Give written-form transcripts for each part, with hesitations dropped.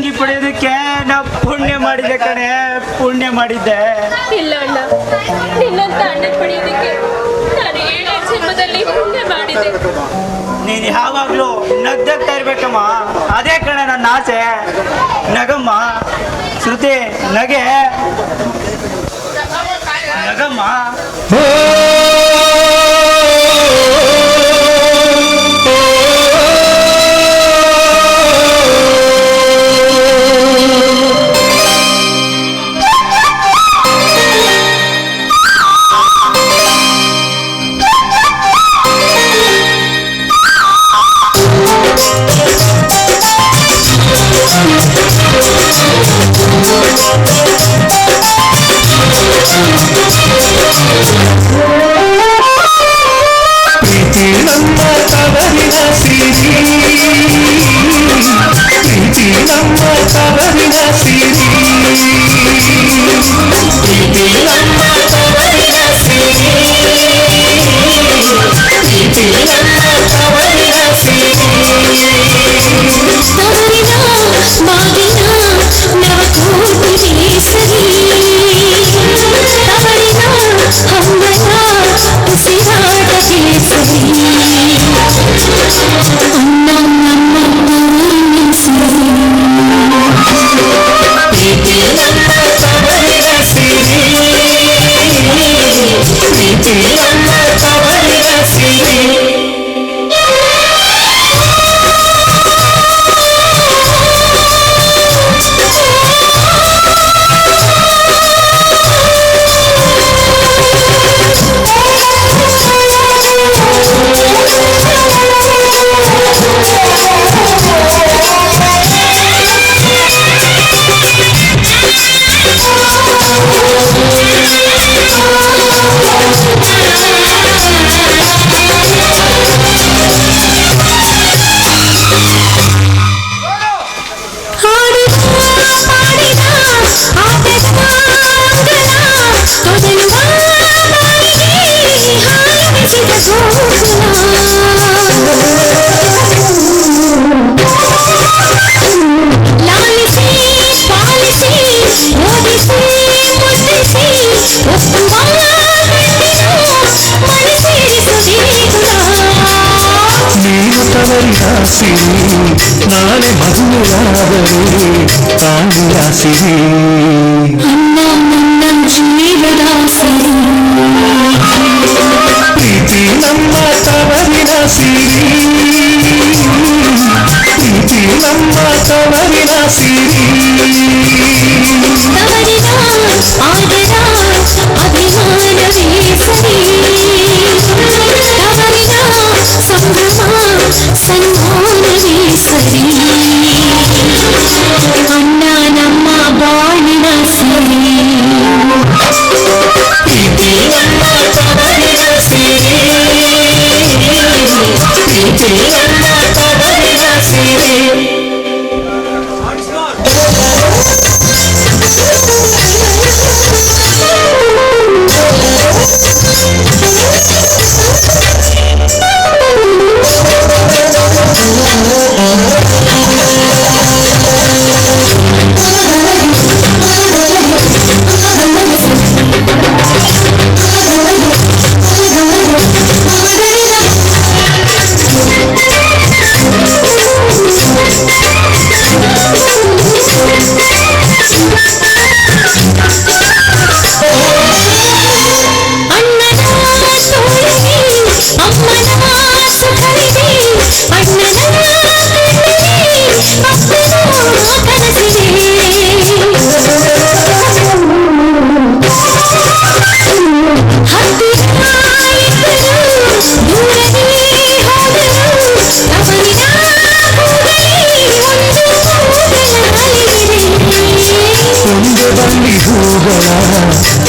ತಂಗಿ ಪಡೆಯೋದಕ್ಕೆ ನಾ ಪುಣ್ಯ ಮಾಡಿದ್ದೆ ಕಣೆ, ಪುಣ್ಯ ಮಾಡಿದ್ದೆ. ಇಲ್ಲ ಅಣ್ಣ, ನಿನ್ನಂತ ಅಣ್ಣ ಪಡೆಯೋದಕ್ಕೆ ನಾನು 7 ಜನ್ಮದಲ್ಲಿ ಪುಣ್ಯ ಮಾಡಿದ್ದೆ. ನೀನು ಯಾವಾಗ್ಲೂ ನಗ್ದಗ್ತಾ ಇರ್ಬೇಕಮ್ಮ, ಅದೇ ಕಣೆ ನನ್ನ ಆಸೆ. ನಗಮ್ಮ ಶ್ರುತಿ, ನಗೆ ನಗಮ್ಮ. ಪ್ರೀತಿ ನಮ್ಮ ತವರಿನ ಸಿರಿ, ಪ್ರೀತಿ ನಮ್ಮ ತವರಿನ ಸಿರಿ, ಪ್ರೀತಿ ನಮ್ಮ ತವರಿನ ಸಿರಿ, ಪ್ರೀತಿ ನಮ್ಮ ತವರಿನ ಸಿರಿ. ತವರಿನ ಬಾಗಿನ ನವಕೋಟಿ ಸರಿ, ತವರಿನ ಹಂಬಲ ಉಸಿರಾಟ ಕೇಸರಿ, ಅಣ್ಣ ನಮ್ಮ ತವರಿನ ಸಿರಿ. ಪ್ರೀತಿ ನಮ್ಮ ತವರಿನ ಸಿರಿ, ಪ್ರೀತಿ ನಮ್ಮ ತವರಿನ ಸಿರಿ. ಸಿರಿ ನಾಳೆ ಮದುವೆಯಾದರೆ ಕಾಣಿಯ ಸಿರಿ, ಅಣ್ಣ ನನ್ನ ಜೀವದ ಸಿರಿ. ಪ್ರೀತಿ ನಮ್ಮ ತವರಿನ ಸಿರಿ, ಪ್ರೀತಿ ನಮ್ಮ ತವರಿನ ಸಿರಿ. ತವರಿನ ಆದರ ಅಭಿಮಾನವೇ ಸರಿ, ತವರಿನ ಸಂಭ್ರಮ ಸನ್ಮಾನವೇ ಸರಿ, ಅಣ್ಣ ನಮ್ಮ ಬಾಳಿನ ಸಿರಿ. ಪ್ರೀತಿ ನಮ್ಮ ತವರಿನ ಸಿರಿ, ಪ್ರೀತಿ ನಮ್ಮ ತವರಿನ ಸಿರಿ.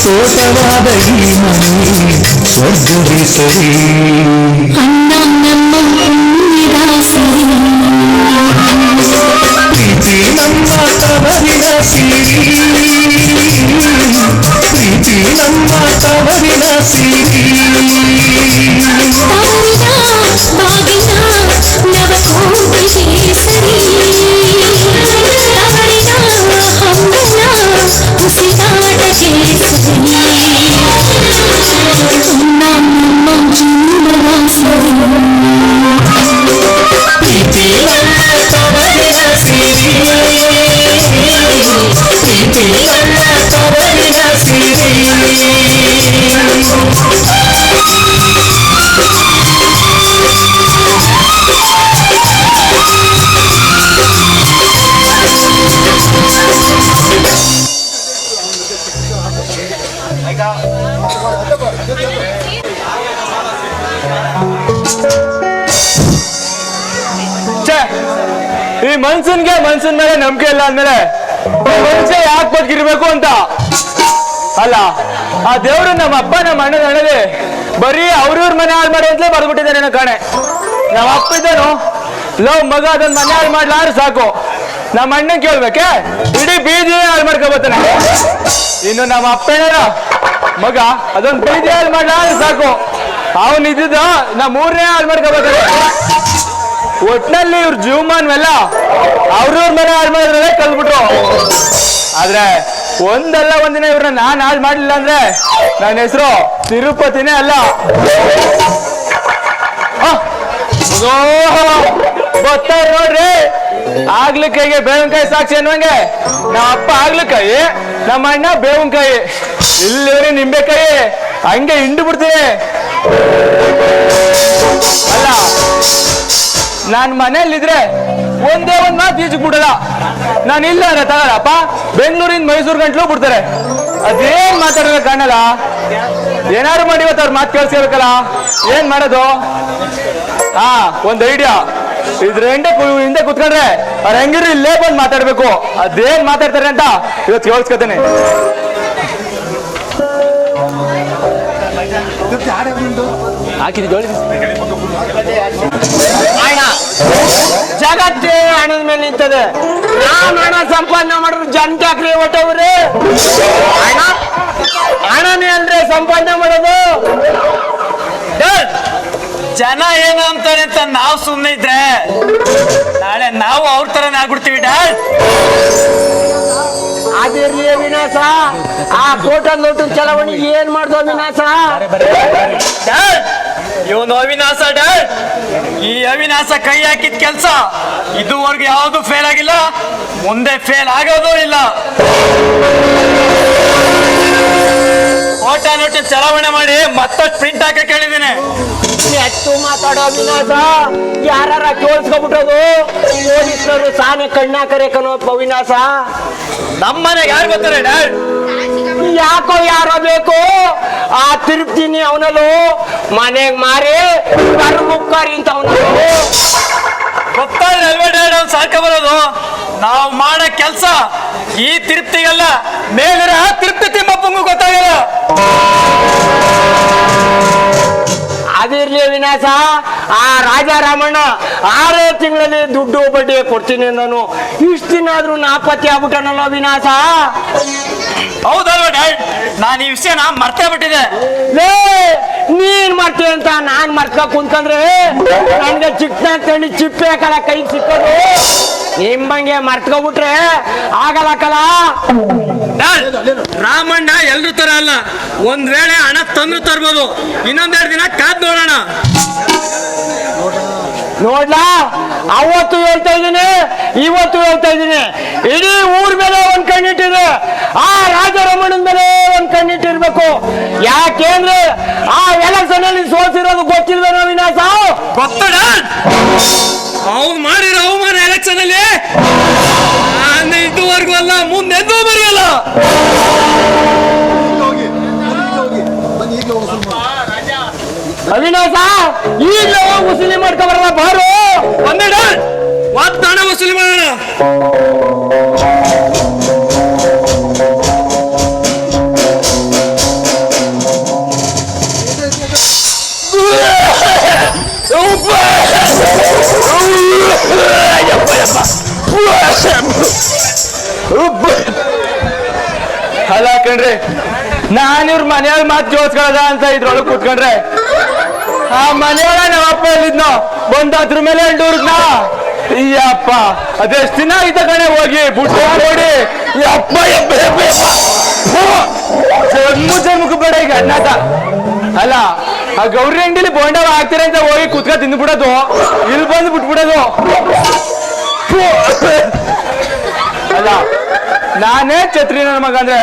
ತೋಟವಾದ ಈ ಮನೆ ಸ್ವರ್ಗವೇ ಸರಿ, ಅಣ್ಣ ನಮ್ಮ ಸರಿ. ಪ್ರೀತಿ ನಮ್ಮ ತವರಿನ ಸಿರಿ, ಪ್ರೀತಿ ನಮ್ಮ ತವರಿನ ಸಿರಿ. ತವರಿನ ಬಾಗಿನ ನವಕೋಟಿ ಸರಿ, ತವರಿನ ಛೇ, ಈ ಮನ್ಸನ್ಗೆ ಮನ್ಸನ್ ಮೇಲೆ ನಂಬಿಕೆ ಇಲ್ಲ ಅಂದ್ಮೇಲೆ ಮನುಷ್ಯ ಯಾಕೆ ಬದುಕಿರ್ಬೇಕು ಅಂತ ಅಲ್ಲ. ಆ ದೇವ್ರು ನಮ್ಮ ಅಪ್ಪ ನಮ್ಮ ಅಣ್ಣನ ಹಣಲಿ ಬರೀ ಅವ್ರವ್ರ ಮನೆ ಹಾಳು ಮಾಡಿ ಅಂತಲೇ ಬರ್ಬಿಟ್ಟಿದ್ದಾನೆ ಕಾಣೆ. ನಮ್ಮ ಅಪ್ಪ ಇದ್ದಾನು ಲವ್ ಮಗ ಅದನ್ನ ಮನೆ ಹಾಳು ಮಾಡ್ಲಾರು ಸಾಕು, ನಮ್ಮ ಅಣ್ಣನ್ ಕೇಳ್ಬೇಕೆ ಇಡೀ ಬೀದಿ ಹಾಳು ಮಾಡ್ಕೊಬತ್ತಾನೆ. ಇನ್ನು ನಮ್ಮ ಅಪ್ಪ ಏನಾರ ಮಗ ಅದೊಂದು ಬೀದಿ ಹಾಳು ಮಾಡ್ಲಾರು ಸಾಕು, ಅವನ್ ಇದ್ದಿದ್ದ ನಮ್ಮ ಮೂರನೇ ಹಾಳು ಮಾಡ್ಕೊಬತ್ತಾನೆ. ಒಟ್ನಲ್ಲಿ ಇವ್ರ ಜೀವಮಾನವೆಲ್ಲ ಅವ್ರವ್ರ ಮನೆ ಹಾಳು ಮಾಡಿದ್ರೆ ಕಲ್ಬಿಟ್ರು. ಆದ್ರೆ ಒಂದಲ್ಲ ಒಂದಿನ ಇವ್ರನ್ನ ನಾನ್ ಹಾಳು ಮಾಡ್ಲಿಲ್ಲ ಅಂದ್ರೆ ನನ್ನ ಹೆಸರು ತಿರುಪತಿನೇ ಅಲ್ಲ. ಗೊತ್ತಾರ ನೋಡ್ರಿ, ಆಗ್ಲಿಕ್ಕಾಯಿಗೆ ಬೇವಿನಕಾಯಿ ಸಾಕ್ಷಿ ಅನ್ನುವಂಗೆ ನಮ್ಮ ಅಪ್ಪ ಆಗ್ಲಿಕ್ಕಾಯಿ, ನಮ್ಮ ಅಣ್ಣ ಬೇವಿನಕಾಯಿ, ಇಲ್ಲಿ ನಿಂಬೆಕಾಯಿ ಹಂಗೆ ಹಿಂಡು ಬಿಡ್ತೀನಿ. ಅಲ್ಲ, ನಾನ್ ಮನೇಲಿದ್ರೆ ಒಂದೇ ಒಂದ್ ಮಾತು ಈಜಕ್ ಬಿಡಲ್ಲ. ನಾನು ಇಲ್ಲ ಅಂದ್ರೆ ತಗೊಳಪ್ಪ ಬೆಂಗಳೂರಿಂದ ಮೈಸೂರು ಗಂಟ್ಲು ಬಿಡ್ತಾರೆ. ಅದೇನ್ ಮಾತಾಡೋದು ಕಾಣಲ್ಲ. ಏನಾರು ಮಾಡಿ ಇವತ್ತು ಅವ್ರ ಮಾತು ಕೇಳಿಸ್ಕೋಬೇಕಲ್ಲ, ಏನ್ ಮಾಡೋದು? ಹಾ, ಒಂದ್ ಐಡಿಯಾ. ಇದ್ರ ಹಿಂದೆ ಕುತ್ಕೊಂಡ್ರೆ ಅವ್ರ ಹೆಂಗಿರು ಇಲ್ಲೇ ಬಂದು ಮಾತಾಡ್ಬೇಕು. ಅದೇನ್ ಮಾತಾಡ್ತಾರೆ ಅಂತ ಇವತ್ತು ಕೇಳಿಸ್ಕೊತೇನೆ. ಜಗತ್ತೇ ಹಣದ ಮೇಲೆ ನಿಂತದೆ. ನಾನ್ ಹಣ ಸಂಪಾದನೆ ಮಾಡಿದ್ರು ಜನಕ್ಯಾಕ್ರಿ ಹೊಟ್ಟವ್ರಿ. ಹಣನೇ ಅಲ್ರಿ ಸಂಪಾದನೆ ಮಾಡೋದು. ಜನ ಏನು ಅಂತಾರೆ ಅಂತ ನಾವು ಸುಮ್ಮನೆ ಇದ್ರೆ ನಾಳೆ ನಾವು ಅವ್ರ ತರನೇ ಆಗ್ಬಿಡ್ತೀವಿ. ಅದಿರ್ಲಿ ಅವಿನಾಶ, ಆ ಕೋಟನ್ ಲೋಟನ್ ಚಲಾವಣೆ ಏನ್ ಮಾಡ್ದು ಅವಿನಾಶ? ಇವನು ಅವಿನಾಶ ಈ ಅವಿನಾಶ ಕೈ ಹಾಕಿದ ಕೆಲ್ಸ ಇದುವರೆಗೂ ಯಾವ್ದು ಫೇಲ್ ಆಗಿಲ್ಲ, ಮುಂದೆ ಫೇಲ್ ಆಗೋದು ಇಲ್ಲ. ಕೋಟ ನೋಟು ಚಲಾವಣೆ ಮಾಡಿ ಮತ್ತಷ್ಟು ಪ್ರಿಂಟ್ ಹಾಕಕ್ಕೆ ಹೇಳಿದ್ದೀನಿ. ಹೆಚ್ಚು ಮಾತಾಡೋ ಅವಿನಾಶ, ಯಾರ ಕೇಳಿಸ್ಕೊಬಿಟ್ಟೋದು ಪೊಲೀಸರು ಸಾನೆ ಕಣ್ಣಾಕರೆ ಕಣೋ ಅವಿನಾಶ. ನಮ್ಮನೆಗೆ ಯಾರು ಬರ್ತಾರೆ ಯಾಕೋ ಯಾರೋ ಬೇಕು ಆ ತಿರುಪ್ತೀನಿ ಅವನಲ್ಲೂ ಮನೆಗ್ ಮಾರಿ ಮುಕ್ಕಾರಿ ಅಂತ ಅವನಲ್ಲೂ ಗೊತ್ತಾಗಲ್ವ ಡ್ಯಾಡ್ ಅವ್ನು ಸಾಕ ಬರೋದು. ನಾವು ಮಾಡೋ ಕೆಲಸ ಈ ತಿರುಪ್ತಿಗಲ್ಲ, ಮೇಲಿರೋ ತಿರುಪ್ತಿ ತಿಮ್ಮಪ್ಪಂಗೂ ಗೊತ್ತಾಗಲ್ಲ. ಅದಿರ್ಲಿ ವಿನಾಶ, ಆ ರಾಜಾರಾಮಣ್ಣ 6 ತಿಂಗಳಲ್ಲಿ ದುಡ್ಡು ಬಡ್ಡಿ ಕೊಡ್ತೀನಿ ನಾನು ಇಷ್ಟು ದಿನ ಆದ್ರೂ ನಾಪತ್ತೆ ಆಗ್ಬಿಟ್ಟನಲ್ಲ ವಿನಾಶ. ಹೌದಲ್ವ ಡ್ಯಾಡ್, ನಾನು ಈ ವಿಷಯನ ಮರ್ತೇ ಬಿಟ್ಟಿದೆ. ಲೇ, ನೀನ್ ಮರ್ತೆ ಅಂತ ನಾನ್ ಮರ್ಕ ಕುಂತ್ಕೊಂಡ್ರೆ ನನ್ಗೆ ಚಿಕ್ಕ ತಣ್ಣಿ ಚಿಪ್ಪೆ ಕಲ ಕೈ ಸಿಕ್ಕೋದು. ನಿಮ್ಮಂಗೆ ಮರ್ತ್ಕೊಬಿಟ್ರೆ ಆಗಲ್ಲ ಕಲ. ರಾಮಣ್ಣ ಎಲ್ರು ತರ ಅಲ್ಲ, ಒಂದ್ ವೇಳೆ ಹಣ ತಂದ್ರು ತರ್ಬೋದು. ಇನ್ನೊಂದೆರಡು ದಿನ ಕಾದ್ ನೋಡೋಣ. ನೋಡ್ಲಾ, ಅವತ್ತು ಹೇಳ್ತಾ ಇದ್ದೀನಿ, ಇವತ್ತು ಹೇಳ್ತಾ ಇದ್ದೀನಿ, ಇಡೀ ಊರ್ ಮೇಲೆ ಒಂದ್ ಕಣ್ಣಿಟ್ಟಿದೆ, ಆ ರಾಜಾರಮಣನ ಮೇಲೆ ಒಂದ್ ಕಣ್ಣಿಟ್ಟಿರ್ಬೇಕು. ಯಾಕೆಂದ್ರೆ ಆ ಎಲೆಕ್ಷನ್ ಅಲ್ಲಿ ಸೋತಿರೋದು ಗೊತ್ತಿಲ್ವೇನೋ ವಿನಾಶ? ಗೊತ್ತಡ ಅವ್ನು ಮಾಡಿರೋ ಅವಮಾನ ಎಲೆಕ್ಷನ್ ಅಲ್ಲಿ ಇದುವರೆಗೂ ಅಲ್ಲ, ಮುಂದೆಂದೂ ಬರೆಯಲ್ಲ. ಅವಿನಾಶ, ಈಗಲೇ ವಸೂಲಿ ಮಾಡ್ಕೊಬರಲ್ಲ ಬಾರು. ಒಂದೆಡ ಹಣ ವಸೂಲಿ ಮಾಡೋಣ. ಅಲ್ಲ ಕಣ್ರಿ, ನಾನ್ ಇವ್ರ ಮನೆಯೊಳಗೆ ಮಾತು ಜೋಸ್ಕೊಳ್ಳೋದ ಅಂತ ಇದ್ರೊಳಗೆ ಕೂತ್ಕೊಂಡ್ರೆ ಆ ಮನೆಯೊಳ ನಮ್ಮ ಅಪ್ಪ ಎಲ್ಲಿದ್ನೋ ಬಂದು ಅದ್ರ ಮೇಲೆ ಎಂಟೂರ್ನ ಅಪ್ಪ ಅದೆಷ್ಟು ದಿನ ಆಯ್ತ ಕಣೆ ಹೋಗಿ ಬುಟ್ಟ ನೋಡಿ ಅಪ್ಪ ಜನ್ಮಕ್ಕೆ ಬೇಡ ಈಗ ಅಣ್ಣಾತ. ಅಲ್ಲ, ಆ ಗೌರಿ ಅಂಗಡಿಲಿ ಬೋಂಡವ ಹಾಕ್ತೀರ ಅಂತ ಹೋಗಿ ಕುತ್ಕ ತಿಂದ್ಬಿಡೋದು, ಇಲ್ಲಿ ಬಂದು ಬಿಟ್ಬಿಡೋದು. ಅಲ್ಲ, ನಾನೇ ಛತ್ರಿ ನನ್ನ ಮಗ ಅಂದ್ರೆ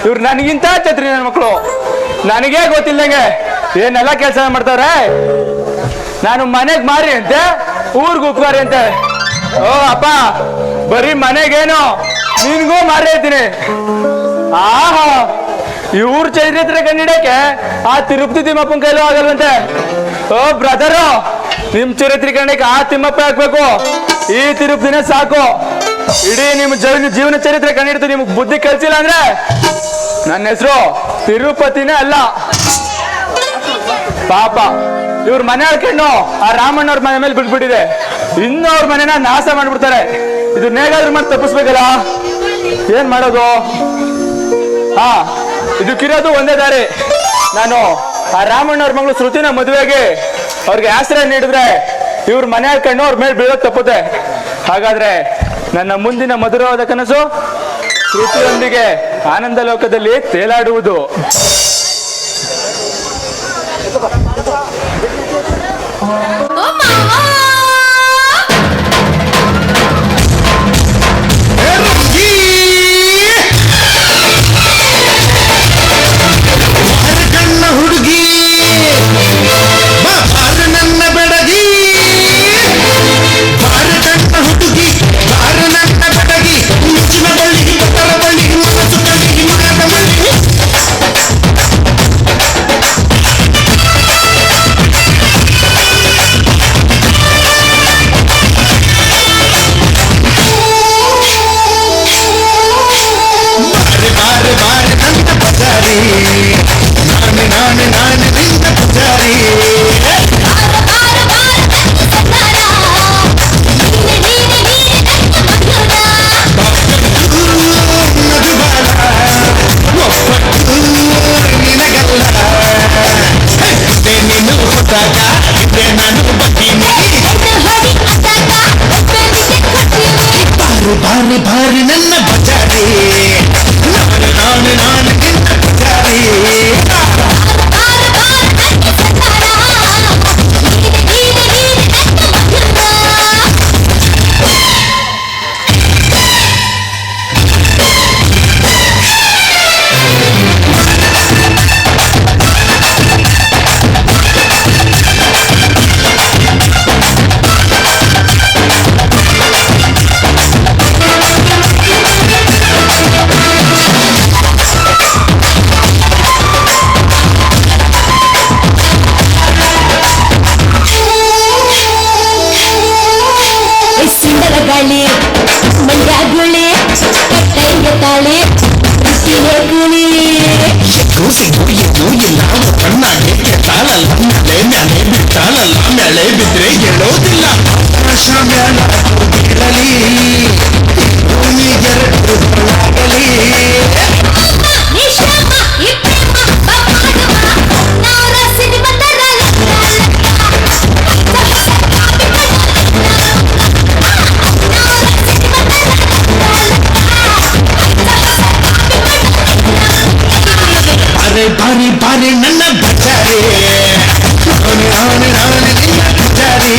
ಇವ್ರು ನನಗಿಂತ ಛತ್ರಿ ನನ್ನ ಮಕ್ಕಳು. ನನಗೇ ಗೊತ್ತಿಲ್ಲಂಗೆ ಏನೆಲ್ಲ ಕೆಲಸ ಮಾಡ್ತಾವ್ರೆ. ನಾನು ಮನೆಗ್ ಮಾರಿ ಅಂತೆ, ಊರ್ಗ್ ಉಪ್ಕಾರಿ ಅಂತೆ. ಓ ಅಪ್ಪ, ಬರೀ ಮನೆಗೇನು ನಿನ್ಗೂ ಮಾರಿ ಇರ್ತೀನಿ. ಆಹಾ, ಇವ್ರ ಚೈತ್ರ ಕಂಡಿಡಕ್ಕೆ ಆ ತಿರುಪತಿ ತಿಮ್ಮಪ್ಪನ ಕೈಲೂ ಆಗಲ್ವಂತೆ. ಓ ಬ್ರದರು, ನಿಮ್ ಚರಿತ್ರೀಕರಣಕ್ಕೆ ಆ ತಿಮ್ಮಪ್ಪ ಹಾಕ್ಬೇಕು. ಈ ತಿರುಪತಿನೇ ಸಾಕು. ಇಡೀ ನಿಮ್ಮ ಜೀವನ ಚರಿತ್ರೆ ಕಂಡಿಡ್ತು ನಿಮ್ಗೆ ಬುದ್ಧಿ ಕಲ್ಸಿಲ್ಲ ಅಂದ್ರೆ ನನ್ನ ಹೆಸರು ತಿರುಪತಿನೇ ಅಲ್ಲ. ಪಾಪ ಇವ್ರ ಮನೆ ಹಾಕೊಂಡು ಆ ರಾಮಣ್ಣವ್ರ ಮನೆ ಮೇಲೆ ಬಿಟ್ಬಿಟ್ಟಿದೆ. ಇನ್ನು ಅವ್ರ ಮನೆನ ನಾಶ ಮಾಡ್ಬಿಡ್ತಾರೆ. ಇದು ನೇಗಾದ್ರೂ ಮಾಡಿ ತಪ್ಪಿಸ್ಬೇಕಲ್ಲ, ಏನ್ ಮಾಡೋದು? ಹಾ, ಇದಕ್ಕಿರೋದು ಒಂದೇ ದಾರಿ. ನಾನು ಆ ರಾಮಣ್ಣವ್ರ ಮಗಳು ಶ್ರುತಿನ ಮದುವೆಗೆ ಅವ್ರಿಗೆ ಆಶ್ರಯ ನೀಡಿದ್ರೆ ಇವ್ರ ಮನೆ ಹಾಕೊಂಡು ಅವ್ರ ಮೇಲೆ ಬೀಳೋದು ತಪ್ಪುತ್ತೆ. ಹಾಗಾದ್ರೆ ನನ್ನ ಮುಂದಿನ ಮಧುರವಾದ ಕನಸು ಶ್ರುತಿಯೊಂದಿಗೆ ಆನಂದ ಲೋಕದಲ್ಲಿ ತೇಲಾಡುವುದು. ಹುಡುಗಿ ನನ್ನ ಬೆಡಗಿ, ಕಣ್ಣ ಹುಡುಗಿ ನನ್ನ ಬೆಡಗಿ, ಮುಚ್ಚಿನ ಬಳ್ಳಿ ಬಟ್ಟರ ಬಳ್ಳಿ ಮನಸ್ಸು ಕಳ್ಳಿ ಮಗದ ಬಳ್ಳಿ. ಬಾರೆ ಬಾರೆ ನನ್ನ ಪಚಾರಿ, ನಾನು ನಿನ್ನ ಪಚಾರಿ. ನೀನು ಹೊತ್ತಾಗ ನಾನು ಬಗ್ತೀನಿ. ಬಾರಿ ಬಾರಿ ನನ್ನ ಪಚಾರಿ, ನಾನು ನಿನ್ನ ಪಚಾರಿ. ಮಳೆ ಬಿದ್ರೆ ಗೆಲ್ಲೋದಿಲ್ಲ. ಆಕಾಶ ಮೇಳ ಬೀಳಲಿ, ಭೂಮಿ ಗೆರಟುಗಳಾಗಲಿ. ಬಾರೆ ಬಾರಿ ಬಾರಿ ನನ್ನ ಬಚಾರಿ, ನಾನು ನಿನ್ನ ಬಚಾರಿ.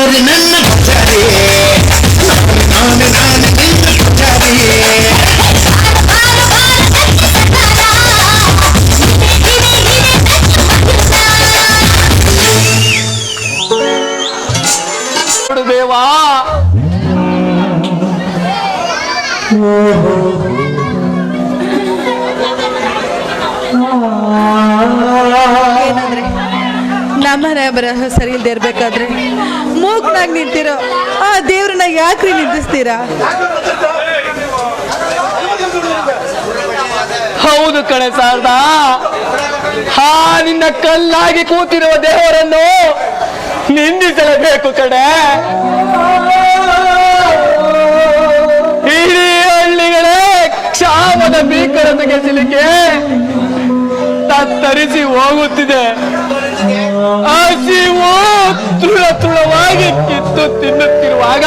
ಗೌರಿ ನನ್ನ ಪೂಜಾರಿ ನಾನು ನಿನ್ನ ಪೂಜಾರಿ ನೋಡು ದೇವಾ, ಏನಂದ್ರೆ ನಮ್ಮನೆ ಬರಹ ಸರಿ ಇಲ್ದೇ ಇರ್ಬೇಕಾದ್ರೆ ಮೂಗ್ನಾಗ್ ನಿಂತಿರೋ ಆ ದೇವ್ರನ್ನ ಯಾಕ್ರಿ ನಿಂದಿಸ್ತೀರಾ? ಹೌದು ಕಣೆ ಶಾರದಾ, ಹಾ ನಿನ್ನ ಕಲ್ಲಾಗಿ ಕೂತಿರುವ ದೇವರನ್ನು ನಿಂದಿಸಲೇಬೇಕು ಕಣೆ. ಇಡೀ ಹಳ್ಳಿಗಳೇ ಕ್ಷಾಮದ ಭೀಕರತೆಗೆ ಸಿಲುಕಿ ತತ್ತರಿಸಿ ಹೋಗುತ್ತಿದೆ. ಹಸಿವು ತುಳ ತುಳವಾಗಿ ಕಿತ್ತು ತಿನ್ನುತ್ತಿರುವಾಗ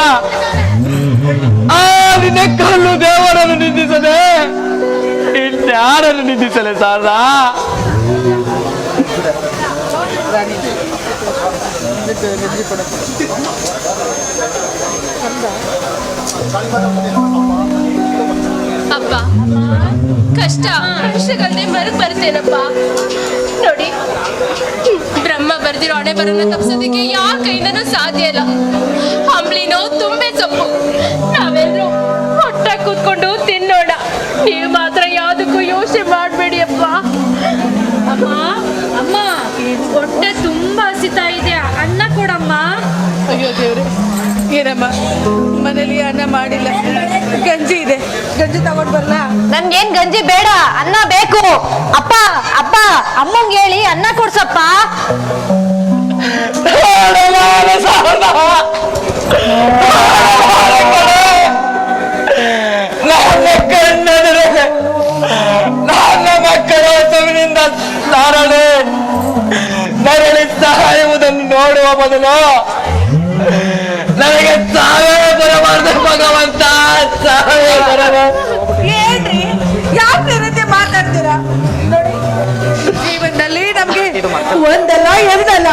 ಆ ನಿನ್ನ ಕಲ್ಲು ದೇವರನ್ನು ನಿಂದಿಸದೆ ಇನ್ಯಾರನ್ನು ನಿಂದಿಸಲೆ ಶಾರದಾ? ಅಪ್ಪ, ಕಷ್ಟಗಳನ್ನೇ ಮರೆತು ಬರ್ತೇನಪ್ಪ. ನೋಡಿ, ಬ್ರಹ್ಮ ಬರ್ದಿರೋ ಹಣೆ ಬರನ್ನ ತಪ್ಸೋದಕ್ಕೆ ಯಾವ ಕೈಯಿಂದನೂ ಸಾಧ್ಯ ಇಲ್ಲ. ಅಂಬ್ಲಿನೋ ತುಂಬೆ ಸೊಪ್ಪು, ನಾವೆಲ್ಲರೂ ಹೊಟ್ಟ ಕೂತ್ಕೊಂಡು ತಿನ್ನೋಣ. ನೀವು ಮಾತ್ರ ಯಾವುದಕ್ಕೂ ಯೋಚನೆ ಮಾಡಬೇಡಿ ಅಪ್ಪ. ಅಮ್ಮ ಅಮ್ಮ, ಹೊಟ್ಟೆ ತುಂಬಾ ಹಸಿತಾ ಇದೆ, ಅನ್ನ ಕೊಡಮ್ಮ. ಅಯ್ಯೋ ದೇವ್ರೆ, ಏನಮ್ಮ ಮನೇಲಿ ಅನ್ನ ಮಾಡಿಲ್ಲ, ಗಂಜಿ ಇದೆ, ಗಂಜಿ ತಗೊಂಡ್ ಬರ್ಲಾ? ನನ್ಗೇನ್ ಗಂಜಿ ಬೇಡ, ಅನ್ನ ಬೇಕು. ಅಪ್ಪ ಅಪ್ಪ, ಅಮ್ಮಂಗೆ ಹೇಳಿ ಅನ್ನ ಕೊಡ್ಸಪ್ಪ. ನನ್ನ ಕಣ್ಣೆದುರು ನನ್ನ ಮಕ್ಕಳ ಹಸುವಿನಿಂದ ನರಳಿ ಸಾಯುವುದನ್ನು ನೋಡುವ ಬದಲು ನನಗೆ ಸಾವೇ ಬರಬಾರ್ದು ಭಗವಂತ, ಸಾವೇ ಬರಬಾರ್ದು. ಏನ್ರಿ ಯಾಕೆ ರೀತಿ ಮಾತಾಡ್ತೀರಾ? ನೋಡಿ, ಜೀವನದಲ್ಲಿ ನಮ್ಗೆ ಒಂದಲ್ಲ ಎರಡಲ್ಲ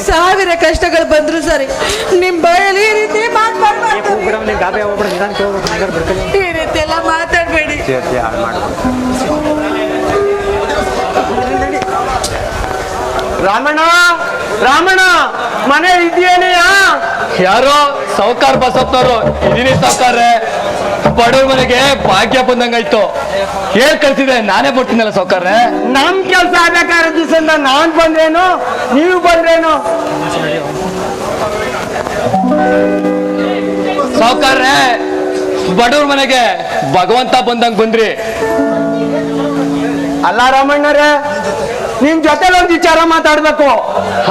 1000 ಕಷ್ಟಗಳು ಬಂದ್ರು ಸರಿ, ನಿಮ್ ಬಾಯಲ್ಲಿ ಈ ರೀತಿ ಮಾತಾಡ್ಬಾರ್ದು. ಈ ರೀತಿ ಎಲ್ಲ ಮಾತಾಡ್ಬೇಡಿ. ರಾಮಣ್ಣ, ರಾಮಣ್ಣ, ಮನೆ ಇದೆಯೇನೆಯಾ? ಯಾರೋ ಸೌಕಾರ ಬಸಪ್ಪನವರು. ಇದೀನಿ ಸೌಕಾರ್ರೆ, ಬಡವ್ರ ಮನೆಗೆ ಭಾಗ್ಯ ಬಂದಂಗಾಯ್ತು. ಹೇಳ್ ಕಳ್ಸಿದೆ, ನಾನೇ ಬರ್ತೀನಲ್ಲ ಸೌಕಾರ್ರೆ. ನಮ್ ಕೆಲ್ಸ ಆಗ್ಬೇಕಾದ ದಿವಸದಿಂದ ನಾನ್ ಬಂದ್ರೇನು, ನೀವು ಬಂದ್ರೇನು? ಸೌಕಾರ್ರೆ, ಬಡವ್ರ ಮನೆಗೆ ಭಗವಂತ ಬಂದಂಗ್ ಬಂದ್ರಿ. ಅಲ್ಲ ರಾಮಣ್ಣರೇ, ನಿಮ್ ಜೊತೆ ಒಂದ್ ವಿಚಾರ ಮಾತಾಡ್ಬೇಕು.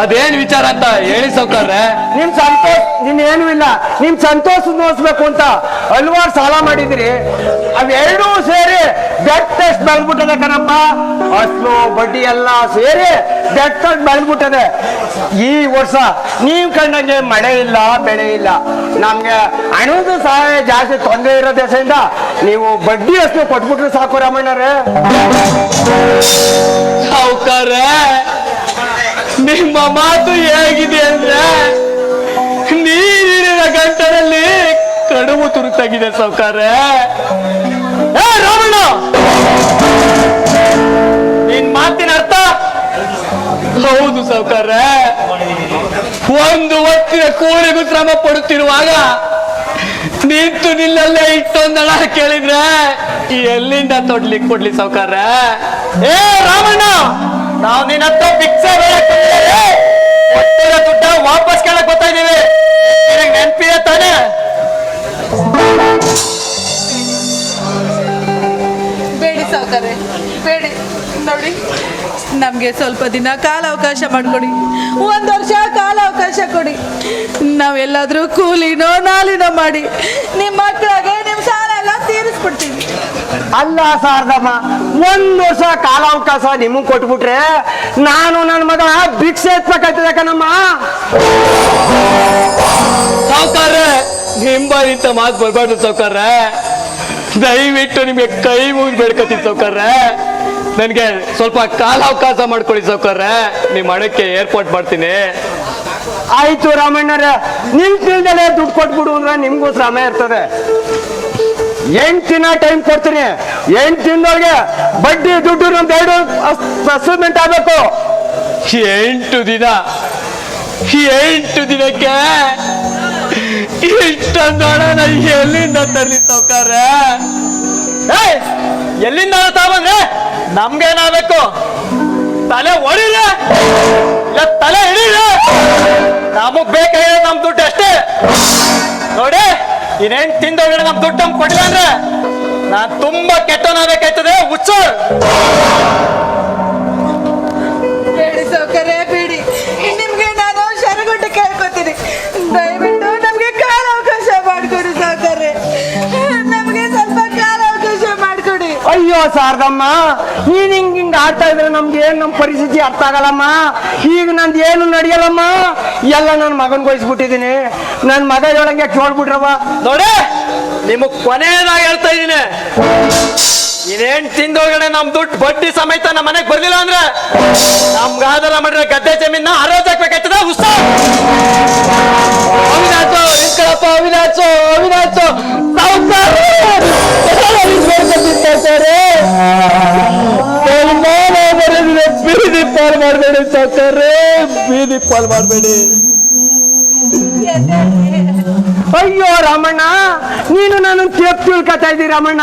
ಅದೇನ್ ವಿಚಾರ ಅಂತ ಹೇಳಿ ಸೌಕಾರ್ರೆ. ನಿಮ್ ಸಂತೋಷ ಏನು ಇಲ್ಲ, ನಿಮ್ ಸಂತೋಷ ನೋಡ್ಸ್ಬೇಕು ಅಂತ ಹಲ್ವಾರು ಸಾಲ ಮಾಡಿದ್ರಿ. ಅವೆರಡೂ ಸೇರಿ ಬೆಟ್ಟಷ್ಟು ಬೆಳೆದ್ಬಿಟ್ಟದೆ ಕಣಪ್ಪ. ಅಸಲು ಬಡ್ಡಿ ಎಲ್ಲ ಸೇರಿ ಬೆಟ್ಟಷ್ಟು ಬೆಳೆದ್ಬಿಟ್ಟದೆ. ಈ ವರ್ಷ ನೀವ್ ಕಂಡಂಗೆ ಮಳೆ ಇಲ್ಲ, ಬೆಳೆ ಇಲ್ಲ. ನಮ್ಗೆ ಹಣದ ಸಹಾಯ ಜಾಸ್ತಿ ತೊಂದರೆ ಇರೋ ದೇಶದಿಂದ ನೀವು ಬಡ್ಡಿ ಅಷ್ಟು ಕೊಟ್ಬಿಟ್ರೆ ಸಾಕು ರಾಮಣ್ಣರೇ. ಸೌಕಾರ್ರೆ, ನಿಮ್ಮ ಮಾತು ಹೇಗಿದೆ ಅಂದ್ರೆ ನೀರಿನ ಗಂಟಲಲ್ಲಿ ಕಡುಬು ತುರುತಾಗಿದೆ ಸೌಕಾರ್ರೆ. ಏ ರಾಮಣ್ಣ, ನಿನ್ ಮಾತಿನ ಅರ್ಥ? ಹೌದು ಸೌಕಾರ್ರೆ, ಒಂದು ಹೊತ್ತಿನ ಕೂಳಿಗೂ ಶ್ರಮ ಪಡುತ್ತಿರುವಾಗ ನಿಂತು ನಿಲ್ಲಲ್ಲೇ ಇಟ್ಟೊಂದಳ ಕೇಳಿದ್ರೆ ಎಲ್ಲಿಂದ ಕೊಡ್ಲಿ ಸೌಕಾರ್ರೆ? ಏ ರಾಮಣ್ಣ, ನಾವು ನಿನ್ನ ಹತ್ರ ಭಿಕ್ಷೆ ದುಡ್ಡ ವಾಪಸ್ ಕೇಳಕ್ ಬರ್ತಾ ಇದೀವಿ. ನೆನಪಿದೆ ತಾನೆ? ಬೇಡಿ ಸಾವುಕಾರೆ, ಬೇಡಿ. ನೋಡಿ, ನಮ್ಗೆ ಸ್ವಲ್ಪ ದಿನ ಕಾಲಾವಕಾಶ ಮಾಡ್ಕೊಡಿ, 1 ವರ್ಷ ಕಾಲಾವಕಾಶ ಕೊಡಿ. ನಾವೆಲ್ಲಾದ್ರೂ ಕೂಲಿನೋ ನಾಲಿನೋ ಮಾಡಿ ನಿಮ್ ಮಕ್ಕಳಿಗೆ ನಿಮ್ ಸಾಲ ಎಲ್ಲ ತೀರಿಸ್ಬಿಡ್ತೀವಿ. ಅಲ್ಲ ಶಾರದಮ್ಮ, 1 ವರ್ಷ ಕಾಲಾವಕಾಶ ನಿಮಗ್ ಕೊಟ್ಬಿಟ್ರೆ ನಾನು ನನ್ನ ಮಗ ಭಿಕ್ಷೆ ಎತ್ಬೇಕಾಗ್ತದೆ ಕಣಮ್ಮ. ಸಾವುಕಾರ್ರೆ, ನಿಂಬಾರಿಂತ ಮಾತು ಬರ್ಬಾರ್ದು ಸೌಕಾರ್ರೆ. ದಯವಿಟ್ಟು ನಿಮ್ಗೆ ಕೈ ಮುಗಿದು ಬೇಡ್ಕತ್ತೀನಿ ಸೌಕಾರ್ರೆ. ನನ್ಗೆ ಸ್ವಲ್ಪ ಕಾಲಾವಕಾಶ ಮಾಡ್ಕೊಳ್ಳಿ ಸೌಕಾರ್ರೆ. ನಿಮ್ಮ ಹಣಕ್ಕೆ ಏರ್ಪಾಟ್ ಮಾಡ್ತೀನಿ. ಆಯ್ತು ರಾಮಣ್ಣರೇ, ನಿಮ್ ತಿಳ್ದಲೆ ದುಡ್ಡು ಕೊಟ್ಬಿಡು ಅಂದ್ರೆ ನಿಮ್ಗೂ ಶ್ರಮ ಇರ್ತದೆ. 8 ದಿನ ಟೈಮ್ ಕೊಡ್ತೀನಿ. 8 ದಿನದೊಳಗೆ ಬಡ್ಡಿ ದುಡ್ಡು ನಮ್ದು 2 ಅಸೈನ್ಮೆಂಟ್ ಆಗ್ಬೇಕು. 8 ದಿನ 8 ದಿನಕ್ಕೆ ಇಷ್ಟೊಂದು ಹಣನ ಎಲ್ಲಿಂದ ತರಲಿ ಸಾವ್ಕಾರ? ಎಲ್ಲಿಂದ ತಗೊಂಡ್ರೆ ನಮ್ಗೇನಾಗಬೇಕು? ತಲೆ ಹೊಡಿರ ಇಲ್ಲ ತಲೆ ಹಿಡೀರ, ನಮಗ್ ಬೇಕಾಗಿರೋ ನಮ್ ದುಡ್ಡು ಅಷ್ಟೇ. ನೋಡಿ, ಇನ್ನೇನ್ ತಿಂದೋಗಡೆ ನಮ್ ದುಡ್ಡು ನಮ್ಗೆ ಕೊಟ್ಟಿಲ್ಲ ಅಂದ್ರೆ ನಾನ್ ತುಂಬಾ ಕೆಟ್ಟವನಾಗಬೇಕಾಯ್ತದೆ. ಹುಚ್ಚ ಬೇಡಿ ಸೌಕರ್ಯ ಬೇಡಿ. ನಿಮ್ಗೆ ನಾನು ಶರಗುಟ್ಟು ಕೇಳ್ಕೊತೀನಿ, ದಯವಿಟ್ಟು ನಮ್ಗೆ ಕಾಲಾವಕಾಶ ಮಾಡಿಕೊಡಿ ಸೌಕರ್ಯ. ನಮ್ಗೆ ಸ್ವಲ್ಪ ಕಾಲಾವಕಾಶ ಮಾಡಿಕೊಡಿ. ಅಯ್ಯೋ ಶಾರದಮ್ಮ, ನೀನ್ ಹಿಂಗ್ ಆಡ್ತಾ ಇದ್ರೆ ನಮ್ಗೆ ಏನ್ ನಮ್ ಪರಿಸ್ಥಿತಿ ಅರ್ಥ ಆಗಲ್ಲಮ್ಮ. ಈಗ ನಂದು ಏನು ನಡೆಯಲ್ಲಮ್ಮ, ಎಲ್ಲ ನನ್ನ ಮಗನ್ಗೆ ವಹಿಸ್ಬಿಟ್ಟಿದೀನಿ. ನನ್ ಮಗ ಹೇಳಂಗೆ ಕೇಳ್ಬಿಟ್ರವ. ನೋಡಿ, ನಿಮಗ್ ಕೊನೆಯದಾಗಿ ಹೇಳ್ತಾ ಇದೀನಿ, ಇನ್ನೇನ್ ತಿಂದೋಗಡೆ ನಮ್ ದುಡ್ಡು ಬಡ್ಡಿ ಸಮೇತ ನಮ್ಮ ಮನೆಗ್ ಬರ್ಲಿಲ್ಲ ಅಂದ್ರೆ ನಮ್ಗಾದಲ್ಲ ಮಾಡಿದ್ರೆ ಗದ್ದೆ ಜಮೀನ ಹರಾಜ್ ಹಾಕ್ಬೇಕಾಯ್ತದ. ಅವಿನಾಚು ನಿಂತ್ಕೊಳಪ್ಪ, ಅವಿನಾಚು ಅವಿನಾಚು ಬೀದಿ ಪಾಲ್ ಮಾಡಬೇಡಿ ಸಾವ್ಕಾರ್ರೆ, ಬೀದಿ ಪಾಲ್ ಮಾಡಬೇಡಿ. ಅಯ್ಯೋ ರಾಮಣ್ಣ, ನೀನು ನನ್ನ ತಪ್ಪು ತಿಳ್ಕೊತಾ ಇದ್ದೀರಿ ರಾಮಣ್ಣ.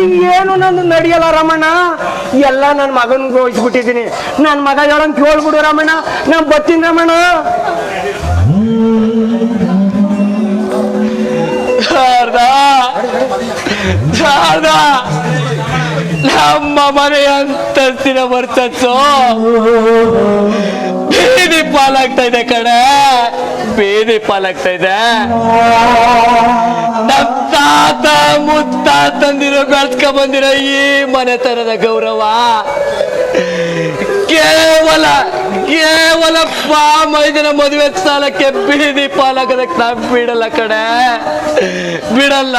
ಈಗ ಏನು ನನ್ನ ನಡೆಯಲ್ಲ ರಾಮಣ್ಣ, ಎಲ್ಲ ನನ್ನ ಮಗನ್ಗೆ ವಹಿಸ್ಬಿಟ್ಟಿದ್ದೀನಿ. ನನ್ನ ಮಗ ಹೇಳಂತ ಕೇಳ್ಬಿಡು ರಾಮಣ್ಣ, ನಾನು ಬರ್ತೀನಿ ರಾಮಣ್ಣ. ಶಾರದಾ, ನಮ್ಮ ಮನೆಯ ಅಂತಸ್ತಿನ ವರ್ಚಸ್ಸು ಬೀದಿ ಪಾಲಾಗ್ತಾ ಇದೆ ಕಣೆ, ಬೀದಿ ಪಾಲಾಗ್ತಾ ಇದೆ. ನಮ್ ತಾತ ಮುತ್ತಾತಂದಿರೋ ಬೆಳ್ಸ್ಕ ಬಂದಿರೋ ಈ ಮನೆತನದ ಗೌರವ ಕೇವಲ ಮೈದಿನ ಮದುವೆ ಸಾಲಕ್ಕೆ ಬೀದಿ ಪಾಲಾಗೋದಕ್ಕೆ ನಾವ್ ಬಿಡಲ್ಲ ಕಣೆ, ಬಿಡಲ್ಲ.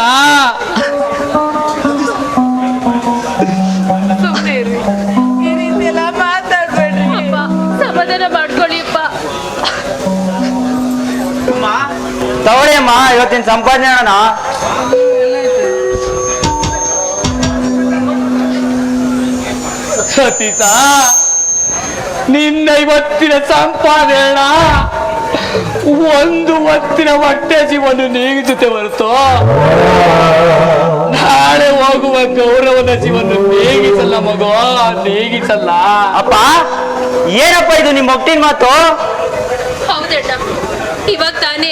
ಸುಮ್ಮನೆ ಇರಿ, ಈ ರೀತಿ ಎಲ್ಲ ಮಾತಾಡ್ಬೇಡ್ರಿ. ಅಪ್ಪ, ಸಮಾಧಾನ ಮಾಡ್ಕೊಳ್ಳಿಪ್ಪ. ತಗೊಳ್ಳಿ ಅಮ್ಮ, ಇವತ್ತಿನ ಸಂಪಾದನೆ ಅಣ್ಣ. ಸತೀಶ, ನಿನ್ನ ಇವತ್ತಿನ ಸಂಪಾದನೆ ಒಂದು ಹೊತ್ತಿನ ಹೊಟ್ಟೆ ಜೀವನ ನೀಗಿಸುತ್ತೆ ಹೊರತು ನಾಳೆ ಹೋಗುವ ಗೌರವದ ಜೀವನ ನೀಗಿಸಲ್ಲ ಮಗು, ನೀಗಿಸಲ್ಲ. ಅಪ್ಪ, ಏನಪ್ಪ ಇದು ನಿಮ್ಮ ಒಟ್ಟಿನ ಮಾತು? ಹೌದಣ್ಣ, ಇವಾಗ ತಾನೇ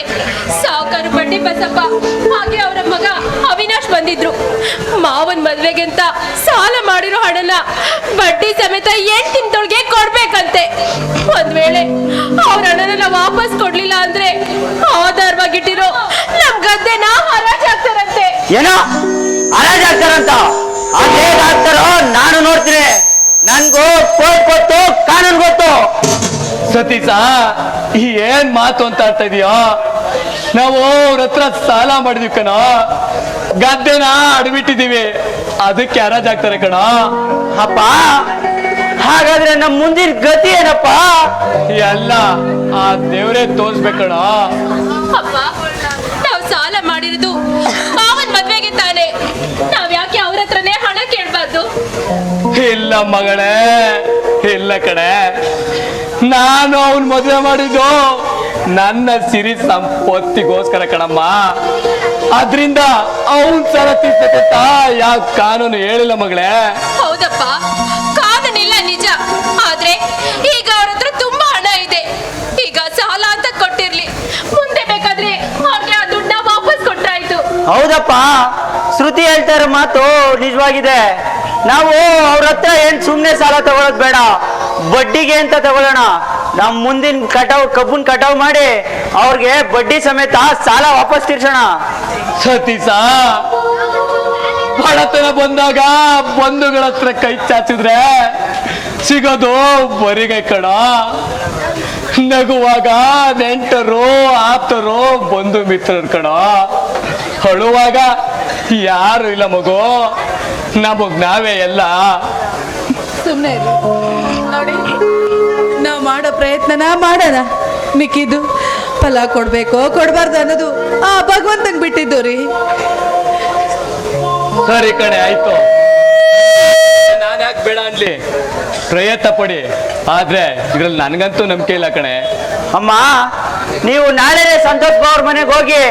ಸಾವುಕಾರ ಬಡ್ಡಿ ಬಸಪ್ಪ ಹಾಗೆ ಅವರ ಮಗ ಅವಿನಾಶ್ ಬಂದಿದ್ರು. ಮಾವನ್ ಮದ್ವೆಗೆ ಅಂತ ಸಾಲ ಮಾಡಿರೋ ಹಣನ ಬಡ್ಡಿ ಸಮೇತ 8 ದಿನದೊಳಗೆ ಕೊಡ್ಬೇಕಂತೆ. ಒಂದ್ ವೇಳೆ ಅವ್ರ ಹಣನ ನಾವು ವಾಪಸ್ ಕೊಡ್ಲಿಲ್ಲ ಅಂದ್ರೆ ಆಧಾರವಾಗಿಟ್ಟಿರೋ ನಮ್ ಗದ್ದೆನ ಹರಾಜ್ ಹಾಕ್ತಾರಂತೆ. ಏನೋ ಹರಾಜ್ ಆಗ್ತಾರಂತ? ಅದೇಗಾಗ್ತಾರೋ ನಾನು ನೋಡ್ತೀನಿ. ನನ್ಗೂ ಕೋರ್ಟ್ ಗೊತ್ತು, ಕಾನೂನು ಗೊತ್ತು. ಸತೀಶ, ಈ ಏನ್ ಮಾತು ಅಂತ ಆಡ್ತಾ ಇದೀಯೋ? ನಾವು ಅವ್ರ ಹತ್ರ ಸಾಲ ಮಾಡಿದ್ವಿ ಕಣ, ಗದ್ದೆನ ಅಡ್ಬಿಟ್ಟಿದೀವಿ, ಅದಕ್ಕೆ ಹರಾಜ್ ಆಗ್ತಾರೆ ಕಣ. ಅಪ್ಪ, ಹಾಗಾದ್ರೆ ನಮ್ಮ ಮುಂದಿನ ಗತಿ ಏನಪ್ಪ? ಎಲ್ಲ ಆ ದೇವ್ರೇ ತೋರಿಸ್ಬೇಕಣ. ಅಪ್ಪ, ನಾವ್ ಸಾಲ ಮಾಡಿರೋದು ಮಾವನ್ ಮದ್ವೆಗೆ ತಾನೆ, ನಾವ್ ಯಾಕೆ ಅವ್ರ ಹತ್ರನೇ ಹಣ ಕೇಳ್ಬಾರ್ದು? ಇಲ್ಲ ಮಗಳೇ, ಇಲ್ಲ ಕಣೆ. ನಾನು ಅವನ್ ಮದುವೆ ಮಾಡಿದ್ದು ನನ್ನ ಸಿರಿ ಸಂಪತ್ತಿಗೋಸ್ಕರ ಕಣಮ್ಮ. ಅದ್ರಿಂದ ಅವನ್ ಸಾಲ ತೀರ್ಸಬೇಕಂತ ಯಾವ ಕಾನೂನು ಹೇಳಿಲ್ಲ ಮಗಳೇ. ಹೌದಪ್ಪ, ಕಾನೂನಿಲ್ಲ ನಿಜ, ಆದ್ರೆ ಈಗ ಅವ್ರ ಹತ್ರ ತುಂಬಾ ಹಣ ಇದೆ. ಈಗ ಸಾಲ ಅಂತ ಕೊಟ್ಟಿರ್ಲಿ, ಮುಂದೆ ಬೇಕಾದ್ರೆ ಅವ್ರಿಗೆ ಆ ದುಡ್ಡನ್ನ ವಾಪಸ್ ಕೊಟ್ಟಾಯ್ತು. ಹೌದಪ್ಪ, ಶ್ರುತಿ ಹೇಳ್ತಾ ಇರೋ ಮಾತು ನಿಜವಾಗಿದೆ. ನಾವು ಅವ್ರ ಹತ್ರ ಏನ್ ಸುಮ್ನೆ ಸಾಲ ತಗೊಳೋದ್ ಬೇಡ, ಬಡ್ಡಿಗೆ ಅಂತ ತಗೊಳ್ಳೋಣ. ನಮ್ ಮುಂದಿನ ಕಬ್ಬನ್ ಕಟಾವ್ ಮಾಡಿ ಅವ್ರಿಗೆ ಬಡ್ಡಿ ಸಮೇತ ಸಾಲ ವಾಪಸ್ ತೀರ್ಸೋಣ. ಸತೀಶ, ಬಡತನ ಬಂದಾಗ ಬಂಧುಗಳ ಹತ್ರ ಕೈ ಚಾಚಿದ್ರೆ ಸಿಗೋದು ಬರಿಗೈ ಕಣ. ನಗುವಾಗ ನೆಂಟರು ಆಪ್ತರು ಬಂಧು ಮಿತ್ರರು ಕಣ. ಅಳುವಾಗ ಯಾರು ಇಲ್ಲ ಮಗು, ನಮಗ್ ನಾವೇ ಎಲ್ಲ. ಸುಮ್ಮನೆ ಇರಿ. ನೋಡಿ, ನಾವು ಮಾಡೋ ಪ್ರಯತ್ನನ ಮಾಡೋಣ. ಮಿಕ್ಕಿದ್ದು ಫಲ ಕೊಡ್ಬೇಕೋ ಕೊಡ್ಬಾರ್ದು ಅನ್ನೋದು ಆ ಭಗವಂತಂಗ್ ಬಿಟ್ಟಿದ್ದು ರೀ. ಸರಿ ಕಣೆ ಆಯ್ತು, ನಾನು ಯಾಕೆ ಬೇಡ ಅನ್ಲಿ, ಪ್ರಯತ್ನ ಪಡಿ. ಆದ್ರೆ ಇದ್ರಲ್ಲಿ ನನ್ಗಂತೂ ನಂಬಿಕೆ ಇಲ್ಲ ಕಣೆ. ಅಮ್ಮ, ನೀವು ನಾಳೆ ಸಂತೋಷ್ ಅವ್ರ ಮನೆಗೆ ಹೋಗಿ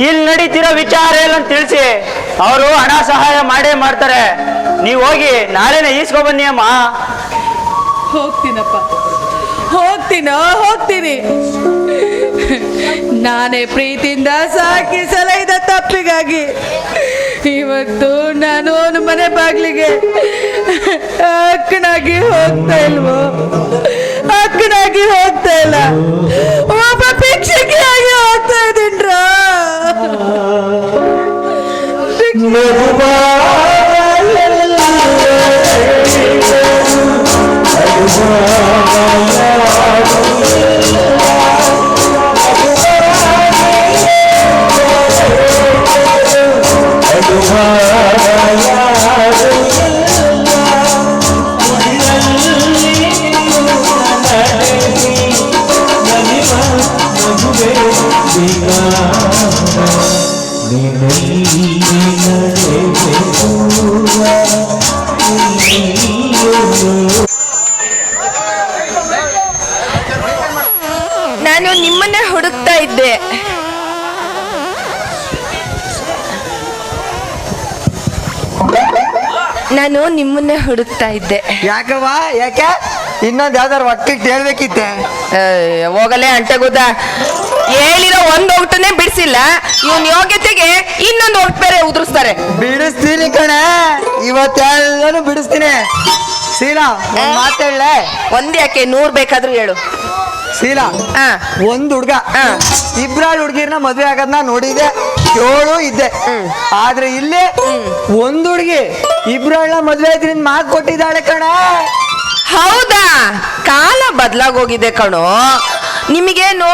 ಇಲ್ಲಿ ನಡೀತಿರೋ ವಿಚಾರ ಎಲ್ಲ ತಿಳಿಸಿ, ಅವರು ಹಣ ಸಹಾಯ ಮಾಡೇ ಮಾಡ್ತಾರೆ. ನೀವು ಹೋಗಿ ನಾಳೆನೆ ಈಸ್ಕೊ ಬನ್ನಿ ಅಮ್ಮ. ಹೋಗ್ತೀನಪ್ಪ, ಹೋಗ್ತೀನಿ. ನಾನೇ ಪ್ರೀತಿಯಿಂದ ಸಾಕಿ ಸಲಹಿದ ತಪ್ಪಿಗಾಗಿ ಇವತ್ತು ನಾನು ಅವನ ಮನೆ ಬಾಗ್ಲಿಗೆ ಅಕ್ಕನಾಗಿ ಹೋಗ್ತಾ ಇಲ್ಲ, ಒಬ್ಬ ಭಿಕ್ಷಕಿಯಾಗಿ ಹೋಗ್ತಾ ಇದ್ದೀನ್ರ. ನಾನು ನಿಮ್ಮನ್ನೇ ಹುಡುಕ್ತಾ ಇದ್ದೆ. ಯಾಕವ್ವ, ಯಾಕೆ ಇನ್ನೊಂದು ಯಾವ್ದಾರು ಒಟ್ಟಿಗೆ ಹೇಳ್ಬೇಕಿತ್ತೆ? ಹೋಗಲೇ ಅಂಟೆಗುದ್ದ, ಹೇಳಿರೋ ಒಂದು ಒಟ್ಟನೇ ಬಿಡಿಸಿಲ್ಲ, ಇವನ್ ಯೋಗ್ಯತೆಗೆ ಇನ್ನೊಂದು ಒಟ್ಟು ಬೇರೆ ಉದುರಿಸ್ತಾರೆ. ಬಿಡಿಸ್ತೀನಿ ಕಣೆ, ಇವತ್ತೆಲ್ಲನೂ ಬಿಡಿಸ್ತೀನಿ. ಶೀಲಾ, ಮಾತಾಡ್ಲೆ. ಒಂದ್ ಯಾಕೆ 100 ಬೇಕಾದ್ರೂ ಹೇಳು. ಶೀಲಾ, ಒಂದ್ ಹುಡ್ಗ ಇಬ್ರಾಳ್ ಹುಡ್ಗಿರ್ನ ಮದ್ವೆ ಆಗೋದ್ನ ನೋಡಿದೆ, 7 ಇದ್ದೆ. ಆದ್ರೆ ಇಲ್ಲಿ ಒಂದ್ ಹುಡ್ಗಿ ಇಬ್ರಾಳನ್ನ ಮದ್ವೆ ಆಯ್ತು ನಿನ್ ಮಾತು ಕೊಟ್ಟಿದ್ದಾಳೆ ಕಣ. ಹೌದಾ? ಕಾಲ ಬದಲಾಗೋಗಿದೆ ಕಣೋ. ನಿಮಗೇನು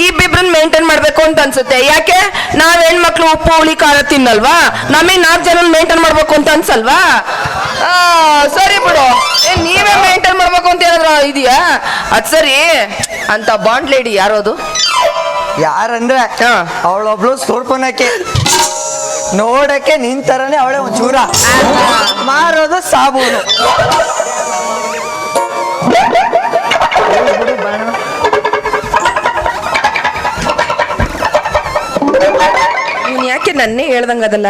ಇಬ್ಬಿಬ್ರನ್ನ ಮೇಂಟೈನ್ ಮಾಡ್ಬೇಕು ಅಂತ ಅನ್ಸುತ್ತೆ. ಯಾಕೆ ನಾವ್ ಹೆಣ್ಮಕ್ಳು ಉಪ್ಪು ಹುಳಿ ಖಾರ ತಿನ್ನಲ್ವಾ? ನಮಗ್ 4 ಜನ ಮೇಂಟೈನ್ ಮಾಡ್ಬೇಕು ಅಂತ ಅನ್ಸಲ್ವಾ? ಸರಿ ಬಿಡು, ನೀವೇ ಮೇಂಟೈನ್ ಮಾಡ್ಬೇಕು ಅಂತ ಏನಾದ್ರು ಇದೆಯಾ? ಅದ್ ಸರಿ, ಅಂತ ಬಾಂಡ್ ಲೇಡಿ ಯಾರೋದು? ಯಾರಂದ್ರೆ ಅವಳೊಬ್ಳು ಸ್ವಲ್ಪನಕ್ಕೆ ನೋಡಕ್ಕೆ ನಿನ್ ತರನೇ ಅವಳೆ ಒಂಚೂರ, ಮಾರೋದು ಸಾಬೂನು. ಇವ್ನು ಯಾಕೆ ನನ್ನೇ ಹೇಳ್ದಂಗದಲ್ಲ?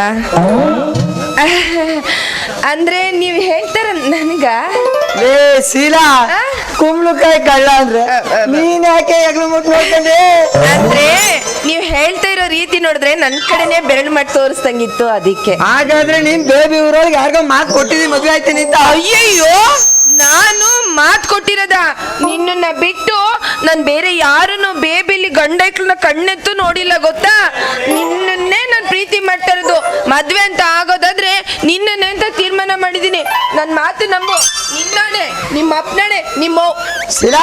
ಅಂದ್ರೆ ನೀವ್ ಹೇಳ್ತಾರ ನನಗ ಲೇ ಶೀಲಾ, ಕುಂಬಳಕಾಯಿ ಕಳ್ಳ ಅಂದ್ರೆ ನೀನ್ ಯಾಕೆ ಹೆಗ್ಲು ಮುಟ್ ನೋಡ್ಕೊಂಡೆ? ಅಂದ್ರೆ ನೀವ್ ಹೇಳ್ತಾ ಇರೋ ರೀತಿ ನೋಡಿದ್ರೆ ನನ್ ಕಡೆನೆ ಬೆರಳು ಮಾಡಿ ತೋರಿಸ್ದಂಗಿತ್ತು, ಅದಕ್ಕೆ. ಹಾಗಾದ್ರೆ ನೀನ್ ಬೇಬಿ ಊರೊಳಗೆ ಯಾರಿಗೋ ಮಾತು ಕೊಟ್ಟಿದಿ ಮದ್ವೆ ಆಯ್ತೀನಿ ಅಂತ? ಅಯ್ಯಯ್ಯೋ, ನಾನು ಮಾತ್ ಕೊಟ್ಟಿರೋದ? ನಿನ್ನ ಬಿಟ್ಟು ನಾನ್ ಬೇರೆ ಯಾರನ್ನು ಬೇಬಿಲಿ ಗಂಡೈಕ್ಳನ್ನ ಕಣ್ಣೆತ್ತು ನೋಡಿಲ್ಲ, ಗೊತ್ತಾ? ನಿನ್ನನ್ನೇ ನಾನ್ ಪ್ರೀತಿ ಮಾಡ್ತಾ ಇರೋದು. ಮದ್ವೆ ಅಂತ ಆಗೋದಾದ್ರೆ ನಿನ್ನನ್ನೇ ಅಂತ ತೀರ್ಮಾನ ಮಾಡಿದೀನಿ. ನನ್ ಮಾತು ನಂಬು. ನಿನ್ನಾಣೆ, ನಿಮ್ಮ ಅಪ್ಪನಾಣೆ, ನಿಮ್ಮ ಶೀಲಾ,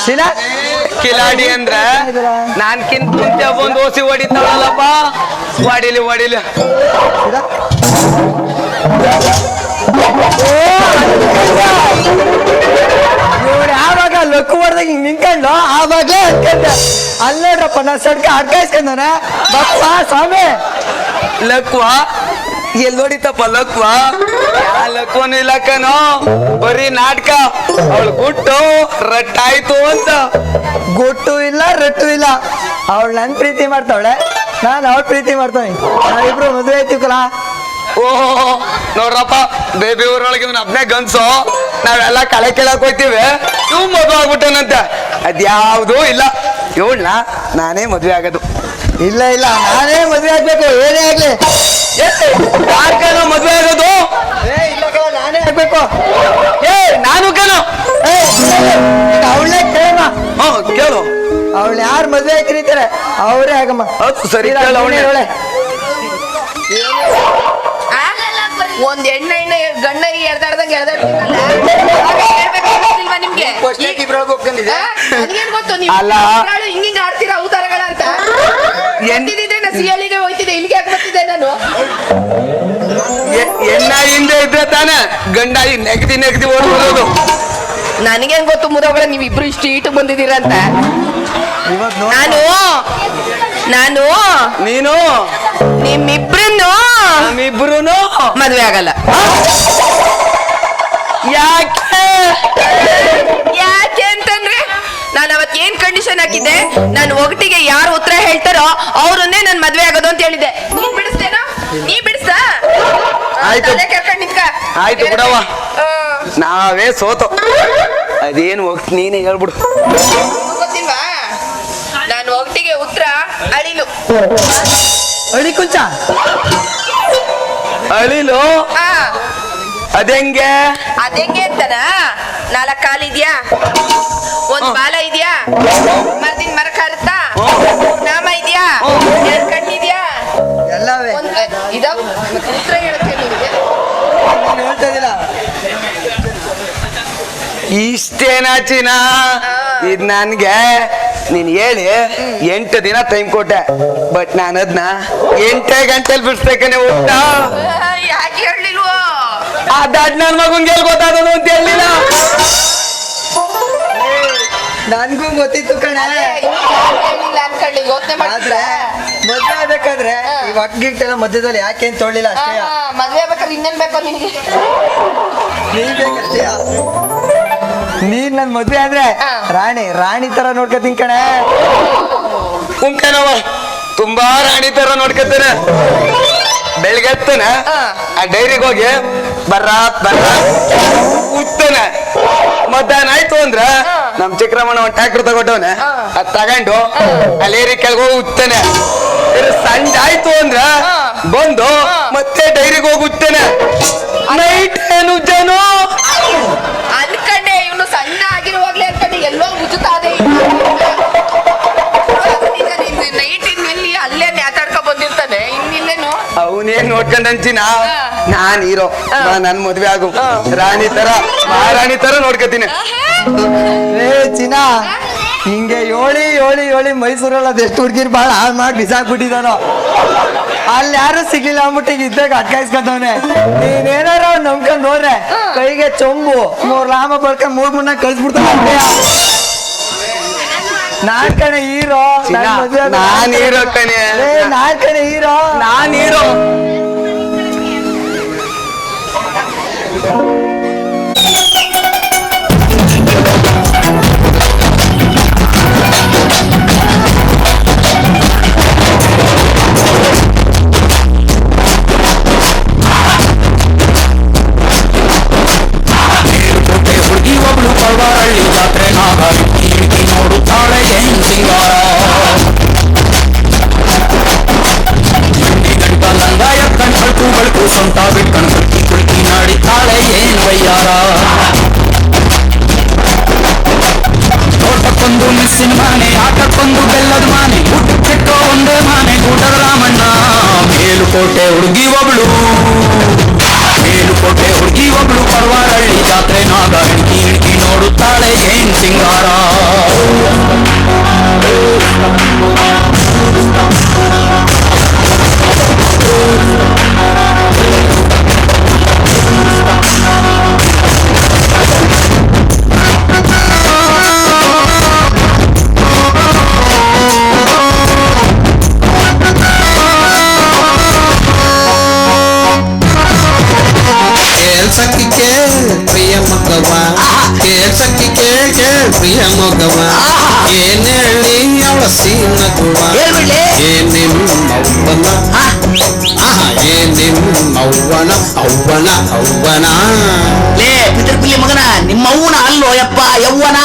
ಶೀಲಾ, ಕಿಲಾಡಿ ಅಂದ್ರೆ ನಾನ್ಕಿಂತ ಮುಂಚೆ ಒಂದು ಓಸಿ ಹೊಡಿತಾಳಲ್ಲಪ್ಪ. ಹೊಡಿಲಿ ಇವ್ರು ಯಾವಾಗ ಲಕ್ಕು ಹೊಡೆದಾಗ ಹಿಂಗ್ ನಿಂತ್ಕೊಂಡು ಆವಾಗ ಅನ್ಕೊಂಡೆ, ಅಲ್ಲಿ ನೋಡ್ರಪ್ಪ ನಾ ಸಡ್ಕ ಅಡ್ಕಾಯಿಸ್ಕೊಂಡವನ ಬಪ್ಪ ಸ್ವಾಮಿ. ಲಕ್ವಾ ಎಲ್ಲಿ ಹೊಡಿತಪ್ಪ? ಲಕ್ವಾ ಯಾ ಲಕ್ವನು ಇಲ್ಲ ಕಣೋ, ಬರೀ ನಾಟಕ. ಅವಳು ಗುಟ್ಟು ರಟ್ಟಾಯ್ತು ಅಂತ. ಗೊಟ್ಟು ಇಲ್ಲ ರಟ್ಟು ಇಲ್ಲ, ಅವಳು ನನ್ ಪ್ರೀತಿ ಮಾಡ್ತಾವಳೆ, ನಾನು ಅವಳ ಪ್ರೀತಿ ಮಾಡ್ತಾವೆ. ನಾವಿಬ್ರು ಮದುವೆ ಆಯ್ತಿವಲ್ಲ. ಓಹೋ, ನೋಡ್ರಪ್ಪ, ಬೇಬಿ ಊರೊಳಗೆ ಇವನ್ ಹಬ್ನೇ ಗನ್ಸು. ನಾವೆಲ್ಲ ಕಳೆ ಕೇಳಕ್ ಹೋಯ್ತೀವಿ, ಇವ್ ಮದುವೆ ಆಗ್ಬಿಟ್ಟನಂತೆ. ಅದ್ಯಾವುದೂ ಇಲ್ಲ, ಇವಳನ್ನ ನಾನೇ ಮದ್ವೆ ಆಗೋದು. ಇಲ್ಲ ನಾನೇ ಮದ್ವೆ ಆಗ್ಬೇಕು, ಏನೇ ಆಗ್ಲಿ. ಯಾರ್ಕೇನೋ ಮದ್ವೆ ಆಗೋದು? ಇಲ್ಲ ಕಣ, ನಾನೇ ಆಗ್ಬೇಕು. ನಾನು ಕೇಳೋ ಅವಳೇ ಕೇಳಮ್ಮ. ಕೇಳು, ಅವಳು ಯಾರು ಮದ್ವೆ ಆಯ್ತಿರ್ತಾರೆ ಅವರೇ ಆಗಮ್ಮ. ಸರಿ, ಕೇಳು ಅವಳೆ. ಒಂದ್ ಎಣ್ಣೆ ಗಣ್ಣಗೆ ಎಳ್ದಾಡ್ದಂಗೆ ನಿಮ್ಗೆ ಗೊತ್ತು? ಅಲ್ಲ. ಹಿಂಗಿಂಗ್ ಆಡ್ತೀರ ಅವತಾರಗಳ ಅಂತ ನಾ ಸಿಹಳಿಗೆ ಹೋಯ್ತಿದ್ದೆ, ಇಲ್ಲಿಗೆ ಯಾಕೆ ಬರ್ತಿದ್ದೆ ನಾನು? ಎಣ್ಣ ಹಿಂದೆ ಇದ್ರೆ ತಾನೆ ಗಂಡ ನೆಗದಿ ಓಡ್ಬೋದು. ನನಗೇನ್ ಗೊತ್ತು ಮುದಗಳ ನೀವಿಬ್ರು ಇಷ್ಟು ಈಟು ಬಂದಿದ್ದೀರಂತ. ನಾನು ನೀನು ನಿಮ್ಮಿಬ್ರನ್ನು ನಮ್ಮಿಬ್ರುನು ಮದ್ವೆ ಆಗಲ್ಲ. ಯಾಕೆ ಅಂತಂದ್ರೆ ನಾನು ಅವತ್ ಏನ್ ಕಂಡೀಷನ್ ಹಾಕಿದ್ದೆ, ನಾನು ಒಗಟಿಗೆ ಯಾರು ಉತ್ತರ ಹೇಳ್ತಾರೋ ಅವ್ರನ್ನೇ ನನ್ ಮದ್ವೆ ಆಗೋದು ಅಂತ ಹೇಳಿದೆ. ನೀನ್ ಬಿಡಿಸ್ತೇನೋ? ನೀ ಬಿಡಿಸ್ತಾ? ಆಯ್ತು. ಕರ್ಕೊಂಡ್ ನಿಂತ್ಕ. ಆಯ್ತು ಬಿಡವ್ವ, ನಾವೇ ಸೋತು. ಅದೇನು ಹೋಗ್ತಿ ನೀನೇ ಹೇಳ್ಬಿಡು. ಗೊತ್ತಿಲ್ವಾ? ನಾನು ಒಗಟಿಗೆ ಉತ್ತರ ಅಳಿಲು. ಅಳಿ ಕುಂಚ ಅಳಿಲು ಅದೆಂಗೆ? ಅದೆಂಗೆ ಅಂತನ? 4 ಕಾಲಿದ್ಯಾ, 1 ಬಾಲ ಇದ್ಯಾ, ಮರದಿಂದ ಮರ ಕಾರುತ್ತಾ, ನಾಮ ಇದ್ಯಾ, 2 ಕಣ್ಣಿದ್ಯಾ, ಎಲ್ಲವೇ ಇದಾವ್. ಉತ್ತರ ಹೇಳುತ್ತೆ ನಿಮಗೆ. ಇಷ್ಟೇನಾಚಿನ ಇದ್ ನನ್ಗೆ ನೀನ್ ಹೇಳಿ 8 ದಿನ ಟೈಮ್ ಕೊಟ್ಟೆ, ಬಟ್ ನಾನು ಅದನ್ನ 8 ಗಂಟೆಲಿ ಬಿಡ್ಸ್ಬೇಕನೆ ಊಟ. ಯಾಕೆ ಹೇಳಿಲ್ವೋ? ಅದಾಡ್ ನನ್ ಮಗಂಗೆ ಗೊತ್ತಾದದು ಅಂತ ಹೇಳಿಲ್ಲ. ನನ್ಗೂ ಗೊತ್ತಿತ್ತು ಕಣ. ಅನ್ಕೊಳ್ಳಿ, ಯೋಚನೆ ಮಾಡಿದ್ರೆ ಮದ್ವೆ ಆಗ್ಬೇಕಾದ್ರೆ ಈ ಒಗ್ಗಿಟ್ಟೆಲ್ಲ ಮಧ್ಯದಲ್ಲಿ ಯಾಕೆ ಅಂತ ತೊಳಿಲ್ಲ ಅಷ್ಟೇ. ಮದ್ವೆ ಆಗ್ಬೇಕಾದ್ರೆ ಇನ್ನೇನ್ ಬೇಕೋ ನಿನ್ಗೆ? ನೀನ್ ಬೇಕಷ್ಟೇ. ನೀನ್ ನನ್ ಮದ್ವೆ ಆದ್ರೆ ರಾಣಿ ತರ ನೋಡ್ಕೊತೀನಿ ಕಣೆ. ಕುಂಕನವ ತುಂಬಾ ರಾಣಿ ತರ ನೋಡ್ಕೊತಾನೆ. ಬೆಳಿಗ್ಗೆ ಎತ್ತಾನೆ, ಆ ಡೈರಿಗೆ ಹೋಗಿ ಬರ್ರ ಉತ್ತಾನೆ. ಮಧ್ಯಾಹ್ನ ಆಯ್ತು ಅಂದ್ರ ನಮ್ ಚಿಕ್ಕರಮಣ ಒಂದ್ ಟ್ಯಾಕ್ಟರ್ ತಗೊಟ್ಟವನೆ, ಅದ್ ತಗೊಂಡು ಅಲ್ಲೇರಿ ಕೆಳಗೋಗಿ ಉತ್ತಾನೆ. ಸಂಜೆ ಆಯ್ತು ಅಂದ್ರ ಬಂದು ಮತ್ತೆ ಡೈರಿಗೆ ಹೋಗಿ ಉತ್ತಾನೆ. ನೈಟ್ ಏನು ಜನ ಅನ್ಕಂಡೆ ಇವನು ಸಣ್ಣ ಆಗಿರುವಾಗ್ಲೇ ಅನ್ಕಂಡೆ ಎಲ್ಲೋ ಉಜುತ್ತಾದೆ. ನೈಟ್ ಇನ್ನೆಲ್ಲಿ ಅಲ್ಲೇ ನ್ಯಾತಾಡ್ಕೊ ಬಂದಿರ್ತಾನೆ, ಇನ್ನಿಲ್ಲೇನು ಅವನೇನ್ ನೋಡ್ಕೊಂಡ್ ಅಂಚಿನ ನಾನ್ ಹೀರೋ, ನನ್ ಮದ್ವೆ ಆಗು ರಾಣಿ ತರ ಮಹಾರಾಣಿ ತರ ನೋಡ್ಕೊತೀನಿ. ಏ ಚಿನ್ನ, ಹಿಂಗೆ ಹೇಳಿ ಮೈಸೂರಲ್ಲಿ ಅದೆಷ್ಟು ಹುಡ್ಗಿರ್ ಬಾಳ ಹಾಳು ಮಾಡಿ ಬಿಸಾಕ್ಬಿಟ್ಟಿದಾನೋ. ಅಲ್ಲಿ ಯಾರು ಸಿಗ್ಲಿಲ್ಲ ಅಂದ್ಬಿಟ್ಟು ಈಗ ಇದ್ದಾಗ ಅಟ್ಕಾಯಿಸ್ಕೊಂಡವನೆ. ನೀನೇನಾರ ಅವ್ನು ನಂಬ್ಕೊಂಡ್ ಹೋದ್ರೆ ಕೈಗೆ ಚೊಂಬು 3 ಲಾಮ ಬಳ್ಕೊಂಡ್ 3 ಮುನ್ನ ಕಳ್ಸ್ಬಿಡ್ತಾನೆ. ನಾನ್ ಕಣೆ ಹೀರೋ. ನಾನ್ ಹೀರೋ ಕಣೆ. ನಾನ್ ಕಣೆ ಹೀರೋ. ನಾನ್ ಹೀರೋ. ಸ್ವಂತ ಬಿಟ್ಕೊಂಡು ಕುಳ್ಕಿ ನಾಡಿತಾಳೆ ಏನ್ ವಯ್ಯಾರ. ತೋಟಕ್ಕೊಂದು ಮಿಸ್ಸಿನ ಮಾನೆ, ಆಟಕ್ಕೊಂದು ಬೆಲ್ಲದ ಮಾನೆ, ಊಟಕ್ಕೆಟ್ಟೋ ಒಂದೇ ಮಾನೆ ಊಟದ ರಾಮಣ್ಣ. ಮೇಲುಕೋಟೆ ಹುಡುಗಿ ಒಬ್ಳು ಪರ್ವಾರಳ್ಳಿ ಜಾತ್ರೆ ನಾಗ ಹಿಡ್ಕಿ ನೋಡುತ್ತಾಳೆ ಏನ್ ಸಿಂಗಾರ. ಕೇಳ್ಸಕ್ಕಿ ಪ್ರಿಯ ಮಗವ, ಕೇಳ್ಸಕ್ಕಿ ಪ್ರಿಯ ಮಗವ, ಏನ್ ಹೇಳಿ ಅವಳ ಸೀನಗುವ, ಏನ್ ನಿಮ್ಮವ್ವನ ಏನ್ ನಿಮ್ಮವ್ವನ ಅವ್ವನ ಲೇ ಪಿತೃಪಿಲ್ಲಿ ಮಗನ, ನಿಮ್ಮವ್ವನ ಅಲ್ಲೋ ಯಪ್ಪ, ಯವ್ವನ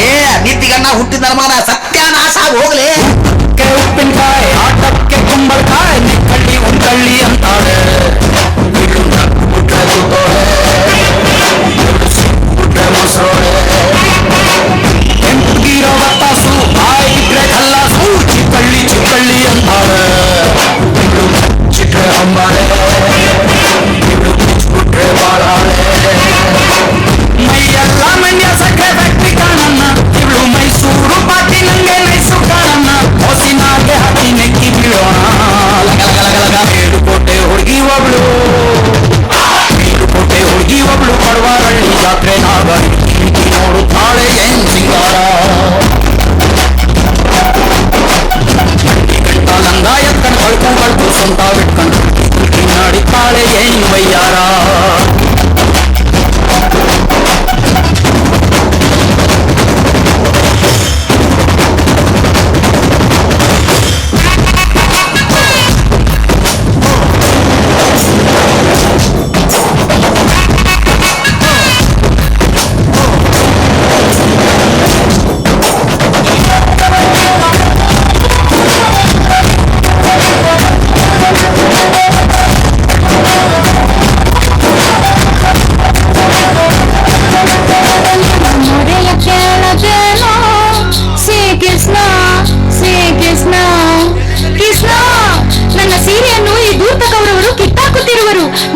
ಏ ನಿಟ್ಟಿಗಣ್ಣ ಹುಟ್ಟಿದ ಮಗನ ಸತ್ಯಾನಾಶ ಹೋಗ್ಲಿ. ಉಪ್ಪಿನಕಾಯಿ ಆಟಕ್ಕೆ ಕುಂಬಳಕಾಯಿ ನಿಕ್ಕಳ್ಳಿ ಒಂದಳ್ಳಿ ಅಂತಾಳೆ. ಮೊಸರೋಳೆ ಕೆಂಪಗಿರೋ ಬತ್ತಾಸು ಬಾಯಿಟ್ರೆ ಕಲ್ಲಾಸು ಚಿಕ್ಕಳ್ಳಿ ಅಂತಾಳೆ. ಚಿಟ್ರೆ ಅಂಬಾಳೆ ಬಿಟ್ರೆ ಬಾಳಾಳೆ. ಮೈಯೆಲ್ಲ ಮಂಡ್ಯ ಸಕ್ಕರೆ ಫ್ಯಾಕ್ಟ್ರಿ ಕಾಣಣ್ಣ, ಇವಳು ಮೈಸೂರು ಪಾಟಿ ನಂಗೆ ನೈಸು ಕಾಣಣ್ಣ. ಹೊಸಿನಾಗೆ ಹಾಕಿ ನೆಕ್ಕಿ ಬೀಳೋಣ. ಮೇಲುಕೋಟೆ ಹುಡುಗಿ ನೋಡುತ್ತಾಳೆ ಏನ್ ಸಿಂಗಾರ ಲಂಗ ಎತ್ಕೊಂಡು ಕಳ್ಕು ಸ್ವಂತ ಬಿಟ್ಕೊಂಡು ನಡಿತಾಳೆ ಏನ್ ವಯ್ಯಾರ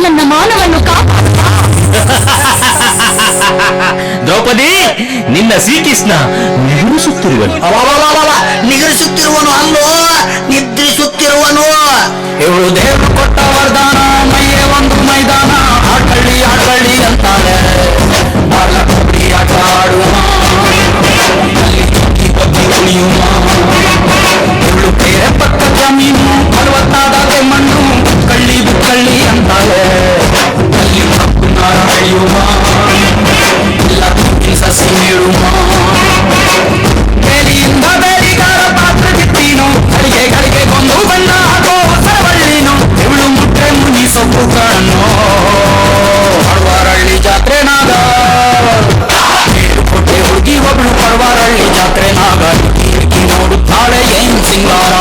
ನನ್ನ ಮಾನವನ್ನು ದ್ರೌಪದಿ ನಿನ್ನ ಶ್ರೀಕೃಷ್ಣ ನಿಗರಿಸುತ್ತಿರುವನು ನಿಗರಿಸುತ್ತಿರುವನು ಅಲ್ಲೋ ನಿದ್ರಿಸುತ್ತಿರುವನು ಇವಳು ದೇವರು ಕೊಟ್ಟ ವರದಾನ ಮೈಯೇ ಒಂದು ಮೈದಾನ ಆಟಳ್ಳಿ ಅಂತಾಳೆ ಬಾಲಕುಡಿ ಆಟ ಆಡುವ ಕುಣಿಯುವ ಇವಳು ಬೇರೆ ಪಕ್ಕ ಜಮೀನು ಫಲವತ್ತಾದ ಮಣ್ಣು ಕಳ್ಳಿ ಬುಕ್ಕಳ್ಳಿ ಅಂತಾಳೆ ಅಲ್ಲಿ ಮಕ್ಕಳು ನಾರ ಬೆಳೆಯುವ ಎಲ್ಲ ಸಸಿ ನೀಡುವ ಬೇಲಿಯಿಂದ ಬೇಲಿಗಾರ ಪಾತ್ರ ಕಿತ್ತೀನು ಗಳಿಗೆ ಗೊಂದು ಬಣ್ಣ ಹಾಕೋ ಹೊಸಬಳ್ಳಿನು ಇವಳು ಮುಟ್ರೆ ಮುನಿ ಸೊಪ್ಪು ಕಣ್ಣು ಪಡವಾರಳ್ಳಿ ಜಾತ್ರೆ ನಾಗ ಕೊಟ್ಟೆ ಹುಡುಗಿ ಒಬ್ಳು ಪಡವಾರಳ್ಳಿ ಜಾತ್ರೆ ನಾಗ ನೋಡುತ್ತಾಳೆ ಏನ್ ಸಿಂಗಾರ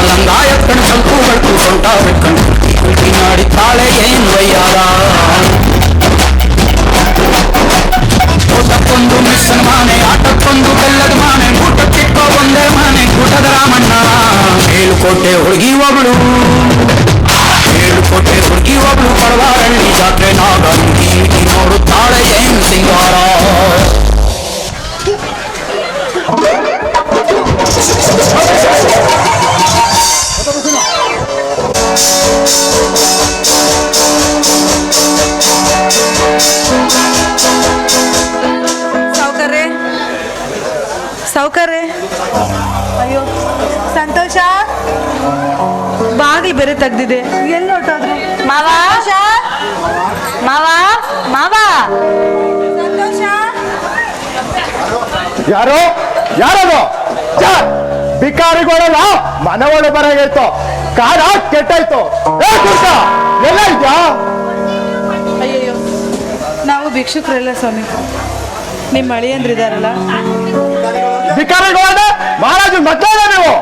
ಲಂಗ ಎತ್ಕೊಂಡು ಸ್ವಲ್ಪ ಬಳ್ಕು ಸೊಂಟ ಬಿಟ್ಕೊಂಡು ನಾಡಿತಾಳೆ ಏನ್ ವಯ್ಯಾರ ಊಟಕ್ಕೊಂದು ಮಿಶ್ರಣ ಮಾನೆ ಆಟಕ್ಕೊಂದು ಬೆಲ್ಲದ ಮಾನೆ ಊಟಕ್ಕಿಕ್ಕೋ ಒಂದೇ ಮಾನೆ ಊಟದ ರಾಮಣ್ಣ ಮೇಲುಕೋಟೆ ಹುಡುಗಿ ಒಬ್ಳು ಪಡವಾರಳ್ಳಿ ಜಾತ್ರೆ ನಾಗ ನೋಡುತ್ತಾಳೆ ಏನ್ ಸಿಂಗಾರ ಸಾವುಕಾರ್ರೆ ಅಯ್ಯೋ ಸಂತೋಷ ಬಾಗಿಲು ಬೇರೆ ತೆಗ್ದಿದೆ ಎಲ್ಲಿ ಹೊರಟೋದ್ರು ಮಾವ ಮಾವ ಮಾವ ಸಂತೋಷ ಯಾರದು ಬಿಕಾರಿಗಳಲ್ಲ ಮನೆ ಒಳಗೆ ಬರಾಗಿತ್ತು ಕಾರ ಕೆಟ್ಟಾಯ್ತು ಎಲ್ಲ ಇದ್ಯಾ ಅಯ್ಯಯ್ಯೋ ನಾವು ಭಿಕ್ಷುಕರೆಲ್ಲ ಸ್ವಾಮಿ ನಿಮ್ಮ ಅಳಿಯಂದ್ರಿದಾರಲ್ಲ ಬಿಕಾರಿಗಳನ್ನ ಮಹಾರಾಜು ಮಕ್ಕಳ ನೀವು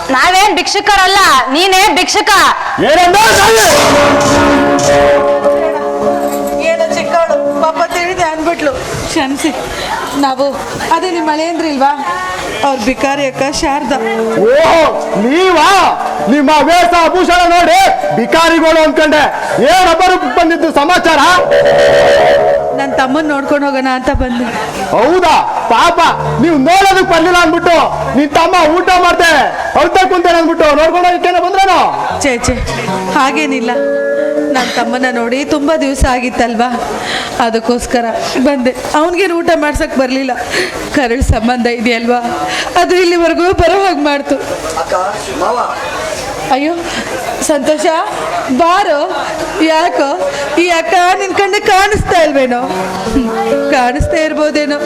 ನಾವೇನ್ ಭಿಕ್ಷುಕರಲ್ಲ ನೀನೇ ಭಿಕ್ಷುಕ ಏನಂದ ಏನೋ ಚಿಕ್ಕವಳು ಪಾಪ ತಿಳಿದೆ ಅಂದ್ಬಿಟ್ಲು ಕ್ಷಮಿಸಿ ನಾವು ಅದೇ ನಿಮ್ಮ ಅಳಿಯಂದ್ರಿ ಇಲ್ವಾ ಅವ್ರ ಬಿಕಾರಿ ಅಕ್ಕ ಶಾರದಾ ಓಹೋ ನೀವಾ ನಿಮ್ಮ ವೇಷ ಭೂಷಣ ನೋಡಿ ಬಿಕಾರಿಗಳು ಅನ್ಕೊಂಡೆ ಏನೊಬ್ಬರು ಬಂದಿದ್ದು ಸಮಾಚಾರ ನನ್ನ ತಮ್ಮನ್ ನೋಡ್ಕೊಂಡು ಹೋಗೋಣ ಅಂತ ಬಂದೆ ಹೌದಾ ಪಾಪ ನೀವು ನೋಡೋದಕ್ಕೆ ಬರ್ಲಿಲ್ಲ ಅಂದ್ಬಿಟ್ಟು ನಿನ್ ತಮ್ಮ ಊಟ ಮಾಡ್ದೆ ಹೊರತ ಕುಂತೇನೆ ಅಂದ್ಬಿಟ್ಟು ನೋಡ್ಕೊಂಡು ಹೋಗಕ್ಕೇನೆ ಬಂದ್ರೇನೋ ಚೇ ಹಾಗೇನಿಲ್ಲ ನನ್ನ ತಮ್ಮನ ನೋಡಿ ತುಂಬಾ ದಿವಸ ಆಗಿತ್ತಲ್ವಾ ಅದಕ್ಕೋಸ್ಕರ ಬಂದೆ ಅವನಿಗೇನು ಊಟ ಮಾಡ್ಸಕ್ ಬರ್ಲಿಲ್ಲ ಕರಳು ಸಂಬಂಧ ಇದೆಯಲ್ವಾ ಅದು ಇಲ್ಲಿವರೆಗೂ ಬರೋ ಹಾಗೆ ಮಾಡ್ತು ಅಯ್ಯೋ ಸಂತೋಷ ಬಾರೋ ಯಾಕೋ ಈ ಅಕ್ಕ ನಿನ್ ಕಣ್ಣು ಕಾಣಿಸ್ತಾ ಇಲ್ವೇನೋ ಕಾಣಿಸ್ತಾ ಇರ್ಬೋದೇನೋ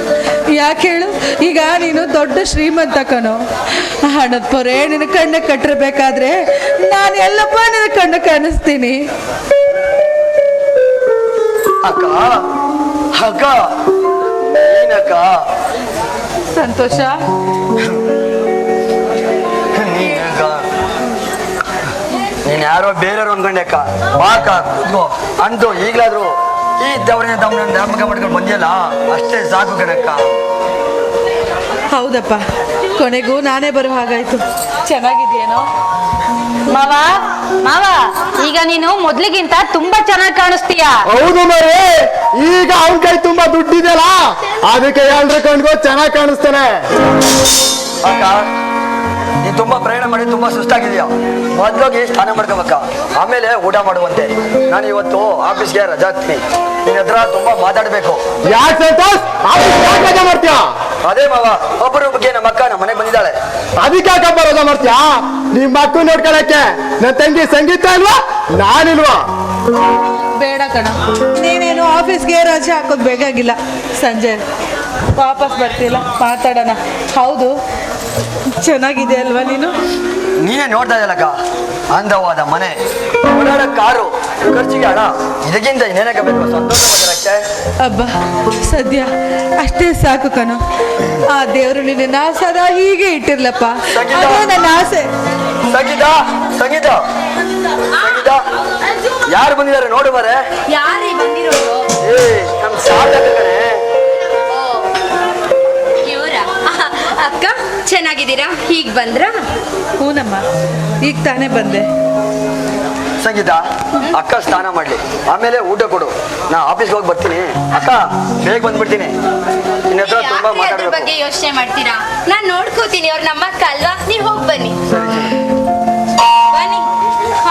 ಯಾಕೆ ಹೇಳು ಈಗ ನೀನು ದೊಡ್ಡ ಶ್ರೀಮಂತ ಕಣೋ ಹಣದ ಪೊರೆ ನಿನ್ನ ಕಣ್ಣ ಕಟ್ಟಿರ್ಬೇಕಾದ್ರೆ ನಾನು ಎಲ್ಲಪ್ಪ ನಿನ್ನ ಕಣ್ಣು ಕಾಣಿಸ್ತೀನಿ ಅಕ್ಕ ಅಕ್ಕ ಏನಕ್ಕ ಸಂತೋಷ ನೀನ್ ಯಾರೋ ಬೇರೆಯವ್ರು ಅನ್ಕೊಂಡೆ ಅಕ್ಕ ಬಾಕ ಕೂತ್ಕೋ ಅಂಟು ಈಗ್ಲಾದ್ರು ಈ ದವರಿನ ತಮ್ಮನ ಜ್ಞಾಪಕ ಮಾಡ್ಕೊಂಡು ಬಂದಿಯಲ್ಲ ಅಷ್ಟೇ ಸಾಕು ಕಣಕ್ಕ ಹೌದಪ್ಪ ಕೊನೆಗೂ ನಾನೇ ಬರೋ ಹಾಗಾಯ್ತು ಚೆನ್ನಾಗಿದೆಯೇನೋ ಮಾವ ಮಾವ ಈಗ ನೀನು ಮೊದ್ಲಿಗಿಂತ ತುಂಬಾ ಚೆನ್ನಾಗಿ ಕಾಣಿಸ್ತೀಯ ಹೌದು ಮರಿ ಈಗ ಅವನ ಕೈ ತುಂಬಾ ದುಡ್ಡಿದೆಯಲ್ಲ ಅದಕ್ಕೆ ಎಲ್ರ ಕಣ್ಗೂ ಚೆನ್ನಾಗಿ ಕಾಣಿಸ್ತಾನೆ ಅಕ್ಕ ನೀನ್ ತುಂಬಾ ಪ್ರಯಾಣ ಮಾಡಿ ತುಂಬಾ ಸುಸ್ತಾಗಿದ್ಯಾ ಮೊದ್ಲೋಗಿ ಸ್ನಾನ ಮಾಡ್ಕೋಬೇಕ, ಆಮೇಲೆ ಊಟ ಮಾಡುವಂತೆ. ನಾನು ಇವತ್ತು ಆಫೀಸ್ಗೆ ರಜಾ ಹಾಕ್ತೀನಿ. ನಿನ್ನ ಹತ್ರ ತುಂಬಾ ಮಾತಾಡ್ಬೇಕು. ಯಾಕೆ ಸಂತೋಷ್ ರಜಾ ಮಾಡ್ತೀಯ? ಅದೇ ಮಾವ, ಒಬ್ಬರ ಬಗ್ಗೆ ನಮ್ಮ ಅಕ್ಕ ನಮ್ಮ ಮನೆಗೆ ಬಂದಿದ್ದಾಳೆ. ಅದಕ್ಕೆ ಯಾಕಪ್ಪ ರಜಾ ಮಾಡ್ತೀಯಾ? ನಿಮ್ ಮಕ್ಕಳು ನೋಡ್ಕೊಳಕ್ಕೆ ನನ್ನ ತಂಗಿ ಸಂಗೀತ ಇಲ್ವಾ, ನಾನಿಲ್ವಾ? ಬೇಡ ಕಣ, ನೀನೇನು ಆಫೀಸ್ಗೆ ರಜೆ ಹಾಕೋದು ಬೇಕಾಗಿಲ್ಲ. ಸಂಜೆ ವಾಪಸ್ ಬರ್ತಿಲ್ಲ, ಮಾತಾಡೋಣ. ಹೌದು, ಚೆನ್ನಾಗಿದೆ ಅಲ್ವಾ ನೀನು? ನೀನೇ ನೋಡ್ತಾ ಇದ್ದಲ್ಲಕ್ಕ, ಅಂದವಾದ ಮನೆ, ಓಡಾಡೋ ಕಾರು, ಖರ್ಚಿಗೆ ಹಣ, ಇದಕ್ಕಿಂತ ಇನ್ನೇನಕ್ಕೆ ಬೇಕು ಸಂತೋಷವಾಗಿರಕ್ಕೆ? ಅಬ್ಬಾ, ಸದ್ಯ ಅಷ್ಟೇ ಸಾಕು ಕಣೋ. ಆ ದೇವರು ನಿನ್ನ ಸದಾ ಹೀಗೆ ಇಟ್ಟಿರ್ಲಪ್ಪ, ಅದೇ ನನ್ನ ಆಸೆ. ಸಂಗೀತ, ಸಂಗೀತ, ಸಂಗೀತ, ಯಾರು ಬಂದಿದ್ದಾರೆ ನೋಡು ಮರೆ. ಯಾರೇ ಬಂದಿರೋದು? ಏ, ನಮ್ ಸಾರ್ಥಕ ಕಣೆ. ಇವರ ಅಕ್ಕ, ಚೆನ್ನಾಗಿದ್ದೀರಾ? ಹೀಗ್ ಬಂದ್ರ? ಹೂನಮ್ಮ, ಈಗ ತಾನೇ ಬಂದೆ. ಸಂಗೀತ, ಅಕ್ಕ ಸ್ನಾನ ಮಾಡ್ಲಿ, ಆಮೇಲೆ ಊಟ ಕೊಡು. ನಾ ಆಫೀಸ್ಗೆ ಹೋಗಿ ಬರ್ತೀನಿ. ಅಕ್ಕ, ಬೇಗ ಬಂದ್ಬಿಡ್ತೀನಿ. ನಿನ್ನ ಹತ್ರ ತುಂಬಾ ಅದ್ರ ಮಾತಾಡ್ಬೇಕು. ಬಗ್ಗೆ ಯೋಚನೆ ಮಾಡ್ತೀರಾ? ನಾನ್ ನೋಡ್ಕೋತೀನಿ. ಅವ್ರ ನಮ್ಮ ಅಕ್ಕ ಅಲ್ವಾ? ನೀವ್ ಹೋಗ್ ಬನ್ನಿ. ಬನ್ನಿ,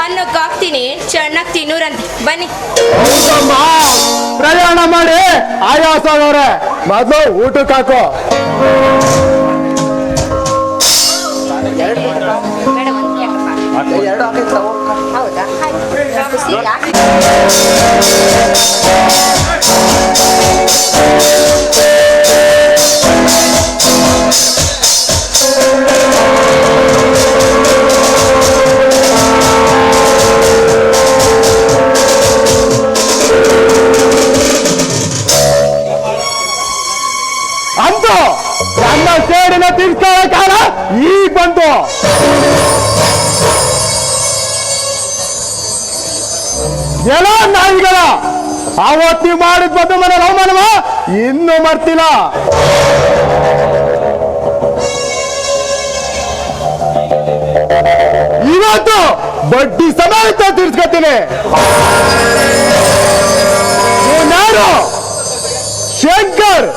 ಅನ್ನಕ್ಕೆ ಹಾಕ್ತೀನಿ, ಚೆನ್ನಾಗಿ ತಿನ್ನೂರಂತೆ. ಬನ್ನಿ. ಪ್ರಯಾಣ ಮಾಡಿ ಆಯಾಸ ಆಗವ್ರೆ, ಮೊದ್ಲು ಊಟಕ್ಕೆ ಹಾಕೋ. ಎರಡು ಹಾಕಿರ್ತಾವ. ಹೌದಾ? ಅಂತೂ ನನ್ನ ಸೇಡಿನ ತಿರ್ಸ್ಕೊಳ್ಳೋ ಕಾಲ ಈಗ ಬಂತು. ಎಲ್ಲ ನಾಯಿಗಳ ಅವತ್ತಿ ಮಾಡಿದ್ ಬಂದು ಮನೆ ಅವಮಾನವ ಇನ್ನೂ ಮರ್ತಿಲ್ಲ. ಇವತ್ತು ಬಡ್ಡಿ ಸಮೇತ ತೀರ್ಸ್ಕೊತೀನಿ. ನಾನು ಶಂಕರ್,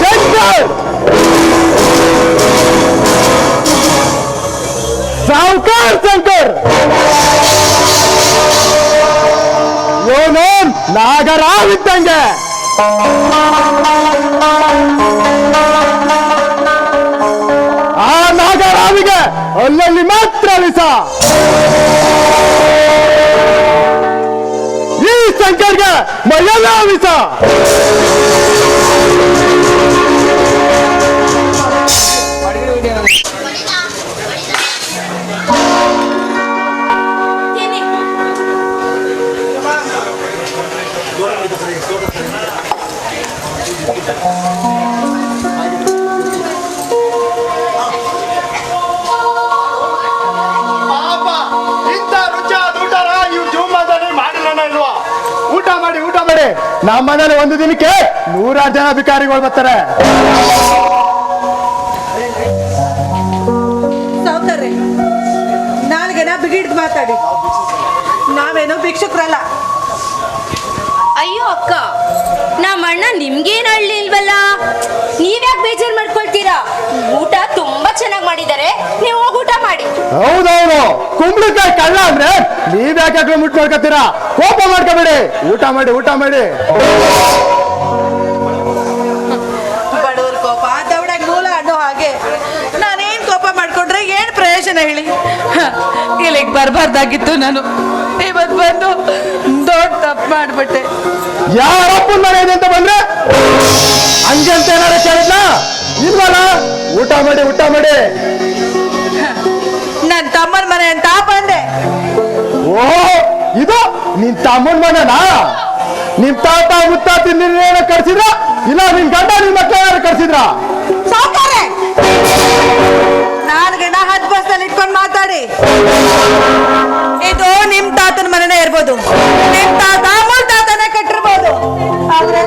ಶಂಕರ್ ಸಾವುಕಾರ್ ಶಂಕರ್, ಇವನು ನಾಗರಾವ್ ಇದ್ದಂಗೆ. ಆ ನಾಗರಾವಿಗೆ ಅಲ್ಲಲ್ಲಿ ಮಾತ್ರ ವಿಷ. ಈ ಶಂಕರ್ಗೆ ಮೈಯೆಲ್ಲ ವಿಷ. ನಮ್ಮ ಮನೇಲಿ ಒಂದು ದಿನಕ್ಕೆ 100 ಜನ ಭಿಕಾರಿಗಳು ಬರ್ತಾರೆ. ಸಾವುಕಾರ್ರೆ, ನಾಲ್ಗೆನ ಬಿಗಿಡ್ದು ಮಾತಾಡಿ. ನಾವೇನೋ ಭಿಕ್ಷುಕ್ರಲ್ಲ. ಅಯ್ಯೋ ಅಕ್ಕ, ನಮ್ಮ ಅಣ್ಣ ನಿಮ್ಗೇನು ಅಳ್ಳಿಲ್ವಲ್ಲ? ನೀವ್ಯಾಕೆ ಬೇಜಾರು ಮಾಡ್ಕೊಳ್ತೀರಾ? ಊಟ ತುಂಬಾ ಚೆನ್ನಾಗಿ ಮಾಡಿದ್ದಾರೆ, ನೀವು ಹೋಗಿ ಊಟ ಮಾಡಿ. ಹೌದೌದು, ಕುಂಬಳಕಾಯಿ ಕಳ್ಳ ಅಂದ್ರೆ ನೀವ್ಯಾಕೆ ಮುಟ್ಟು ನೋಡ್ಕೊತೀರಾ? ಕೋಪ ಮಾಡ್ಕೋಬೇಡಿ, ಊಟ ಮಾಡಿ, ಊಟ ಮಾಡಿ. ಬಡವ್ರ ಕೋಪ ದವಡಾಗ ಮೂಲ ಅನ್ನೋ ಹಾಗೆ ನಾನೇನ್ ಕೋಪ ಮಾಡ್ಕೊಂಡ್ರೆ ಏನ್ ಪ್ರಯೋಜನ ಹೇಳಿ? ಇಲ್ಲಿಗೆ ಬರ್ಬಾರ್ದಾಗಿತ್ತು ನಾನು. ಇವತ್ತು ಬಂದು ದೊಡ್ಡ ತಪ್ಪು ಮಾಡ್ಬಿಟ್ಟೆ. ಯಾರಪ್ಪನ ಮನೆ ಇದೆ ಅಂತ ಬಂದ್ರೆ ಹಂಗೆ ಅಂತ ಏನಾರ ಕೇಳಿದ್ನ? ಇಲ್ವಲ್ಲ, ಊಟ ಮಾಡಿ, ಊಟ ಮಾಡಿ. ನನ್ನ ತಮ್ಮನ ಮನೆ ಅಂತ ಬಂದೆ. ಓ, ಇದು ನಿನ್ ತಮ್ಮನ ಮನೆನಾ? ನಿಮ್ ತಾತ ಮುತ್ತಾತ ನಿನ್ನ ಕರ್ಸಿದ್ರ? ಇಲ್ಲ ನಿನ್ ಗಂಡ ನಿನ್ ಮಕ್ಳ ಯಾರು ಕರ್ಸಿದ್ರ? ಸಾವುಕಾರ್ರೆ, ನಾಲ್ಗೆನ 10 ಬಸ್ಸಲ್ಲಿ ಇಟ್ಕೊಂಡು ಮಾತಾಡಿ. ಇದು ನಿಮ್ ತಾತನ ಮನೆನೇ ಇರ್ಬೋದು, ನಿಮ್ ತಾತ ತಾತನೇ ಕಟ್ಟಿರ್ಬೋದು. ಆದ್ರೆ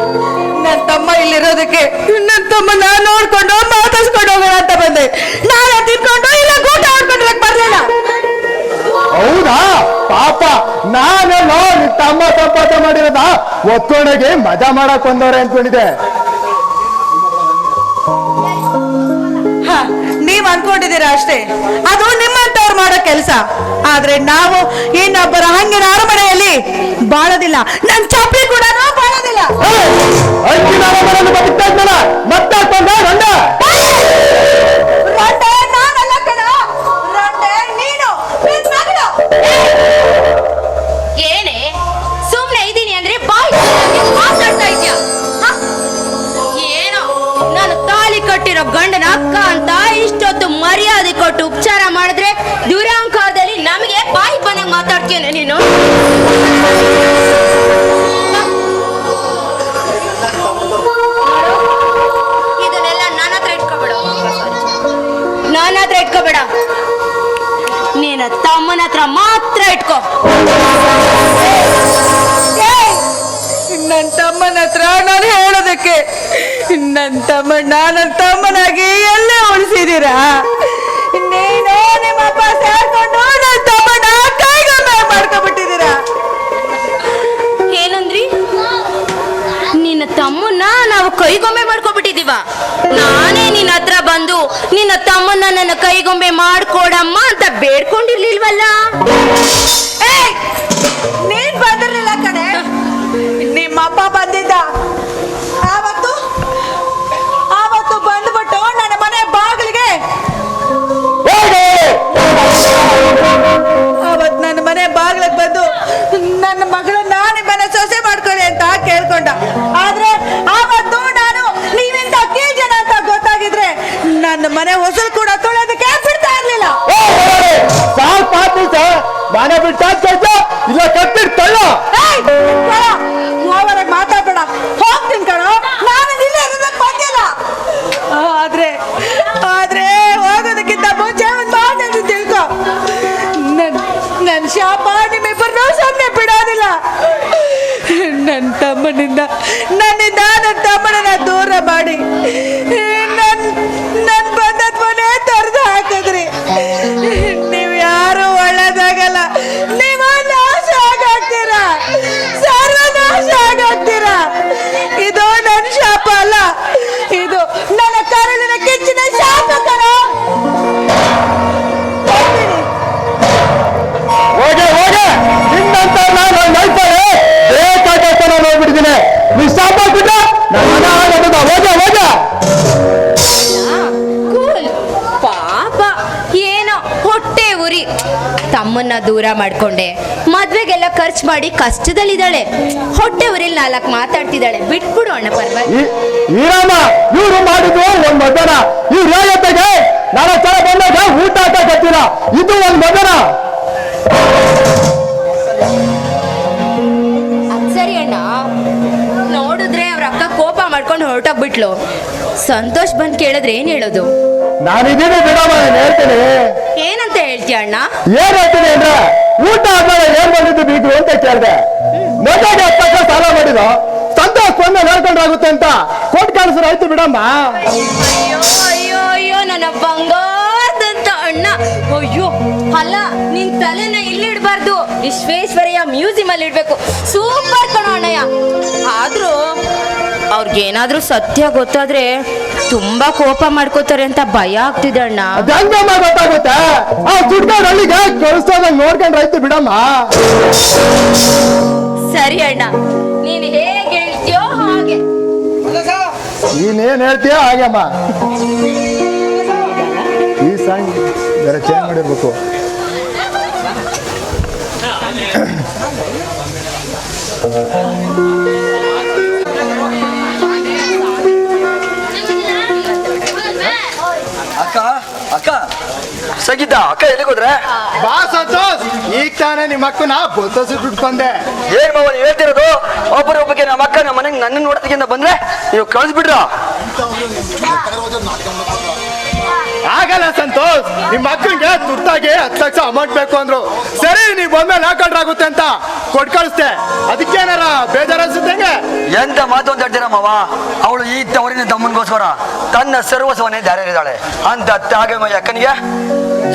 ನನ್ನ ತಮ್ಮ ಇಲ್ಲಿರೋದಕ್ಕೆ ನನ್ನ ತಮ್ಮ ನಾನು ನೋಡ್ಕೊಂಡು ಮಾತಾಡ್ಸ್ಕೊಂಡು ಹೋಗೋಣ ಅಂತ ಬಂದೆ. ನಾನು ತಿನ್ಕೊಂಡು ಇಲ್ಲ ಊಟ ಹೊಡ್ಕೊಂಡ್ರಕ್ ಬರ್ಲಿಲ್ಲ. ಹೌದಾ? ಪಾಪ, ನಾನೆಲ್ಲೋ ನಿನ್ ತಮ್ಮ ಸಂಪಾದನೆ ಮಾಡಿರೋದ ಒತ್ತೊಣಗೆ ಮಜಾ ಮಾಡಕ್ ಬಂದವ್ರೆ ಅನ್ಕೊಂಡಿದ್ದೆ. ನೀವ್ ಅನ್ಕೊಂಡಿದ್ದೀರಾ ಅಷ್ಟೇ. ಅದು ನಿಮ್ಮಂತವ್ರು ಮಾಡೋ ಕೆಲಸ. ಆದ್ರೆ ನಾವು ಇನ್ನೊಬ್ಬರ ಹಂಗಿನ ಅರಮನೆಯಲ್ಲಿ ಬಾಳೋದಿಲ್ಲ. ನನ್ ಚಪ್ಪಲಿ ಕೂಡ ಬಾಳೋದಿಲ್ಲ. ನಾನಲ್ಲ ಕಣ, ರಂಡೆ ನೀನು, ನಿನ್ ಮಗಳು. ಏನೇ ಸುಮ್ನೆ ಇದೀನಿ ಅಂದ್ರೆ ಬಾಯ್ ಮಾತಾಡ್ತಾ ಇದ್ಯಾ? ಏನೋ ನಾನು ತಾಳಿ ಕಟ್ಟಿರೋ ಗಂಡನ ಅಕ್ಕ ಅಂತ ಇಷ್ಟೊತ್ತು ಮರ್ಯಾದೆ ಕೊಟ್ಟು ಉಪಚಾರ ಮಾಡಿದ್ರೆ ದುರಹಂಕಾರದಲ್ಲಿ ನಮಗೆ ಬಾಯಿ ಬಂದಂಗ್ ಮಾತಾಡ್ತೇನೆ ನೀನು. ಇದನ್ನೆಲ್ಲ ನನ್ನ ಹತ್ರ ಇಟ್ಕೋಬೇಡ, ನನ್ನ ಹತ್ರ ಇಟ್ಕೋಬೇಡ, ನೀನ ತಮ್ಮನ ಹತ್ರ ಮಾತ್ರ ಇಟ್ಕೋ. ನನ್ನ ತಮ್ಮನ ಹತ್ರ ನಾನು ಹೇಳೋದಕ್ಕೆ ನನ್ನ ತಮ್ಮನಾಗಿ ಎಲ್ಲೇ ಉಳಿಸಿದೀರಾ? ನೀನು ನಿಮ್ಮಪ್ಪ ಸೇರ್ಕೊಂಡು ನನ್ನ ತಮ್ಮನ ಕೈಗೊಮ್ಮೆ ಮಾಡ್ಕೊಂಡ್ಬಿಟ್ಟಿದ್ದೀರಾ. ಏನಂದ್ರಿ? ನಿನ್ನ ತಮ್ಮನ್ನ ನಾವು ಕೈಗೊಂಬೆ ಮಾಡ್ಕೊಬಿಟ್ಟಿದೀವ? ನಾನೇ ನಿನ್ನ ಹತ್ರ ಬಂದು ನಿನ್ನ ತಮ್ಮನ್ನ ನನ್ನ ಕೈಗೊಂಬೆ ಮಾಡ್ಕೊಡಮ್ಮ ಅಂತ ಬೇಡ್ಕೊಂಡಿರ್ಲಿಲ್ವಲ್ಲ? ನೀನ್ ಬಂದಿರ್ಲಿಲ್ಲ ಕಣೆ, ನಿಮ್ಮಪ್ಪ ಬಂದಿದ್ದ. ಆವತ್ತು ಬಂದ್ಬಿಟ್ಟು ನನ್ನ ಮನೆ ಬಾಗಿಲಿಗೆ ನನ್ನ ಮನೆ ಬಾಗಿಲಿಗೆ ಬಂದು ನನ್ನ ಮಗಳನ್ನ ನಿಮ್ಮನ್ನ ಸೊಸೆ ಮಾಡ್ಕೊಳ್ಳಿ ಅಂತ ಕೇಳ್ಕೊಂಡ. ಆದ್ರೆ ಆವತ್ತು ನಾನು ನೀವಿಂದ ಜನ ಅಂತ ಗೊತ್ತಾಗಿದ್ರೆ ನನ್ನ ಮನೆ ಹೊಸಲು ಕೂಡ ತೊಳೆಯೋದಕ್ಕೆ ಬಿಡ್ತಾ ಇರ್ಲಿಲ್ಲ. ಮನೆ ಬಿಟ್ಟು ಇಲ್ಲ ಕಟ್ಟಿರ್ತಲ್ಲ. ಅವರಾಗ ಮಾತಾಡ್ಬೇಡ, ಹೋಗ್ತೀನಿ ಕಣೋ. ನಾನು ಇಲ್ಲೇ ಇರೋದಕ್ಕೆ ಬಂದಿಲ್ಲ. ಆದ್ರೆ ಹೋಗೋದಕ್ಕಿಂತ ಮುಂಚೆ ಒಂದು ಮಾತಾಡಿ ತಿಳ್ಕೊ. ನನ್ ಶಾಪ ನಿಮ್ಮಿಬ್ಬರನ್ನೂ ಸುಮ್ಮನೆ ಬಿಡೋದಿಲ್ಲ. ನನ್ನಿಂದ ನನ್ನ ತಮ್ಮನನ್ನ ದೂರ ಮಾಡಿ ನನ್ ಬಂದದ್ ಮನೆ ತೊರೆದು ಹಾಕಿದ್ರಿ. ನೀವ್ ಯಾರು ಒಳ್ಳೇದಾಗಲ್ಲ. ನೀವು ನಾಶ ಆಗಾಗ್ತೀರಾ, ಸರ್ವನಾಶ ಆಗಾಗ್ತೀರಾ. ಇದು ನನ್ನ ಶಾಪ ಅಲ್ಲ, ಇದು ನನ್ನ ಕರುಳಿನ ಕಿಚ್ಚಿನ ಶಾಪ ಕಣ. ಹೋಗೆ ಹೋಗೆ, ನಿನ್ನಂತ ನಾನು ನೈಪಡೆ ಬೇಕಾದಷ್ಟು ನಾನು ಹೋಗ್ಬಿಡ್ತೀನಿ. ನೀ ಶಾಪ ಬಿಟ್ಟ ನನ್ನ ಮನೆ ಆಗೋದ. ಹೋಗೆ ಹೋಗೆ. ಕೂಲ್ ಪಾಪ, ಏನೋ ಹೊಟ್ಟೆ ಉರಿ. ತಮ್ಮನ್ನ ದೂರ ಮಾಡ್ಕೊಂಡೆ, ಮದ್ವೆಗೆಲ್ಲ ಖರ್ಚು ಮಾಡಿ ಕಷ್ಟದಲ್ಲಿದ್ದಾಳೆ. ಹೊಟ್ಟೆ ಉರಿಲ್ 4 ಮಾತಾಡ್ತಿದ್ದಾಳೆ. ಬಿಟ್ಬಿಡು ಅಣ್ಣ, ಪರವಾಗಿ. ಈರಮ್ಮ ಇವ್ರು ಮಾಡಿದ್ರು ಒಂದ್ ಮಗನ. ಇವ್ರ ಜೊತೆಗೆ ನಾಳೆ ತರ ಬಂದಾಗ ಊಟ ಅಂತ ಕಟ್ಟಿಲ್ಲ. ಇದು ಒಂದ್ ಮಗನ. ಸರಿ ಅಣ್ಣ, ನೋಡಿದ್ರೆ ಅವ್ರ ಅಕ್ಕ ಕೋಪ ಮಾಡ್ಕೊಂಡು ಹೊರಟೋಗ್ಬಿಟ್ಲು. ಸಂತೋಷ್ ಬಂದ್ ಕೇಳಿದ್ರೆ ಏನ್ ಹೇಳೋದು? ನಾನಿದ್ದೀನಿ ಬಿಡಮ್ಮ, ನಾನು ಹೇಳ್ತೀನಿ. ಏನಂತ ಹೇಳ್ತೀಯ ಅಣ್ಣ? ಏನ್ ಹೇಳ್ತೀನಿ ಅಂದ್ರೆ, ಊಟ ಆದ್ಮೇಲೆ ಏನ್ ಬಂದಿದ್ದು ಬೀಗ್ರು ಅಂತ ಕೇಳಿದೆ. ಮಗಗೆ 10 ಲಕ್ಷ ಸಾಲ ಮಾಡಿದ್ರು. ಸಂತೋಷ್ ಬಂದ ಹೇಳ್ಕೊಂಡ್ರಾಗುತ್ತೆ ಅಂತ ಕೊಟ್ಟು ಕಾಣಿಸ್ರು. ಆಯ್ತು ಬಿಡಮ್ಮ. ಅಯ್ಯೋ ಅಯ್ಯೋ ಅಯ್ಯೋ ನನ್ನ ಬಂಗಾರದಂತ ಅಣ್ಣ. ಅಯ್ಯೋ ಅಲ್ಲ, ನಿನ್ ತಲೆನ ಇಲ್ಲಿ ಇಡ್ಬಾರ್ದು, ವಿಶ್ವೇಶ್ವರಯ್ಯ ಮ್ಯೂಸಿಯಂ ಅಲ್ಲಿ ಇಡ್ಬೇಕು. ಸೂಪರ್ ಕಣೋ ಅಣ್ಣಯ್ಯ. ಆದ್ರೂ ಅವ್ರಿಗೇನಾದ್ರೂ ಸತ್ಯ ಗೊತ್ತಾದ್ರೆ ತುಂಬಾ ಕೋಪ ಮಾಡ್ಕೋತಾರೆ ಅಂತ ಭಯ ಆಗ್ತಿದೆ ಅಣ್ಣ. ಹೆಂಗಮ್ಮ ಗೊತ್ತಾಗುತ್ತೆ? ಆ ಸುಡ್ಕೊಂಡು ಹಳ್ಳಿಗೆ ಕಳಿಸೋದಂಗ ನೋಡ್ಕೊಂಡ್ರಾಯ್ತು ಬಿಡಮ್ಮ. ಸರಿ ಅಣ್ಣ, ನೀನ್ ಹೇಗೆ ಹೇಳ್ತೀಯೋ ಹಾಗೆ. ನೀನೇನ್ ಹೇಳ್ತೀಯೋ ಹಾಗೆಮ್ಮ. ಈ ಸಾಂಗ್ ಬೇರೆ ಚೇಂಜ್ ಮಾಡಿರ್ಬೇಕು. ಅಕ್ಕ ಅಕ್ಕ ಸಂಗೀತ, ಅಕ್ಕ ಎಲ್ಲಿಗೆ ಹೋದ್ರೆ? ಬಾ ಸಂತೋಷ್, ಈಗ ತಾನೇ ನಿಮ್ಮ ಅಕ್ಕನ ಬೊತ್ತಸು ಬಿಟ್ಕೊಂಡೆ. ಏನ್ ಮಾವ ನೀವು ಹೇಳ್ತಿರೋದು? ಒಬ್ಬರೊಬ್ಬಗೆ ನಮ್ಮ ಅಕ್ಕ ನಮ್ಮ ಮನೆಗೆ ನನ್ನ ನೋಡೋದಕ್ಕಿಂತ ಬಂದ್ರೆ ನೀವು ಕಳಿಸ್ಬಿಡ್ರ? ಆಗಲ್ಲ ಸಂತೋಷ್, ನಿಮ್ಮ ಅಕ್ಕನಿಗೆ ತುರ್ತಾಗಿ 10 ಲಕ್ಷ ಅಮೌಂಟ್ ಬೇಕು ಅಂದ್ರು. ಸರಿ, ನೀವು ಬಂದ್ಮೇಲೆ ಹಾಕೊಂಡ್ರಾಗುತ್ತೆ ಅಂತ ಕೊಟ್ಟು ಕಳಿಸ್ತೆ. ಅದಕ್ಕೇನಾರ ಬೇಜಾರ ಅನ್ಸುತ್ತಂಗೆ? ಎಂತ ಮಾತು ಅಂತ ಹೇಳ್ತೀರ ಮಾವ? ಅವಳು ಈ ತವರಿನ ತಮ್ಮನಿಗೋಸ್ಕರ ತನ್ನ ಸರ್ವಸ್ವನೇ ದಾರಿದ್ದಾಳೆ ಅಂತ ಹಾಗೆ ಅಕ್ಕನಿಗೆ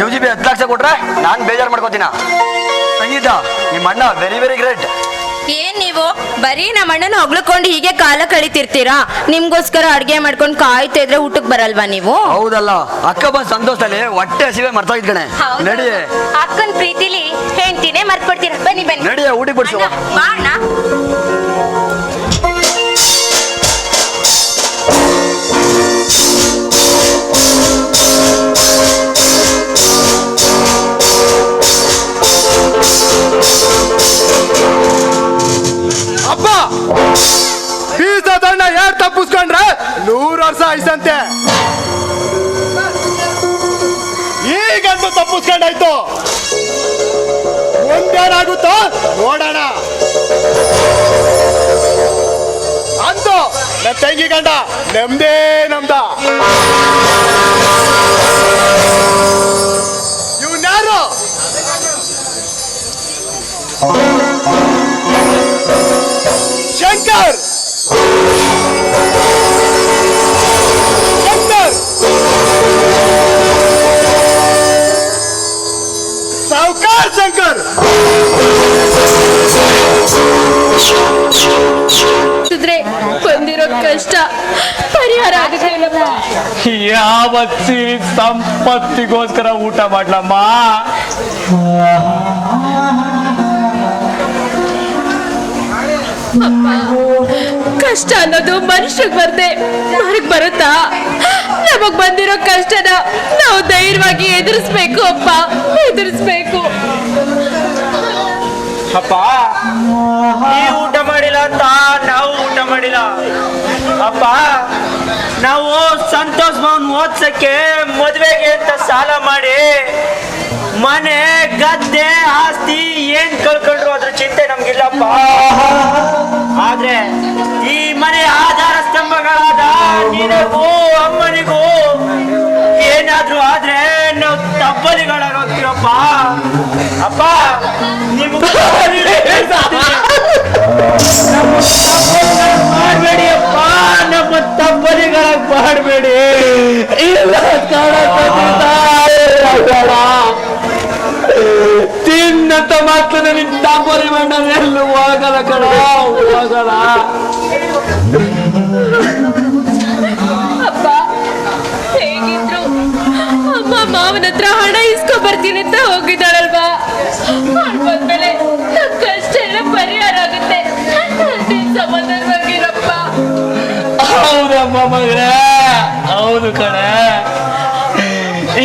ಜುಜಿಬಿ 10 ಲಕ್ಷ ಕೊಟ್ರೆ ನಾನು ಬೇಜಾರು ಮಾಡ್ಕೋತೀನ. ಸಂಗೀತ, ನಿಮ್ಮ ಅಣ್ಣ ವೆರಿ ವೆರಿ ಗ್ರೇಟ್. ಏನ್ ನೀವು ಬರೀ ನಮ್ಮ ಅಣ್ಣನ ಹೊಗ್ಳ್ಕೊಂಡು ಹೀಗೆ ಕಾಲ ಕಳಿತಿರ್ತೀರಾ? ನಿಮ್ಗೋಸ್ಕರ ಅಡ್ಗೆ ಮಾಡ್ಕೊಂಡು ಕಾಯ್ತಾ ಇದ್ರೆ ಊಟಕ್ಕೆ ಬರಲ್ವಾ ನೀವು? ಹೌದಲ್ಲ, ಅಕ್ಕ ಬಂದ್ ಸಂತೋಷದಲ್ಲಿ ಹೊಟ್ಟೆ ಹಸಿವೆ ಮರ್ತಾಗಿದ್ ಕಣೆ. ನಡಿ ಅಕ್ಕನ ಪ್ರೀತಿಲಿ ಹೆಂಡ್ತಿನೇ ಮರ್ತ್ಬಿಡ್ತೀರಾ. ಬನ್ನಿ ಬನ್ನಿ ನಡಿ, ಊಟಕ್ಕೆ ಬಿಡ್ಸುವ. ಬಾ ಅಣ್ಣ. ಅಪ್ಪ ಬೀಸದಣ್ಣ ಯಾರು ತಪ್ಪಿಸ್ಕೊಂಡ್ರೆ 100 ವರ್ಷ ಆಯ್ಸಂತೆ. ಈಗಂತೂ ತಪ್ಪಿಸ್ಕೊಂಡಾಯ್ತು, ಒಂದೇನಾಗುತ್ತೋ ನೋಡೋಣ. ಅಂತೂ ನನ್ನ ತಂಗಿ ಗಂಡ ನಮ್ದೇ ನಮ್ದ. ಇವನ್ಯಾರು? ಶಂಕರ್ ಶಂಕರ್ ಸಾವುಕಾರ್ ಶಂಕರ್. ಬಂದಿರೋ ಕಷ್ಟ ಪರಿಹಾರ ಆಗುತ್ತೆ. ಯಾವತ್ತಿ ಸಂಪತ್ತಿಗೋಸ್ಕರ ಊಟ ಮಾಡ್ಲಮ್ಮ. ಕಷ್ಟ ಅನ್ನೋದು ಮನುಷ್ಯಗ್ ಬರ್ದೆ ಹೊರಗ್ ಬರುತ್ತಾ? ನಮಗ್ ಬಂದಿರೋ ಕಷ್ಟನ ನಾವು ಧೈರ್ಯವಾಗಿ ಎದುರಿಸ್ಬೇಕು ಅಪ್ಪ, ಎದುರಿಸ್ಬೇಕು. ಅಪ್ಪ ಈ ಊಟ ಮಾಡಿಲ್ಲ ಅಂತ ನಾವು ಊಟ ಮಾಡಿಲ್ಲ ಅಪ್ಪ. ನಾವು ಸಂತೋಷ್ ಭವನ್ ಓದ್ಸಕ್ಕೆ ಮದ್ವೆಗೆ ಅಂತ ಸಾಲ ಮಾಡಿ ಮನೆ ಗದ್ದೆ ಆಸ್ತಿ ಏನ್ ಕಳ್ಕೊಂಡ್ರು ಅದ್ರ ಚಿಂತೆ ನಮ್ಗಿಲ್ಲಪ್ಪ. ಆದ್ರೆ ಈ ಮನೆ ಆಧಾರ ಸ್ತಂಭಗಳಾದ ನಿನಗೂ ಅಮ್ಮನಿಗೂ ಏನಾದ್ರೂ ಆದ್ರೆ ನಾವು ತಬ್ಬಲಿಗಳಾಗೋಗ್ತೀವಪ್ಪ. ಅಪ್ಪ ನಿಮ್ಗೆ ಮಾಡಬೇಡಿ ಅಪ್ಪ, ನಮ್ಮ ತಬ್ಬಲಿಗಳಾಗ ಮಾಡಬೇಡಿ. ಇಲ್ಲ ತಿನ್ನಂತ ಮಾತ್ರ ನಿನ್ ತಬ್ಬಲಿ ಬಣ್ಣ ಎಲ್ಲೂ ಹೋಗಲ್ಲ ಕಣ, ಹೋಗಲ್ಲ. ಅಪ್ಪ ಹೇಗಿದ್ರು ಅಮ್ಮ ಮಾವನ ಹತ್ರ ಹಣ ಇಸ್ಕೊ ಬರ್ತೀನಿ ಅಂತ ಹೋಗಿದ್ದಾಳಲ್ವಾ? ಬಂದ್ಮೇಲೆ ನಮ್ ಕಷ್ಟ ಎಲ್ಲ ಪರಿಹಾರ ಆಗುತ್ತೆ. ಸಮಾಧಾನವಾಗಿರಪ್ಪ. ಹೌದಮ್ಮ ಮಗಳೇ, ಹೌದು ಕಣೆ.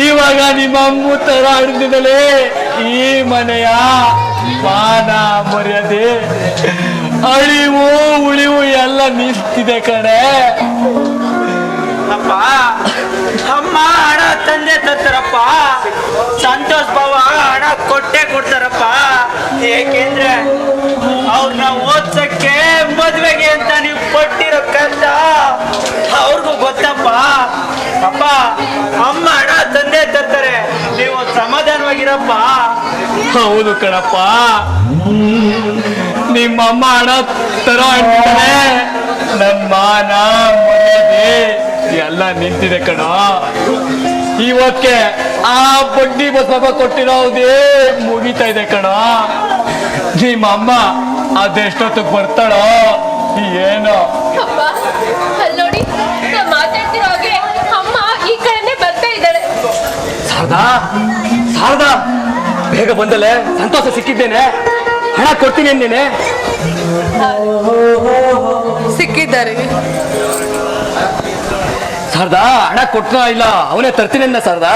ಇವಾಗ ನಿಮ್ಮ ಅಮ್ಮ ತರ ಹಿಡಿದಿದ್ದಲೇ ಈ ಮನೆಯ ಮಾನ ಮರ್ಯಾದೆ ಅಳಿವು ಉಳಿವು ಎಲ್ಲ ನಿಲ್ತಿದೆ ಕಣೆ. ಅಪ್ಪ ಅಮ್ಮ ಹಣ ತಂದೆ ತರ್ತಾರಪ್ಪ, ಸಂತೋಷ್ ಬಾವ ಹಣ ಕೊಟ್ಟೆ ಕೊಡ್ತಾರಪ್ಪ. ಏಕೆಂದ್ರೆ ಅವ್ರನ್ನ ಓದ್ಸಕ್ಕೆ ಮದ್ವೆಗೆ ಅಂತ ನೀವು ಕೊಟ್ಟಿರೋ ಕಷ್ಟ ಅವ್ರಿಗೂ ಗೊತ್ತಪ್ಪ. ಅಪ್ಪ ಅಮ್ಮ ಹಣ ತಂದೆ ತರ್ತಾರೆ, ನೀವು ಸಮಾಧಾನವಾಗಿರಪ್ಪ. ಹೌದು ಕಣಪ್ಪ, ನಿಮ್ಮಮ್ಮ ಹಣ ತರೋ ಅಂತಾನೆ ನನ್ನ ಮಾನ ಮರ್ಯಾದೆ ಎಲ್ಲ ನಿಂತಿದೆ ಕಣ. ಇವಕ್ಕೆ ಆ ಬಡ್ಡಿ ಬಸವ ಕೊಟ್ಟಿರೋದೇ ಮುಗಿತಾ ಇದೆ ಕಣ. ನಿಮ್ಮಮ್ಮ ಅದೆಷ್ಟೊತ್ತಿಗೆ ಬರ್ತಾಳೋ ಏನೋ. ಅಪ್ಪ ಅಲ್ಲಿ ನೋಡಿ, ನಾವ್ ಮಾತಾಡ್ತಿರೋ ಹಾಗೆ ಅಮ್ಮ ಈ ಕಡೆನೆ ಬರ್ತಾ ಇದ್ದಾಳೆ. ಶಾರದಾ, ಶಾರದಾ ಬೇಗ ಬಂದಲೆ, ಸಂತೋಷ ಸಿಕ್ಕಿದ್ದೇನೆ, ಹಣ ಕೊಡ್ತೀನಿ ಅಂದೇನೆ. ಸಿಕ್ಕಿದ್ದಾರೆ. ಶಾರದಾ ಹಣ ಕೊಟ್ಟ ಇಲ್ಲ, ಅವನೇ ತರ್ತೀನಿ ಅಂದ ಶಾರದಾ.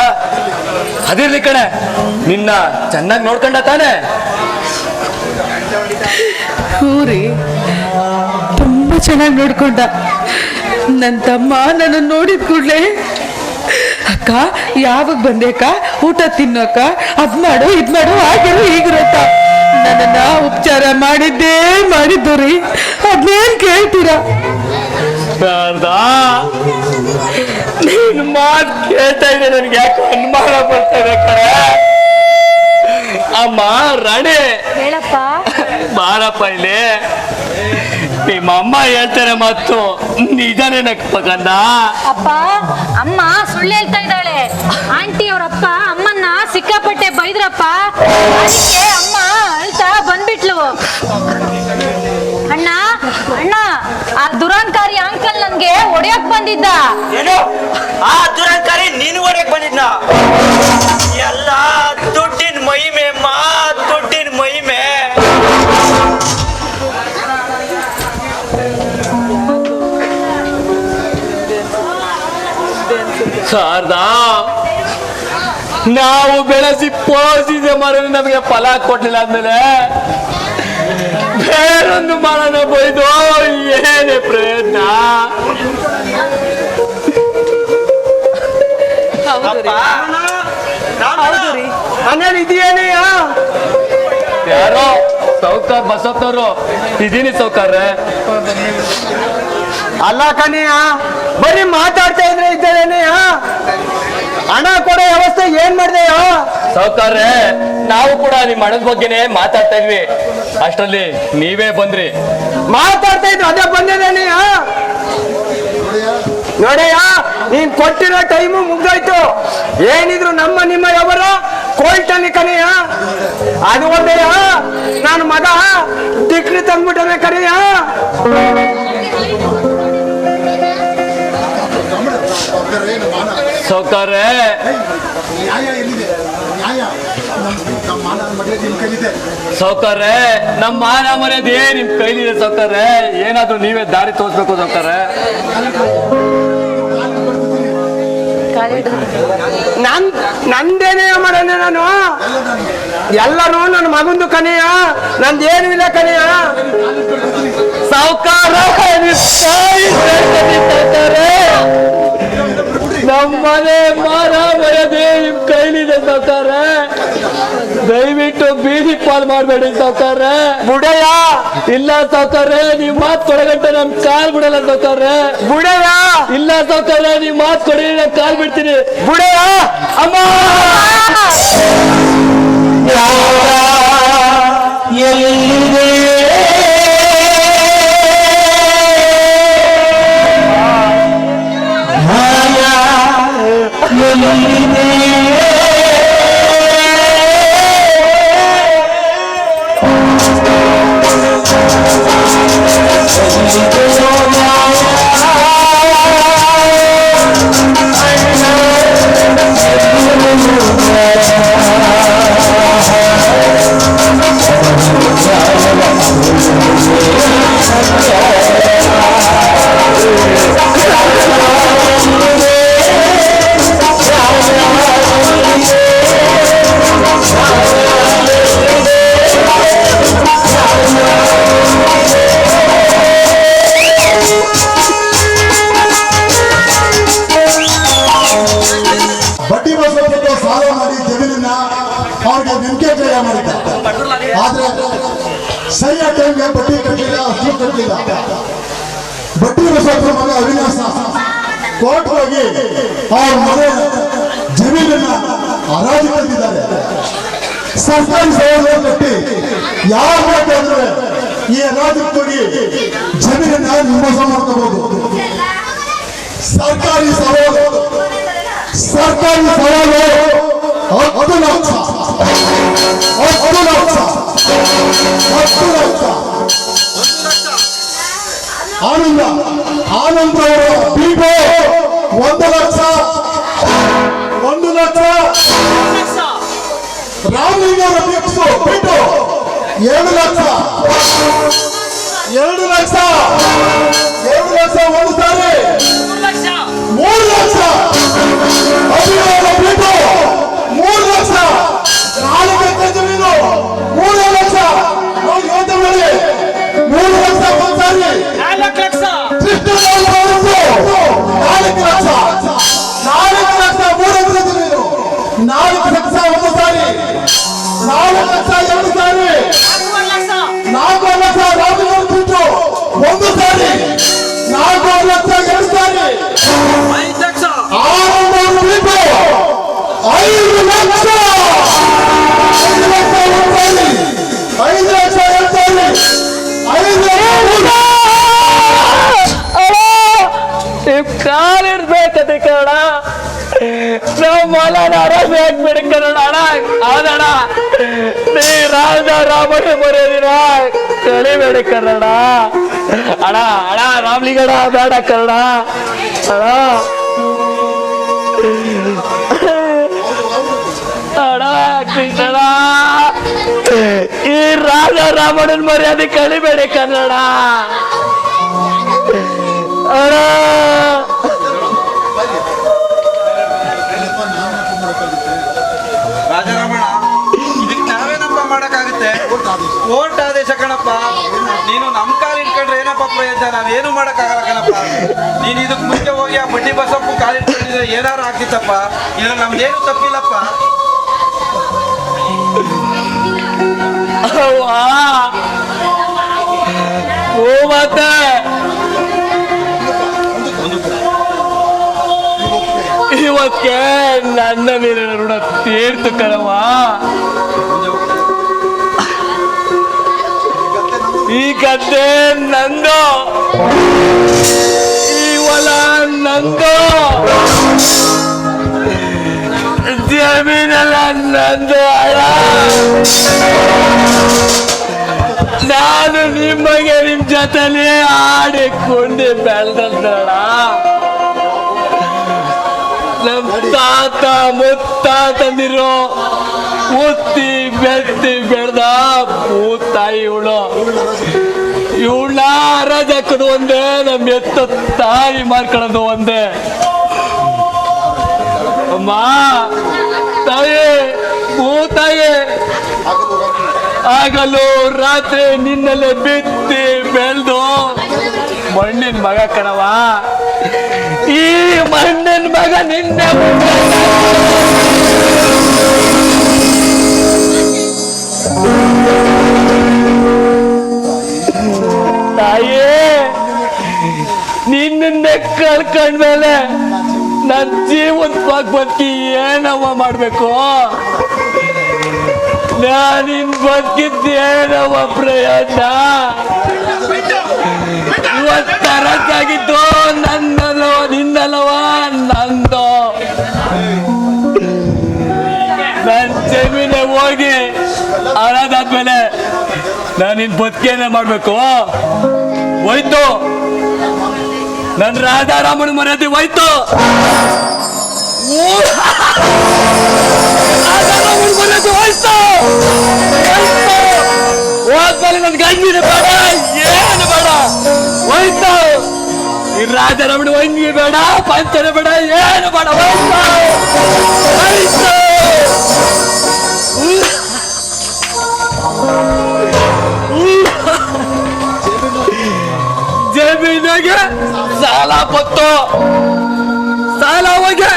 ಅದಿರ್ಲಿ ಕಣೆ, ನಿನ್ನ ಚೆನ್ನಾಗಿ ನೋಡ್ಕೊಂಡ ತಾನೆ? ಹೂರಿ, ತುಂಬಾ ಚೆನ್ನಾಗಿ ನೋಡ್ಕೊಂಡ. ನನ್ನ ತಮ್ಮ ನನ್ನ ನೋಡಿದ ಕೂಡ್ಲೆ ಅಕ್ಕ ಯಾವಾಗ ಬಂದೇಕ ಊಟ ತಿನ್ನೋಕ, ಅದ್ ಮಾಡು ಇದ್ ಮಾಡು ಆಗಿರು ಹೀಗಿರತ್ತ ನನ್ನನ್ನ ಉಪಚಾರ ಮಾಡಿದ್ದು ರೀ. ಅದ್ನೇನ್ ಕೇಳ್ತೀರಾ? ಶಾರದಾ ನೀನ್ ಮಾತು ಕೇಳ್ತಾ ಇದೆ, ನನ್ಗೆ ಯಾಕೆ ಅನುಮಾನ ಬರ್ತಾ ಇದೆ ಕಣೆ. ಅಮ್ಮ ರಾಣಿ ಹೇಳಪ್ಪ. ಬಾರಪ್ಪ ಇಲ್ಲಿ. ನಿಮ್ಮಮ್ಮ ಹೇಳ್ತಾರೆ ಮತ್ತು ನಿಜನೇನಪ್ಪ ಕಂದ? ಅಪ್ಪ ಅಮ್ಮ ಸುಳ್ಳು ಹೇಳ್ತಾ ಇದ್ದಾಳೆ. ಆಂಟಿ ಅವರಪ್ಪ ಅಮ್ಮನ್ನ ಸಿಕ್ಕಾಪಟ್ಟೆ ಬೈದ್ರಪ್ಪ, ಅದಕ್ಕೆ ಅಮ್ಮ ಅಳ್ತಾ ಬಂದ್ಬಿಟ್ಲು. ಹೊಡೆಯಕ್ ಬಂದಿದ್ದ. ಏನು ಆ ದುರಂಕಾರಿ ನೀನು ಹೊಡೆಯಕ್ ಬಂದಿದ್ನ? ಎಲ್ಲ ದುಡ್ಡಿನ ಮಹಿಮೆ ದುಡ್ಡಿನ ಮಹಿಮೆ. ಶಾರದಾ, ನಾವು ಬೆಳೆಸಿ ಪೋಷಿಸಿದ ಮರ ನಮಗೆ ಫಲ ಕೊಡ್ಲಿಲ್ಲ ಅಂದ್ಮೇಲೆ ಬೇರೊಂದು ಮರನ ಬೈದು ಏನೇ ಪ್ರಯತ್ನ? ಮನೇಲಿ ಇದೆಯೇನೆಯ? ಯಾರೋ ಸೌಕರ್ ಬಸಪ್ಪನವರು ಇದೀನಿ ಸೌಕರ್ರೆ. ಅಲ್ಲ ಕಣಯ್ಯ, ಬರೀ ಮಾತಾಡ್ತಾ ಇದ್ರೆ ಇದ್ದೇನೆಯ? ಹಣ ಕೊಡೋ ವ್ಯವಸ್ಥೆ ಏನ್ ಮಾಡ್ದೆಯೋ? ಸೌಕರ್ರೆ, ನಾವು ಕೂಡ ನಿಮ್ಮ ಹಣದ ಬಗ್ಗೆನೆ ಮಾತಾಡ್ತಾ ಇದ್ವಿ, ಅಷ್ಟರಲ್ಲಿ ನೀವೇ ಬಂದ್ರಿ. ಮಾತಾಡ್ತಾ ಇದ್ರು ಅದೇ ಬಂದಿದ್ದೇನೆಯ? ನೋಡಯ್ಯ, ನೀನ್ ಕೊಟ್ಟಿರೋ ಟೈಮು ಮುಗ್ದೋಯ್ತು. ಏನಿದ್ರು ನಮ್ಮ ನಿಮ್ಮ ಯಾವರ ಕೋಲ್ಟಲ್ಲಿ ಕನೆಯ. ಅದು ಒಂದಯ್ಯ, ನನ್ನ ಮಗ ಡಿಗ್ರಿ ತಂದ್ಬಿಟ್ಟನೆ ಕನೆಯ. ಸೌಕರ್ರೆ, ಸೌಕರ್ರೆ, ನಮ್ಮ ಮಾನ ಮರ್ಯಾದೆ ನಿಮ್ ಕೈಲಿದೆ ಸೌಕರ್ರೆ. ಏನಾದ್ರು ನೀವೇ ದಾರಿ ತೋರಿಸ್ಬೇಕು ಸೌಕರ್ರೆ. ನಂದೇನೇ ಮಾಡೋಣ ನಾನು? ಎಲ್ಲರೂ ನನ್ನ ಮಗಂದು ಕನೆಯ, ನಂದೇನು ಇಲ್ಲ ಕನೆಯ. ಸಾವುಕಾರ, ನಮ್ಮನೆ ಮಾನ ಮರ್ಯಾದೆ ನಿಮ್ ಕೈಲಿದೆ ಸಾವುಕಾರ. ದಯವಿಟ್ಟು ಬೀದಿ ಪಾಲ್ ಮಾಡ್ಬೇಡಿ ಸಾವುಕಾರ. ಬುಡಯ್ಯ, ಇಲ್ಲ ಸಾವುಕಾರ, ನೀವ್ ಮಾತ್ ಕೊಡಗಂಟೆ ನಮ್ ಕಾಲ್ ಬಿಡಲ್ಲ ಸಾವುಕಾರ. ಬುಡಯ್ಯ, ಇಲ್ಲ ಸಾವುಕಾರ, ನೀವ್ ಮಾತ್ ಕೊಡಿ, ನಾನ್ ಕಾಲ್ ಬಿಡ್ತೀನಿ. ಬುಡಯ್ಯ, ಅಮ್ಮ ಬಡ್ಡಿ ಬಸವಪ್ಪ ಸಾಲ ಮಾಡಿ ಜಮೀನನ್ನ ಅವ್ರಿಗೆ ನಂಬಿಕೆ ಜಯ ಮಾಡಿದ್ದ. ಆದ್ರೆ ಸರಿಯಾದ ಟೈಮ್ಗೆ ಬಡ್ಡಿ ಕಟ್ಟಲಿಲ್ಲ, ಅಷ್ಟು ಕಟ್ಟಲಿಲ್ಲ. ಬಡ್ಡಿ ಬಸವಪ್ಪ ಮಗ ಅವಿನಾಶ ಕೋರ್ಟ್ ಹೋಗಿ ಅವ್ರ ಮನೆ ಜಮೀನನ್ನ ಹರಾಜು ತಂದಿದ್ದಾರೆ. ಸರ್ಕಾರಿ ಸೌಲಭ್ಯ ಕಟ್ಟಿ ಯಾರು ಬೇಕಾದ್ರೆ ಈ ಹರಾಜಕ್ಕೆ ಹೋಗಿ ಜಮೀನನ್ನ ಮೋಸ ಮಾಡ್ಕೋಬಹುದು. ಸರ್ಕಾರಿ ಸವಾಲು 10 ಲಕ್ಷ ಆನಂದ ಅವರ ಬಿಗೋ 1 ಲಕ್ಷ ರಾಮಲಿಂಗ ಅವರ ಬಿಟ್ಟು 2 ಲಕ್ಷ ಒಂದು ಸಾರಿ 3 ಲಕ್ಷ ಅಭಿನವ ಬಿಟ್ಟು 3 ಲಕ್ಷ 4 ಎಕರೆ ಜಮೀನು 3 ಲಕ್ಷ ನೋಡಿ ಯೋಚನೆ ಮಾಡಿ 3 ಲಕ್ಷ ಒಂದು ಸಾರಿ 4 ಲಕ್ಷ ಕೃಷ್ಣರಾಜ ಅವರದ್ದು 4 ಲಕ್ಷ 3 ಎಕರೆ ಜಮೀನು 4 ಲಕ್ಷ ಒಂದು ಸಾರಿ 4 ಲಕ್ಷ 2 ಸಾರಿ 4 ಲಕ್ಷ ರಾಮಲಿಂಗ ಬಿಟ್ಟು ಒಂದು ಸಾರಿ 4 ಲಕ್ಷ 2 ಸಾರಿ 5 ಲಕ್ಷ 5 ಲಕ್ಷ ಕಾಲಿಡ್ಬೇಕತೆ ಕನ್ನಡ. ನಾವು ಮೊಲ ಆರಾಮ ಹಾಕ್ಬೇಡಿ ಕನ್ನಡ. ಅಣ್ಣ ಹೌದಣ್ಣ, ನೀ ರಾಜ ರಾಮಣ್ಣ ಮರ್ಯಾದಿನ ಕಳಿಬೇಡ ಕನ್ನಡ. ಅಣ್ಣ ಅಣ್ಣ ರಾಮ್ಲಿಂಗಣ್ಣ ಬೇಡ ಕನ್ನಡ ಅಣ್ಣ. ಅಣ್ಣ ಕೃಷ್ಣಣ್ಣ ಈ ರಾಜ ರಾಮಣ್ಣನ ಮರ್ಯಾದೆ ಕಳಿಬೇಡಿ ಕನ್ನಡ ಅಣ್ಣ. ರಾಜಾರಾಮಣ್ಣ ಇದಕ್ಕೆ ನಾವೇನಪ್ಪ ಮಾಡಕ್ಕಾಗುತ್ತೆ? ಕೋರ್ಟ್ ಆದೇಶ ಕಣಪ್ಪ. ನೀನು ನಮ್ ಕಾಲ್ ಇಟ್ಕೊಂಡ್ರೆ ಏನಪ್ಪ ಪ್ರಯೋಜನ? ನಾವೇನು ಮಾಡಕ್ಕಾಗಲ್ಲ ಕಣಪ್ಪ. ನೀನು ಇದಕ್ ಮುಂಚೆ ಹೋಗಿ ಆ ಬಡ್ಡಿ ಬಸಪ್ಪು ಕಾಲ್ ಇಟ್ಕೊಂಡಿದ್ರೆ ಏನಾರು ಆಗ್ತಿತ್ತಪ್ಪ. ಇದ್ರಲ್ಲಿ ನಮ್ದೇನು ತಪ್ಪಿಲ್ಲಪ್ಪ. ಓ ಮತ್ತೆ ಇವಕ್ಕೆ ನನ್ನ ಮೇಲೆ ಋಣ ತೀರ್ತು ಕಣವ. ಈ ಗದ್ದೆ ನಂದು, ಈ ಹೊಲ ನಂದು, ಜಮೀನೆಲ್ಲ ನಂದು ಅಳ. ನಾನು ನಿಮಗೆ ನಿಮ್ ಜೊತೆಲಿ ಆಡಿಕೊಂಡು ಬೆಳೆದಳ. ನಮ್ ತಾತ ಮುತ್ತಾತಂದಿರೋ ಉತ್ತಿ ಬೆತ್ತಿ ಬೆಳೆದ ಭೂತಾಯಿ ಇವಳು. ಇವಳ ರಾಜಕ್ಕದು ಒಂದೇ, ನಮ್ ಎತ್ತ ತಾಯಿ ಮಾಡ್ಕೊಳ್ಳೋದು ಒಂದೇ. ಅಮ್ಮ ತಾಯಿ ಭೂತಾಯಿ, ಆಗಲು ರಾತ್ರಿ ನಿನ್ನಲ್ಲೇ ಬಿತ್ತಿ ಬೆಳೆದು ಮಣ್ಣಿನ ಮಗ ಕಣವ. ಈ ಮಣ್ಣಿನ ಮಗ ನಿನ್ನೆ ತಾಯಿ ನಿನ್ನೆ ಕಳ್ಕೊಂಡ್ಮೇಲೆ ನನ್ ಜೀವನವಾಗಿ ಬದುಕಿ ಏನವ ಮಾಡ್ಬೇಕು? ನಾನಿನ್ ಬದುಕಿದ್ದೇನವ ಪ್ರಯೋಜನ? ಇವತ್ತರಕ್ಕಾಗಿದ್ದು ನನ್ನಲ್ಲವ ನಿನ್ನಲ್ಲವ ನಂದು. ನನ್ ಜಮೀನೆ ಹೋಗಿ ಅದಾದ್ಮೇಲೆ ನಾನಿನ್ ಬದುಕೇನೆ ಮಾಡ್ಬೇಕು? ಹೋಯ್ತು ನನ್ ರಾಜಾರಾಮನ ಮರ್ಯಾದೆ ಹೋಯ್ತು. ಹೋದ್ಮೇಲೆ ನನ್ ಗಂಜಿನ ಬೇಡ, ಏನು ಬೇಡ, ಹೋಯ್ತು. ಈ ರಾಜಾರಾಮನ ವಂಗಿ ಬೇಡ, ಪಂಚನೆ ಬೇಡ, ಏನು ಬೇಡ, ಹೋಯ್ತು ಹೋಯ್ತು. ಜಮೀನಿಗೆ ಸಾಲ ಬತ್ತು, ಸಾಲ ಹೋಗಿ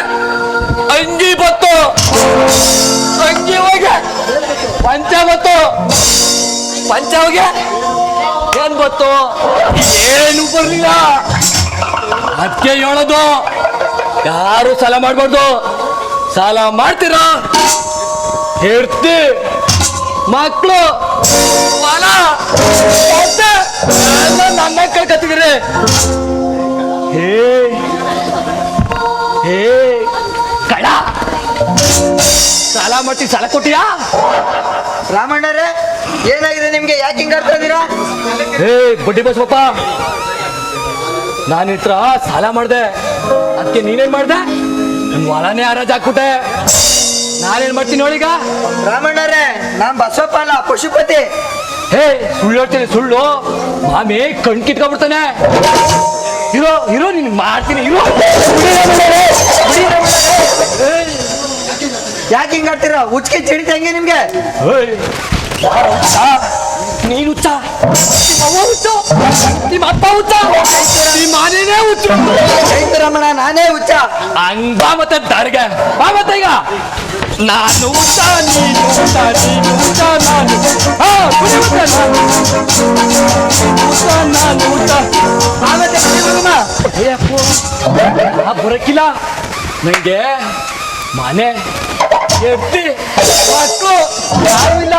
ಅಂಗಿ ಬತ್ತು, ಅಂಗಿ ಹೋಗಿ ಪಂಚ ಬತ್ತು, ಪಂಚ ಹೋಗಿ ಏನ್ ಬತ್ತು? ಏನು ಬರ್ಲಿಲ್ಲ. ಅದಕ್ಕೆ ಹೇಳೋದು, ಯಾರು ಸಾಲ ಮಾಡ್ಬಾರ್ದು. ಸಾಲ ಮಾಡ್ತೀರಾ ಹೇಳ್ತಿ ಮಕ್ಕಳು ಹೊಲ ಎಲ್ಲ ನನ್ನ ಕಳ್ಕತ್ತಿದ್ರಿ. ಹೇ ಕಳ ಸಾಲ ಮಾಡ್ತಿ, ಸಾಲ ಕೊಟ್ಟಿಯಾ? ರಾಮಣ್ಣರೇ ಏನಾಗಿದೆ ನಿಮ್ಗೆ? ಯಾಕೆ ಹಿಂಗ್ ಆಡ್ತಾ ಇದೀರಾ? ಹೇ ಬಡ್ಡಿ ಬಸಪ್ಪ, ನಾನು ಹತ್ರ ಸಾಲ ಮಾಡ್ದೆ, ಅದಕ್ಕೆ ನೀನೇನ್ ಮಾಡ್ದೆ? ನನ್ ಹೊಲನೇ ಹರಾಜ್ ಹಾಕ್ಬಿಟ್ಟೆ. ನಾನೇನ್ ಮಾಡ್ತೀನಿ ನೋಡೀಗ? ರಾಮಣ್ಣರೇ ನಾನ್ ಬಸಪ್ಪ ಅಲ್ಲ, ಪಶುಪತಿ. ಹೇ ಸುಳ್ಳು ಹೇಳ್ತೀನಿ, ಸುಳ್ಳು. ಮಾಮಿ ಕಣ್ ಕಿತ್ಕೊಂಡ್ಬಿಡ್ತಾನೆ. ಇರೋ ಇರೋ ನೀನ್ ಮಾಡ್ತೀನಿ, ಇರೋ. ಯಾಕೆ ಹಿಂಗ್ ಆಡ್ತೀರಾ? ಉಚ್ಕೆ ಚಿಡಿತ ಹೆಂಗೆ ನಿಮ್ಗೆ? ನೀನು ಹುಚ್ಚ, ನಿಮ್ಮ ಹುಚ್ಚು, ನಿಮ್ಮ ಅಪ್ಪ ಹುಚ್ಚ, ನಿಮ್ಮ ಮನೇನೇ ಹುಚ್ಚು. ರಮಣ ನಾನೇ ಹುಚ್ಚ. ಹಂಗ ಮತ್ತೆ ದಾರಿಗೆ ಬಾ. ಮತ್ತೆ ಈಗ ನಾನು ಹುಚ್ಚ, ನೀನು ಹುಚ್ಚ, ನೀನು ಹುಚ್ಚ, ನಾನು ನಾನು ಹುಚ್ಚ. ಬರಕ್ಕಿಲ್ಲ ನಂಗೆ. ಮನೆ ಎತ್ತಿ ಮಕ್ಕಳು ಯಾರು ಇಲ್ಲ.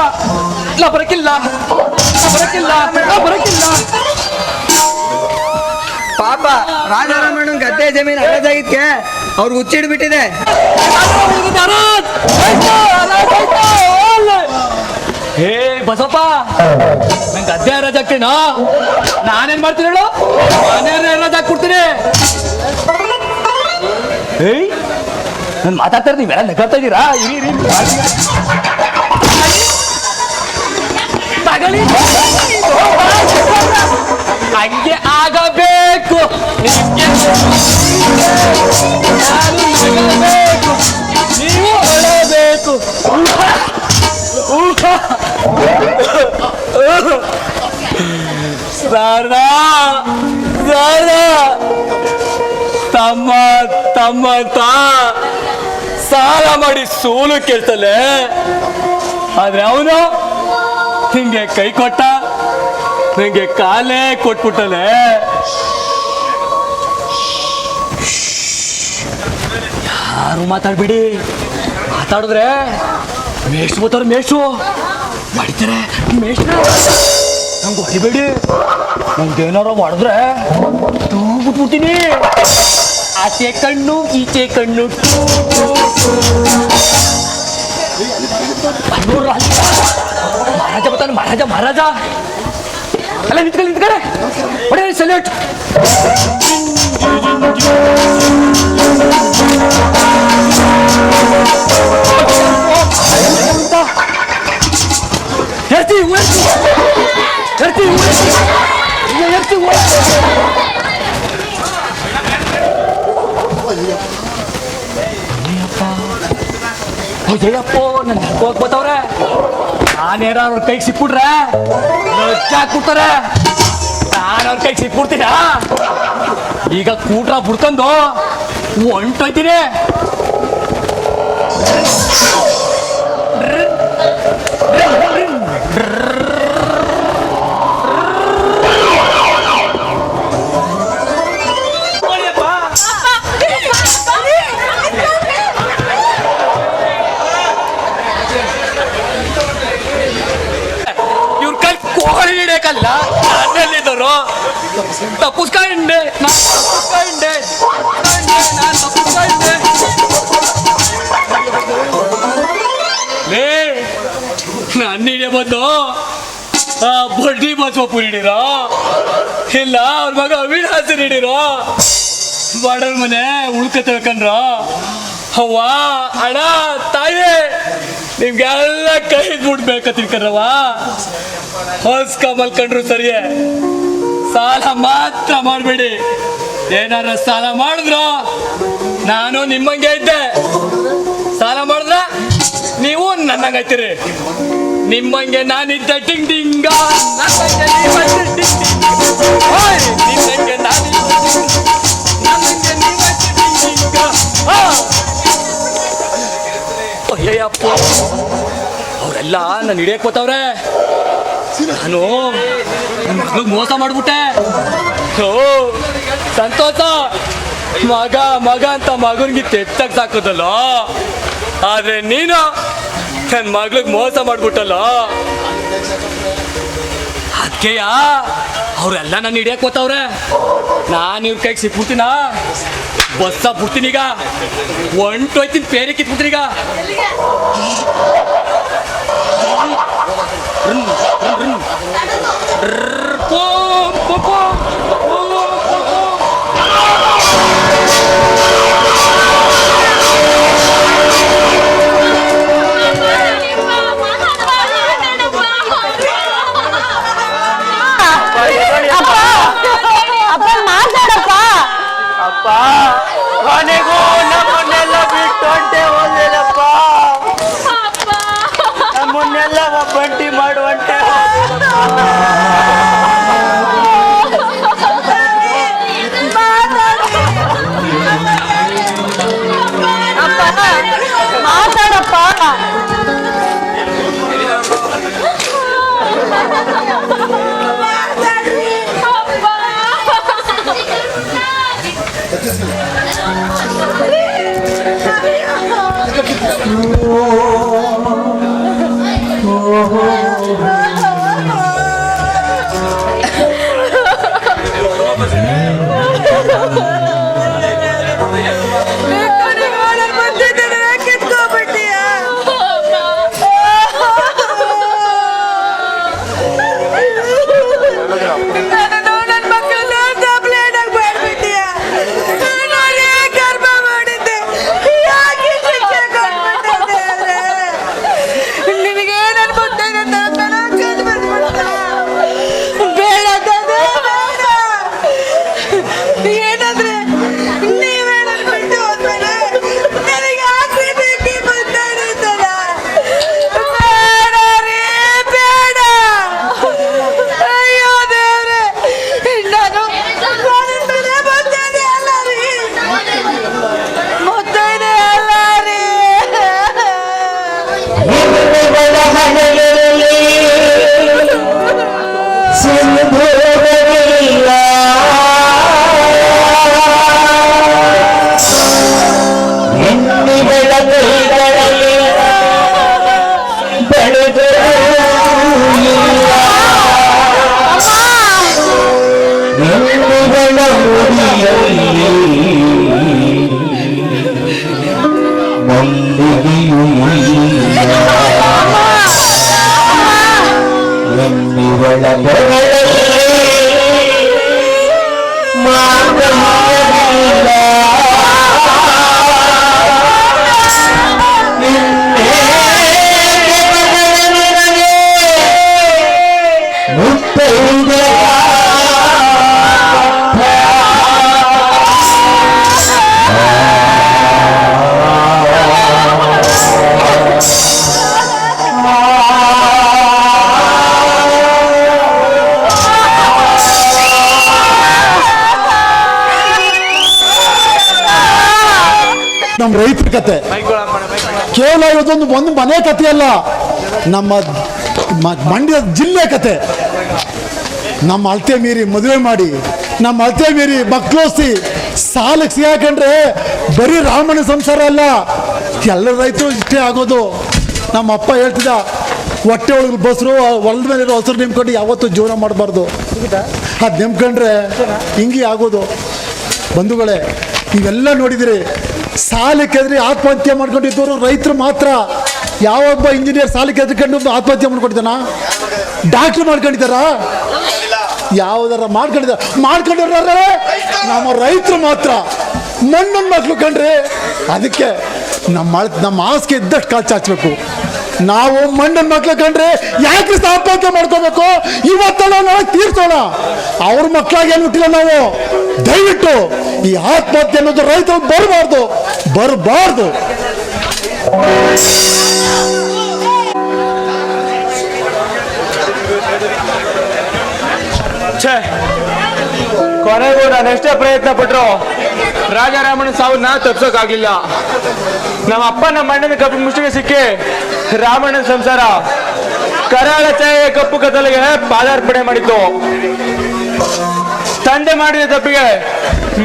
ಬರಕ್ಕಿಲ್ಲ, ಬರಕ್ಕಿಲ್ಲ, ಬರಕ್ಕಿಲ್ಲ. ಪಾಪ ರಾಜಾರಾಮಣ್ಣನ ಗದ್ದೆ ಜಮೀನು ಹರಾಜಾಗಿದ್ಕೆ ಅವ್ರಿಗೆ ಹುಚ್ಚಿಡ್ಬಿಟ್ಟಿದೆ. ಹೇ ಬಸಪ್ಪ, ನಂಗೆ ಅದೇ ರಜೆ ಹಾಕ್ತೀನ. ನಾನೇನ್ ಮಾಡ್ತೀನಿ ಹೇಳು, ನಾನೇ ರಜೆ ಹಾಕ್ಬಿಡ್ತೀನಿ. ಏಯ್, ನಾನು ಮಾತಾಡ್ತಾ ಇರ್ತೀನಿ, ನೀವೆಲ್ಲ ನಗಾಡ್ತಾ ಇದ್ದೀರಾ? ಇರಿ ತಗಳಿ, ಹಂಗೆ ಆಗಬೇಕು. ನಾನು ನಗಬೇಕು, ನೀವು ಅಳಬೇಕು. ಶಾರದಾ, ತಮ್ಮ ಅಂತ ಸಾಲ ಮಾಡಿ ಸೋಲು ಕೇಳ್ತಲೆ, ಆದ್ರೆ ಅವನು ಹಿಂಗೆ ಕೈ ಕೊಟ್ಟ, ನಿಂಗೆ ಕಾಲೇ ಕೊಟ್ಬಿಟ್ಟಲೆ. ಯಾರು ಮಾತಾಡ್ಬಿಡಿ, ಮಾತಾಡಿದ್ರೆ ಮೇಷ್ಟ್ರು ಬರ್ತಾರೆ, ಮೇಷ್ಟ್ರು ಮಾಡಿತಾರೆ. ಮೇಷ್ಟ್ರು ನಂಗೆ ಹೊಡಿಬೇಡಿ, ನಂಗೇನಾರ ಮಾಡಿದ್ರೆ ತೂಗ್ಬಿಟ್ಬಿಡ್ತೀನಿ. ಆಚೆ ಕಣ್ಣು ಈಚೆ ಕಣ್ಣು. ಮಹಾರಾಜ ಬರ್ತಾನೆ, ಮಹಾರಾಜ ಅಲ್ಲ, ನಿಂತ್ಕಡೆ ಹೊಡೆ ಸಲ್ಯೂಟ್. ಅಯ್ಯಪ್ಪ, ನನ್ನ ಹೋಗ್ ಬತ್ತವ್ರೆ. ನಾನೇನ ಅವ್ರ ಕೈಗೆ ಸಿಕ್ಬಿಟ್ರೆ ಹಾಕ್ಬಿಡ್ತಾರೆ. ನಾನು ಅವ್ರ ಕೈಗೆ ಸಿಕ್ಬಿಡ್ತೀನ. ಈಗ ಕೂಟ್ರ ಬಿಡ್ಕೊಂಡು ಹೊಂಟೋಯ್ತೀನಿ. ಹಿಡಿಯಕಲ್ಲ, ನನ್ನಲ್ಲಿದ್ದರು ತಪ್ಪಿಸ್ಕೊಂಡೆ. ನನ್ನ ಹಿಡಿಯ ಬಂದು ಆ ಬಡ್ಡಿ ಬಸವಪ್ಪು ಹಿಡೀರೋ, ಇಲ್ಲ ಅವ್ರ ಮಗ ಅವಿನಾಶನ್ ಹಿಡೀರೋ, ಬಡವ್ರ ಮನೆ ಉಳ್ಕತೇಕಂದ್ರ. ಅವ್ವ, ಅಣ್ಣ, ತಾಯಿ, ನಿಮ್ಗೆಲ್ಲ ಕೈ ದುಡ್ಬೇಕು ತಿಳ್ಕೊಂಡ್ರವ. ಹೊಸ್ಕ ಮಲ್ಕೊಂಡ್ರು ಸರಿಯೇ, ಸಾಲ ಮಾತ್ರ ಮಾಡಬೇಡಿ. ಏನಾರ ಸಾಲ ಮಾಡಿದ್ರು ನಾನು ನಿಮ್ಮಂಗೆ ಇದ್ದೆ, ಸಾಲ ಮಾಡಿದ್ರ ನೀವು ನನ್ನಂಗೈತೀರಿ. ನಿಮ್ಮಂಗೆ ನಾನಿದ್ದ ಟಿಂಗ್ ಟಿಂಗ, ನಿಮ್ಮಂಗೆ ಅಯ್ಯಪ್ಪ, ಅವರೆಲ್ಲ ನಾನು ಹಿಡಿಯಕ್ ಬತ್ತವ್ರೆ. ನಾನು ನನ್ನ ಮಗಳಿಗೆ ಮೋಸ ಮಾಡ್ಬಿಟ್ಟೆ. ಓ ಸಂತೋಷ, ಮಗ ಅಂತ ಮಗನಿಗೆ ತೆತ್ತಕ್ ಸಾಕೋದಲ್ಲ, ಆದ್ರೆ ನೀನು ನನ್ನ ಮಗಳಿಗೆ ಮೋಸ ಮಾಡ್ಬಿಟ್ಟಲ್ಲ. ಅದಕ್ಕೆಯ ಅವರೆಲ್ಲ ನಾನು ಹಿಡಿಯಕ್ ಬತ್ತವ್ರೆ. ನಾನು ಇವ್ರ ಕೈಗೆ ಸಿಕ್ಬಿಡ್ತೀನ, ಬಸ್ಸ ಬಿಡ್ತೀನಿ. ಈಗ ಹೊಂಟೋಯ್ತೀನಿ, ಪೇರೆ ಕಿತ್ಬಿಡ್ತೀನಿ. ಈಗ ಅಪ್ಪ, ಕೊನೆಗೂ ನಮ್ಮನ್ನೆಲ್ಲ ಬಿಟ್ಟು ಹೊಂಟೆ ಹೋಗ್ಲಿಲ್ಲಪ್ಪ. ನಮ್ಮನ್ನೆಲ್ಲ ಒಬ್ಬಂಟಿ ಮಾಡುವಂತೆ. ಮಾತಾಡಪ್ಪ. ನಮ್ಮ ರೈತರ ಕತೆ ಕೇವಲ ಇವತ್ತೊಂದು ಒಂದು ಮನೆ ಕತೆ ಅಲ್ಲ, ನಮ್ಮ ಮಂಡ್ಯ ಜಿಲ್ಲೆ ಕತೆ. ನಮ್ಮ ಅಳತೆ ಮೀರಿ ಮದುವೆ ಮಾಡಿ, ನಮ್ಮ ಅಳತೆ ಮೀರಿ ಮಕ್ಕಳೋಸಿ ಸಾಲಕ್ಕೆ ಸಿಗಾಕೊಂಡ್ರೆ ಬರೀ ರಾಮನ ಸಂಸಾರ ಅಲ್ಲ, ಎಲ್ಲ ರೈತರು ಇಷ್ಟೇ ಆಗೋದು. ನಮ್ಮ ಅಪ್ಪ ಹೇಳ್ತಿದ್ದ, ಹೊಟ್ಟೆ ಒಳಗೆ ಬಸ್ರು ಹೊಲದ ಮೇಲೆ ಹಸಿರು ನಿಂಬ್ಕೊಂಡು ಯಾವತ್ತೂ ಜೀವನ ಮಾಡಬಾರ್ದು, ಅದು ನಿಂಬ್ಕೊಂಡ್ರೆ ಹಿಂಗೆ ಆಗೋದು. ಬಂಧುಗಳೇ, ನೀವೆಲ್ಲ ನೋಡಿದಿರಿ, ಸಾಲಕ್ಕೆ ಎದ್ರಿ ಆತ್ಮಹತ್ಯೆ ಮಾಡ್ಕೊಂಡಿದ್ದವರು ರೈತರು ಮಾತ್ರ. ಯಾವೊಬ್ಬ ಇಂಜಿನಿಯರ್ ಸಾಲಕ್ಕೆ ಎದ್ಕೊಂಡು ಆತ್ಮಹತ್ಯೆ ಮಾಡ್ಕೊಂಡಿದ್ದಾನ? ಡಾಕ್ಟ್ರು ಮಾಡ್ಕೊಂಡಿದ್ದಾರ? ಯಾವ್ದಾರ ಮಾಡ್ಕೊಂಡಿದ್ದಾರೆ ನಮ್ಮ ರೈತರು ಮಾತ್ರ. ಮಣ್ಣನ್ನು ಮಕ್ಳು ಕಂಡ್ರೆ ಅದಕ್ಕೆ ನಮ್ಮ ಹಾಸಿಗೆ ಇದ್ದಷ್ಟು ಕಾಲು ಚಾಚಬೇಕು. ನಾವು ಮಣ್ಣನ್ನು ಮಕ್ಳು ಕಂಡ್ರೆ ಯಾಕೆ ಆತ್ಮಹತ್ಯೆ ಮಾಡ್ಕೋಬೇಕು? ಇವತ್ತಲ್ಲ ನಾಳೆ ತೀರ್ಸೋಣ. ಅವ್ರ ಮಕ್ಕಳಾಗಿ ಏನು ಹುಟ್ಟಿಲ್ಲ ನಾವು. ದಯವಿಟ್ಟು ಈ ಆತ್ಮಹತ್ಯೆ ಅನ್ನೋದು ರೈತರು ಬರಬಾರ್ದು. ಕೊನೆಗೂ ನಾನು ಎಷ್ಟೇ ಪ್ರಯತ್ನ ಪಟ್ರು ರಾಜಾರಾಮನ ಸಾವನ್ನ ತಪ್ಸೋಕಾಗ್ಲಿಲ್ಲ. ನಮ್ಮ ಅಪ್ಪ ನಮ್ಮ ಅಣ್ಣನ ಕಪ್ಪು ಮುಷ್ಟಿಗೆ ಸಿಕ್ಕಿ ರಾಮಣ್ಣನ ಸಂಸಾರ ಕರಾಳ ಛಾಯೆ ಕಪ್ಪು ಕತ್ತಲಿಗೆ ಪಾದಾರ್ಪಣೆ ಮಾಡಿತ್ತು. ತಂದೆ ಮಾಡಿದ ತಪ್ಪಿಗೆ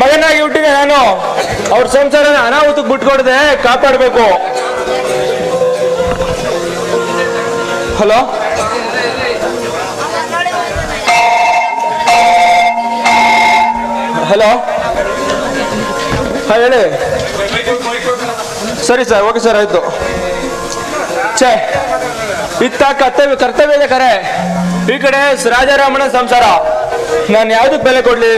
ಮಗನಾಗಿ ಹುಟ್ಟಿಗೆ ನಾನು ಅವ್ರ ಸಂಸಾರನ ಅನಾಹುತಕ್ಕೆ ಬಿಟ್ಕೊಡದೆ ಕಾಪಾಡಬೇಕು. ಹಲೋ, ಹಲೋ, ಹಾಂ ಹೇಳಿ. ಸರಿ ಸರ್, ಓಕೆ ಸರ್, ಆಯ್ತು. ಛೇ, ಇತ್ತ ಕರ್ತವ್ಯದ ಕರೆ, ಈ ಕಡೆ ರಾಜಾರಾಮನ ಸಂಸಾರ. ನಾನು ಯಾವ್ದಕ್ಕೆ ಬೆಲೆ ಕೊಡ್ಲಿ?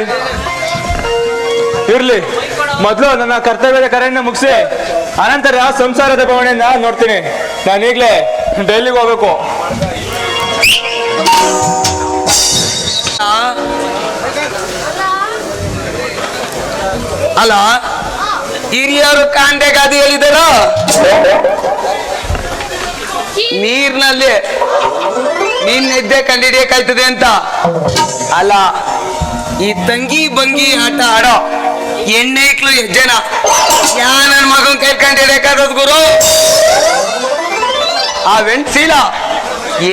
ಇರ್ಲಿ, ಮೊದಲು ನನ್ನ ಕರ್ತವ್ಯದ ಕರೆಯನ್ನ ಮುಗಿಸಿ ಅನಂತರ ಸಂಸಾರದ ಬವಣೆಯಿಂದ ನೋಡ್ತೀನಿ. ನಾನು ಈಗಲೇ ಡೆಲ್ಲಿಗೆ ಹೋಗ್ಬೇಕು. ಅಲ್ಲ, ಹಿರಿಯರು ಕಾಂಡೆ ಗಾದಿ ಹೇಳಿದಾರ ನೀರ್ನಲ್ಲಿ ನೀನ್ ಎದ್ದೆ ಕಂಡಿಡಿಯಕಾಯ್ತದೆ ಅಂತ. ಅಲ್ಲ, ಈ ತಂಗಿ ಬಂಗಿ ಆಟ ಆಡೋ ಎಣ್ಣೆಕ್ಳು ಹೆಜ್ಜೆನ ನನ್ ಮಗನ್ ಕೈ ಕಂಡಿಡಿಯಕಾದ ಗುರು. ಆ ವೆಂಟ್ಸೀಲ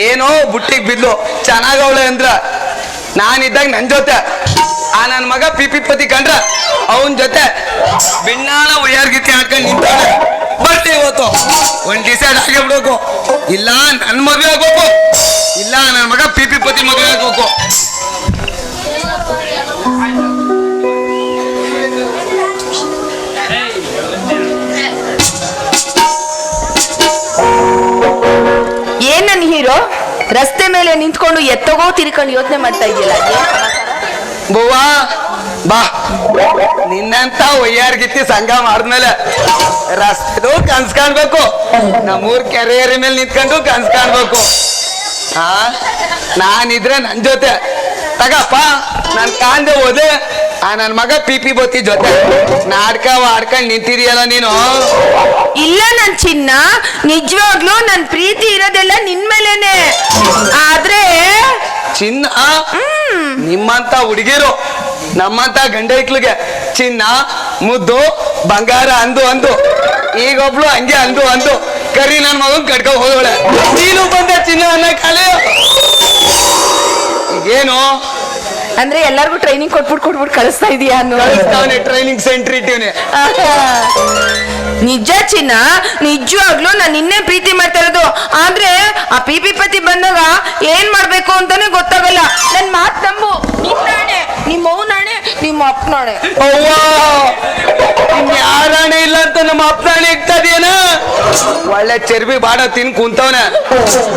ಏನೋ ಬುಟ್ಟಿಗೆ ಬಿದ್ಲು ಚೆನ್ನಾಗವಳೆ ಅಂದ್ರ ನಾನಿದ್ದಾಗ ನನ್ ಜೊತೆ ಆ ನನ್ ಮಗ ಪಿಪಿ ಕಂಡ್ರ ಅವನ್ ಜೊತೆ ಬಿಣ್ಣಾಳ ಉಯ್ಯಾರ್ಗೀತಿ ಹಾಕೊಂಡ್ ನಿಂತಾನೆ. ಬರ್ತೀವಿ ಇವತ್ತು ಒಂದ್ ಡಿಸೈಡ್ ಆಗಿಬಿಡ್ಬೇಕು. ಇಲ್ಲ ನನ್ ಮದ್ವೆ ಆಗ್ಬೇಕು, ಇಲ್ಲ ನನ್ ಮಗ ಪಿಪಿ ಮದ್ವೆ ಆಗ್ಬೇಕು. ಏನ್ ನನ್ ಹೀರೋ ರಸ್ತೆ ಮೇಲೆ ನಿಂತ್ಕೊಂಡು ಎತ್ತಗೋ ತಿರ್ಕೊಂಡು ಯೋಚನೆ ಮಾಡ್ತಾ ಇದೆಯಲ್ಲ? ಬವ್ವಾ ಬಾ, ನಿನ್ನಂತ ಒಯ್ಯಾರ್ಗಿತ್ತಿ ಸಂಘ ಮಾಡಿದ್ಮೇಲೆ ರಸ್ತೆದು ಕನ್ಸ್ ಕಾಣ್ಬೇಕು, ನಮ್ಮೂರ್ ಕೆರೆಯರಿ ಮೇಲೆ ನಿಂತ್ಕೊಂಡು ಕನ್ಸ್ ಕಾಣ್ಬೇಕು. ನಾನಿದ್ರೆ ನನ್ ಜೊತೆ ತಗಪ್ಪ, ನನ್ ಕಾಂದೆ ಹೋದೆ ಆ ನನ್ ಮಗ ಪಿಪಿ ಬೋತಿ ಜೊತೆ ನಾಟಕ ಆಡ್ಕೊಂಡ್ ನಿಂತಿದೀಯಲ್ಲ ನೀನು. ಇಲ್ಲ ನನ್ ಚಿನ್ನ, ನಿಜವಾಗ್ಲೂ ನನ್ ಪ್ರೀತಿ ಇರೋದೆಲ್ಲ ನಿನ್ ಮೇಲೇನೆ. ಆದ್ರೆ ಚಿನ್ನ, ನಿಮ್ಮಂತ ಹುಡುಗಿರು ನಮ್ಮಂತ ಗಂಡ ಐಕ್ಳಿಗೆ ಚಿನ್ನ ಮುದ್ದು ಬಂಗಾರ ಅಂದು ಈಗೊಬ್ಳು ಹಂಗೆ ಅಂದು ಕರಿ ನನ್ ಮಗನ್ ಕಟ್ಕೊ ಹೋದವಳೆ. ನೀನು ಬಂದೆ ಚಿನ್ನ ಅನ್ನ ಕಾಲೇ. ಏನು ಅಂದ್ರೆ ಎಲ್ಲಾರ್ಗು ಟ್ರೈನಿಂಗ್ ಕೊಟ್ಬಿಟ್ಟು ಕಳಿಸ್ತಾ ಇದೀಯ ಅನ್ನೋ? ಟ್ರೈನಿಂಗ್ ಸೆಂಟರ್ ಇಟ್ಟಿವ್ನಿ. ನಿಜ ಚಿನ್ನ, ನಿಜವಾಗ್ಲೂ ನಾನು ನಿನ್ನೆ ಪ್ರೀತಿ ಮಾಡ್ತಾ ಇರೋದು. ಆದ್ರೆ ಆ ಪಿಪಿ ಪತಿ ಬಂದಾಗ ಏನ್ ಮಾಡ್ಬೇಕು ಅಂತಾನೆ ಗೊತ್ತಾಗಲ್ಲ. ನನ್ ಮಾತ್ ನಂಬು, ನಿನ್ನಾಣೆ, ನಿಮ್ಮ ನಿಮ್ಮ ಅಪ್ಪನೋಡೆ. ಅವ್ವ ಇನ್ಯಾರಾಣೆ ಇಲ್ಲ ಅಂತ ನಮ್ಮ ಅಪ್ಪನಾಣೆ ಇಕ್ತದೇನ. ಒಳ್ಳೆ ಚರ್ಬಿ ಬಾಡ ತಿನ್ ಕುಂತವನ.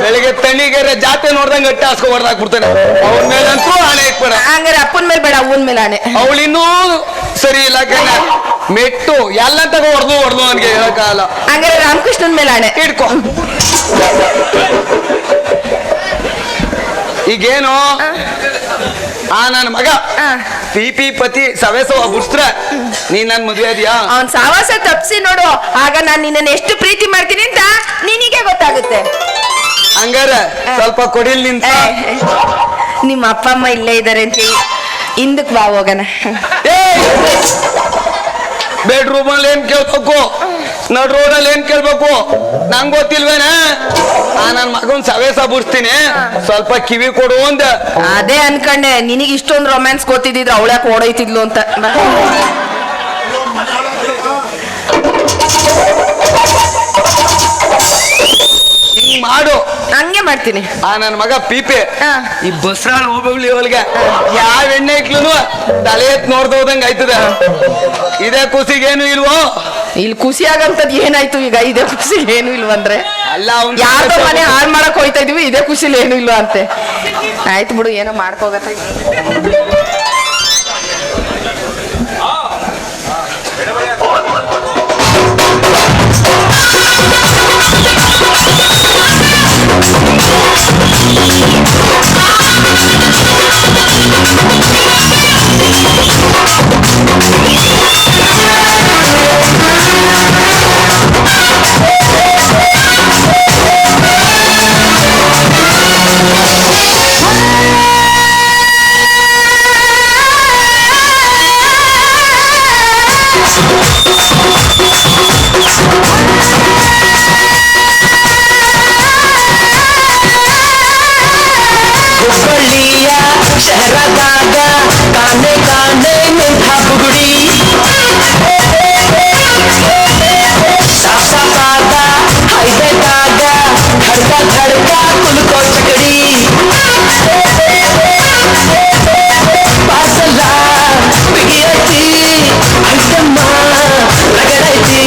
ಬೆಳಿಗ್ಗೆ ತಣ್ಣಿಗೆರೆ ಜಾತ್ರೆ ನೋಡ್ದಂಗ ಗಟ್ಟಿ ಹಾಸ್ಕೊ ಹೊಡೆದಾಕ್ಬಿಡ್ತಾನೆ. ಅವನ ಮೇಲಂತೂ ಆಣೆ ಇಕ್ಬೇಡ. ಹಂಗಾರೆ ಅಪ್ಪನ ಮೇಲೆ ಬೇಡ, ಅವನ ಮೇಲೆ ಆಣೆ. ಅವಳಿನ್ನೂ ಸರಿ ಇಲ್ಲ ಕಣ. ಮೆಟ್ಟು ಎಲ್ಲ ತಗೋ ಹೊಡೆದು ನನ್ಗೆ ಹೇಳಕ್ಕಾಗಲ್ಲ. ಹಂಗಾರೆ ರಾಮಕೃಷ್ಣನ್ ಮೇಲೆ ಆಣೆ. ಇಟ್ಕೊ. ಈಗೇನು ನನ್ನ ಮಗ ಪಿ ಪತಿ ಸವೇಸವ ಬುಡ್ಸ್ರ ನೀನ್ ನನ್ ಮದ್ವೆ ಅದೀಯಾ? ಅವನ್ ಸಾವಾಸ ತಪ್ಸಿ ನೋಡು, ಆಗ ನಾನ್ ನಿನ್ನ ಎಷ್ಟು ಪ್ರೀತಿ ಮಾಡ್ತೀನಿ ಅಂತ ನಿನಗೆ ಗೊತ್ತಾಗುತ್ತೆ. ಹಂಗಾರ ಸ್ವಲ್ಪ ಕೊಡಿಲ್ ನಿಂತ. ನಿಮ್ಮ ಅಪ್ಪ ಅಮ್ಮ ಇಲ್ಲೇ ಇದ್ದಾರೆ ಅಂತ ಹೇಳಿ ಹಿಂದಕ್ ಬಾ ಹೋಗಣ. ಬೆಡ್ರೂಮ್ ಅಲ್ಲಿ ಏನ್ ಕೇಳ್ಬೇಕು, ನಡ್ ರೋಡ್ ಅಲ್ಲಿ ಏನ್ ಕೇಳ್ಬೇಕು ನಂಗ್ ಗೊತ್ತಿಲ್ವೇನ? ನನ್ ಮಗನ್ ಸವೇಸ ಬುಡ್ಸ್ತೀನಿ, ಸ್ವಲ್ಪ ಕಿವಿ ಕೊಡು ಅಂದ. ಅದೇ ಅನ್ಕಂಡೆ, ನಿನಗೆ ಇಷ್ಟೊಂದು ರೊಮ್ಯಾನ್ಸ್ ಗೊತ್ತಿದ್ರೆ ಅವಳ್ಯಾಕೆ ಓಡೈತಿದ್ಲು ಅಂತ. ಹಿಂಗ್ ಮಾಡು. ಹಂಗೆ ಮಾಡ್ತೀನಿ. ನನ್ ಮಗ ಪೀಪೆ ಈ ಬಸ್ರಾಳ್ ಹೋಗ್ಲಿ ಅವಳಿಗೆ ಯಾವ ಎಣ್ಣೆ ಇಕ್ಲೂ ತಲೆ ಎತ್ ನೋಡ್ದೋದಂಗ ಆಯ್ತದ. ಇದೇ ಖುಷಿಗೇನು ಇಲ್ವೋ? ಇಲ್ಲಿ ಖುಷಿ ಆಗಂತದ್ ಏನಾಯ್ತು ಈಗ? ಇದೇ ಖುಷಿಗೆ ಏನು ಇಲ್ವಂದ್ರೆ ಅಲ್ಲ, ಯಾವ್ದೋ ಮನೆ ಹಾಳು ಮಾಡಕ್ ಹೋಯ್ತಾ ಇದೀವಿ, ಇದೇ ಖುಷಿಲಿ ಏನು ಇಲ್ವಾ ಅಂತೆ. ಆಯ್ತು ಬಿಡು, ಏನೋ ಮಾಡ್ಕೋಗತ್ತ. ಶಹರದಾಗ ಕಾನೆ ಕಾನೆ ನಿಂತ ಬುಗುಡಿ ಸಾಫಾದ ಹೈದೆದಾಗ ಧಡ್ಕ ಧಡ್ಕ ಕುಲ್ಕೋ ಚಕಡಿ ಪಾಸಲ ಬಿಗಿಯತಿ ಐತಮ್ಮ ರಗಡೈತಿ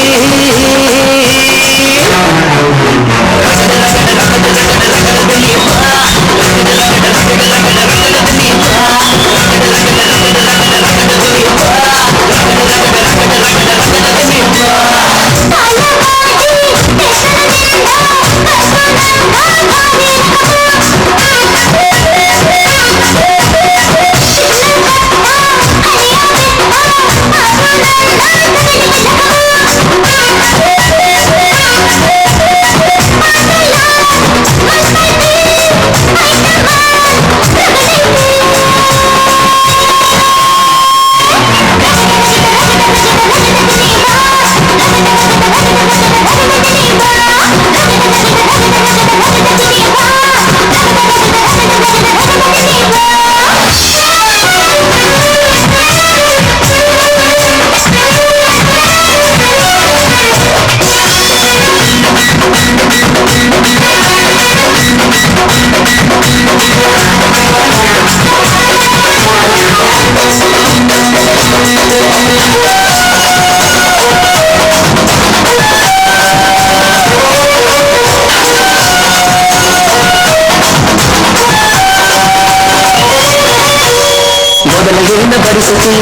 ಮೊದಲಿಗೆಯಿಂದ ಬಡಿಸತಿ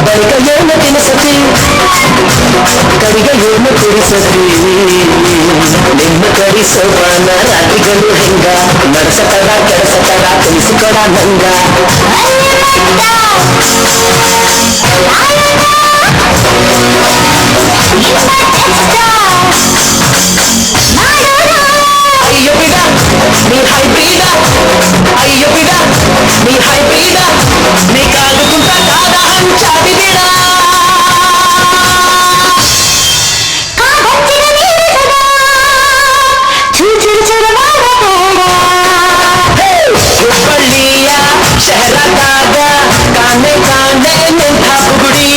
ಬಳಿಕ ಏನು ತಿನಿಸತಿ ಕಡಿಗೆ ಏನು ಕುಡಿಸತಿ ನಿಮ್ಮ ಕಡಿಸೋಣ ರಾತ್ರಿಗಳು ಹೆಂಗ ನಡೆಸತಡ ಕೆಡಸತಡ ತಿಳಿಸಿಕೊಡ ನಂಗ ಅಯ್ಯೋ ಬಿಡ ನೀ ಹೈಬ್ರಿಡ ಅಯ್ಯೋ ಬಿಡ ನೀ ಹೈಬ್ರಿಡ ನೀ ಕಾಲುಗುಂಟ ಕಾದ ಹಂಚಾಡಿ ಬಿಡ ಹುಬ್ಬಳ್ಳಿಯ ಶಹರದಾಗ ಕಾನೆ ಕಾನೆ ನಿಂತ ಬುಗುಡಿ